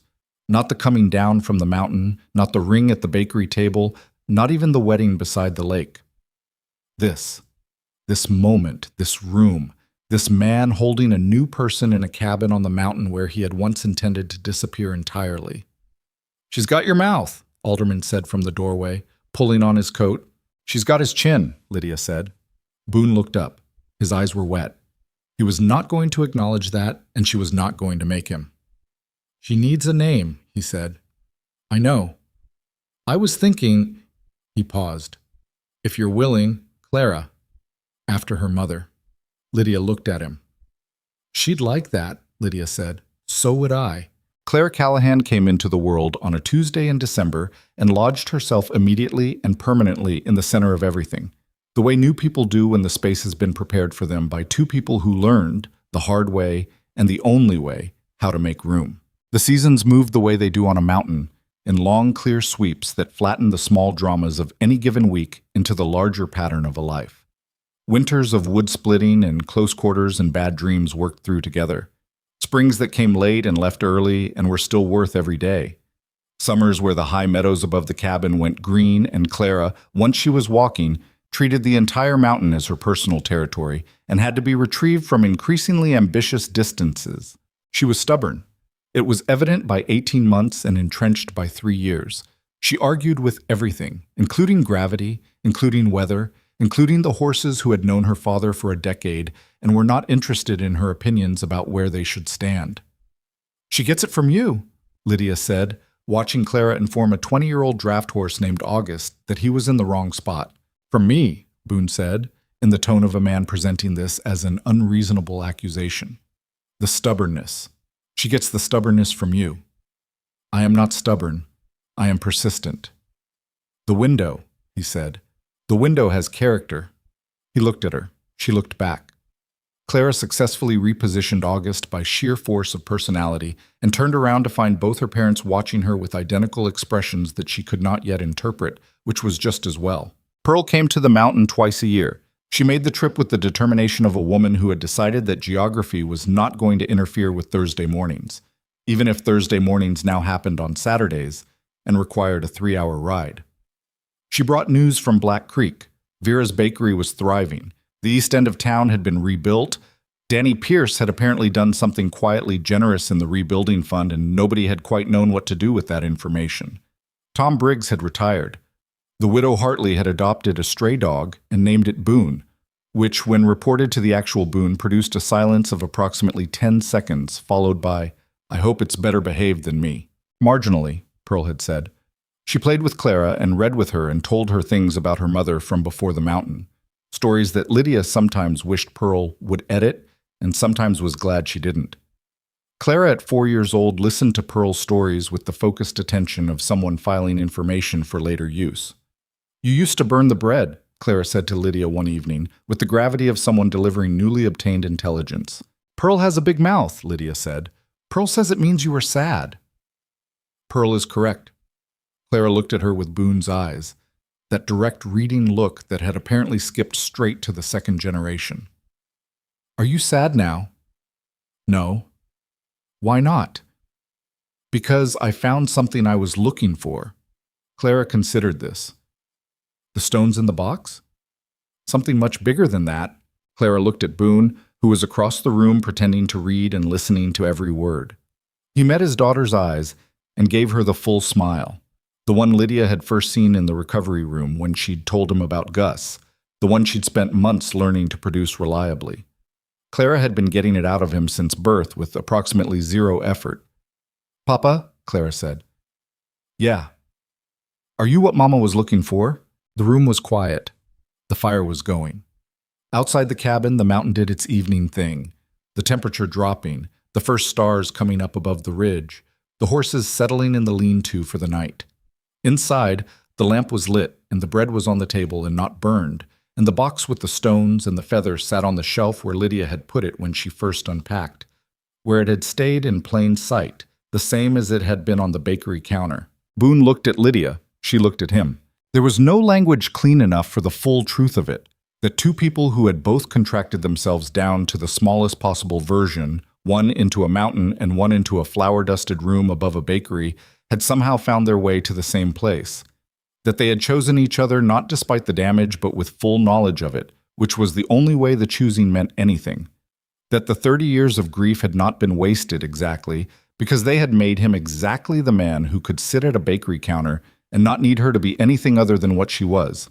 Not the coming down from the mountain, not the ring at the bakery table, not even the wedding beside the lake. This moment, this room, this man holding a new person in a cabin on the mountain where he had once intended to disappear entirely. "She's got your mouth," Alderman said from the doorway, pulling on his coat. "She's got his chin," Lydia said. Boone looked up. His eyes were wet. He was not going to acknowledge that, and she was not going to make him. "She needs a name," he said. "I know. I was thinking," he paused, "if you're willing, Clara, after her mother." Lydia looked at him. "She'd like that," Lydia said. "So would I." Claire Callahan came into the world on a Tuesday in December and lodged herself immediately and permanently in the center of everything, the way new people do when the space has been prepared for them by two people who learned, the hard way and the only way, how to make room. The seasons move the way they do on a mountain, in long, clear sweeps that flatten the small dramas of any given week into the larger pattern of a life. Winters of wood splitting and close quarters and bad dreams worked through together. Springs that came late and left early and were still worth every day. Summers where the high meadows above the cabin went green, and Clara, once she was walking, treated the entire mountain as her personal territory and had to be retrieved from increasingly ambitious distances. She was stubborn. It was evident by 18 months and entrenched by 3 years. She argued with everything, including gravity, including weather, including the horses who had known her father for a decade and were not interested in her opinions about where they should stand. "She gets it from you," Lydia said, watching Clara inform a 20-year-old draft horse named August that he was in the wrong spot. "From me," Boone said, in the tone of a man presenting this as an unreasonable accusation. "The stubbornness. She gets the stubbornness from you." I am not stubborn. I am persistent. The window, he said. The window has character. He looked at her. She looked back. Clara successfully repositioned August by sheer force of personality and turned around to find both her parents watching her with identical expressions that she could not yet interpret, which was just as well. Pearl came to the mountain twice a year. She made the trip with the determination of a woman who had decided that geography was not going to interfere with Thursday mornings, even if Thursday mornings now happened on Saturdays and required a 3-hour ride. She brought news from Black Creek. Vera's bakery was thriving. The east end of town had been rebuilt. Danny Pierce had apparently done something quietly generous in the rebuilding fund, and nobody had quite known what to do with that information. Tom Briggs had retired. The widow Hartley had adopted a stray dog and named it Boone, which, when reported to the actual Boone, produced a silence of approximately 10 seconds, followed by, "I hope it's better behaved than me." Marginally, Pearl had said. She played with Clara and read with her and told her things about her mother from before the mountain. Stories that Lydia sometimes wished Pearl would edit and sometimes was glad she didn't. Clara, at 4 years old, listened to Pearl's stories with the focused attention of someone filing information for later use. "You used to burn the bread," Clara said to Lydia one evening, with the gravity of someone delivering newly obtained intelligence. "Pearl has a big mouth," Lydia said. "Pearl says it means you are sad." Pearl is correct. Clara looked at her with Boone's eyes, that direct reading look that had apparently skipped straight to the second generation. "Are you sad now?" "No." "Why not?" "Because I found something I was looking for." Clara considered this. "The stones in the box?" "Something much bigger than that." Clara looked at Boone, who was across the room pretending to read and listening to every word. He met his daughter's eyes and gave her the full smile. The one Lydia had first seen in the recovery room when she'd told him about Gus, the one she'd spent months learning to produce reliably. Clara had been getting it out of him since birth with approximately 0 effort. "Papa," Clara said. "Yeah." "Are you what Mama was looking for?" The room was quiet. The fire was going. Outside the cabin, the mountain did its evening thing, the temperature dropping, the first stars coming up above the ridge, the horses settling in the lean-to for the night. Inside, the lamp was lit, and the bread was on the table and not burned, and the box with the stones and the feathers sat on the shelf where Lydia had put it when she first unpacked, where it had stayed in plain sight, the same as it had been on the bakery counter. Boone looked at Lydia. She looked at him. There was no language clean enough for the full truth of it, that two people who had both contracted themselves down to the smallest possible version, one into a mountain and one into a flour-dusted room above a bakery, had somehow found their way to the same place. That they had chosen each other not despite the damage but with full knowledge of it, which was the only way the choosing meant anything. That the 30 years of grief had not been wasted exactly, because they had made him exactly the man who could sit at a bakery counter and not need her to be anything other than what she was.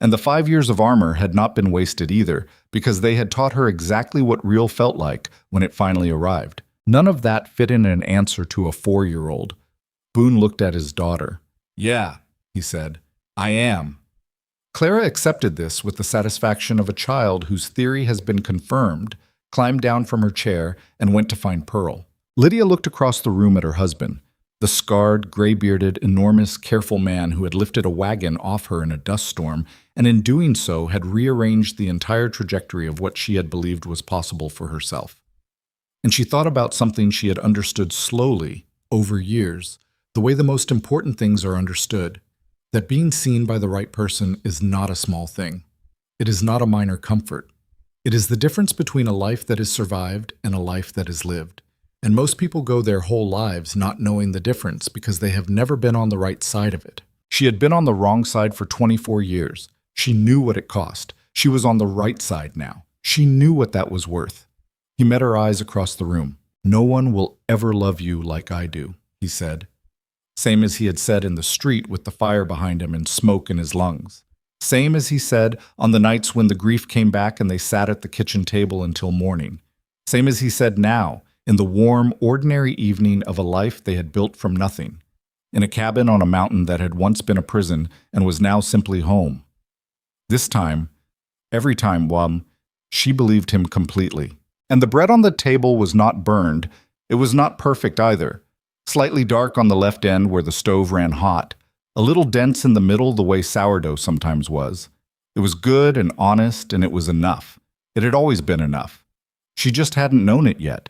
And the 5 years of armor had not been wasted either, because they had taught her exactly what real felt like when it finally arrived. None of that fit in an answer to a 4-year-old. Boone looked at his daughter. "Yeah," he said, "I am." Clara accepted this with the satisfaction of a child whose theory has been confirmed, climbed down from her chair, and went to find Pearl. Lydia looked across the room at her husband, the scarred, gray-bearded, enormous, careful man who had lifted a wagon off her in a dust storm, and in doing so had rearranged the entire trajectory of what she had believed was possible for herself. And she thought about something she had understood slowly, over years, the way the most important things are understood, that being seen by the right person is not a small thing. It is not a minor comfort. It is the difference between a life that is survived and a life that is lived. And most people go their whole lives not knowing the difference because they have never been on the right side of it. She had been on the wrong side for 24 years. She knew what it cost. She was on the right side now. She knew what that was worth. He met her eyes across the room. "No one will ever love you like I do," he said. Same as he had said in the street with the fire behind him and smoke in his lungs. Same as he said on the nights when the grief came back and they sat at the kitchen table until morning. Same as he said now, in the warm, ordinary evening of a life they had built from nothing, in a cabin on a mountain that had once been a prison and was now simply home. This time, every time, she believed him completely. And the bread on the table was not burned. It was not perfect either. Slightly dark on the left end where the stove ran hot, a little dense in the middle the way sourdough sometimes was. It was good and honest, and it was enough. It had always been enough. She just hadn't known it yet.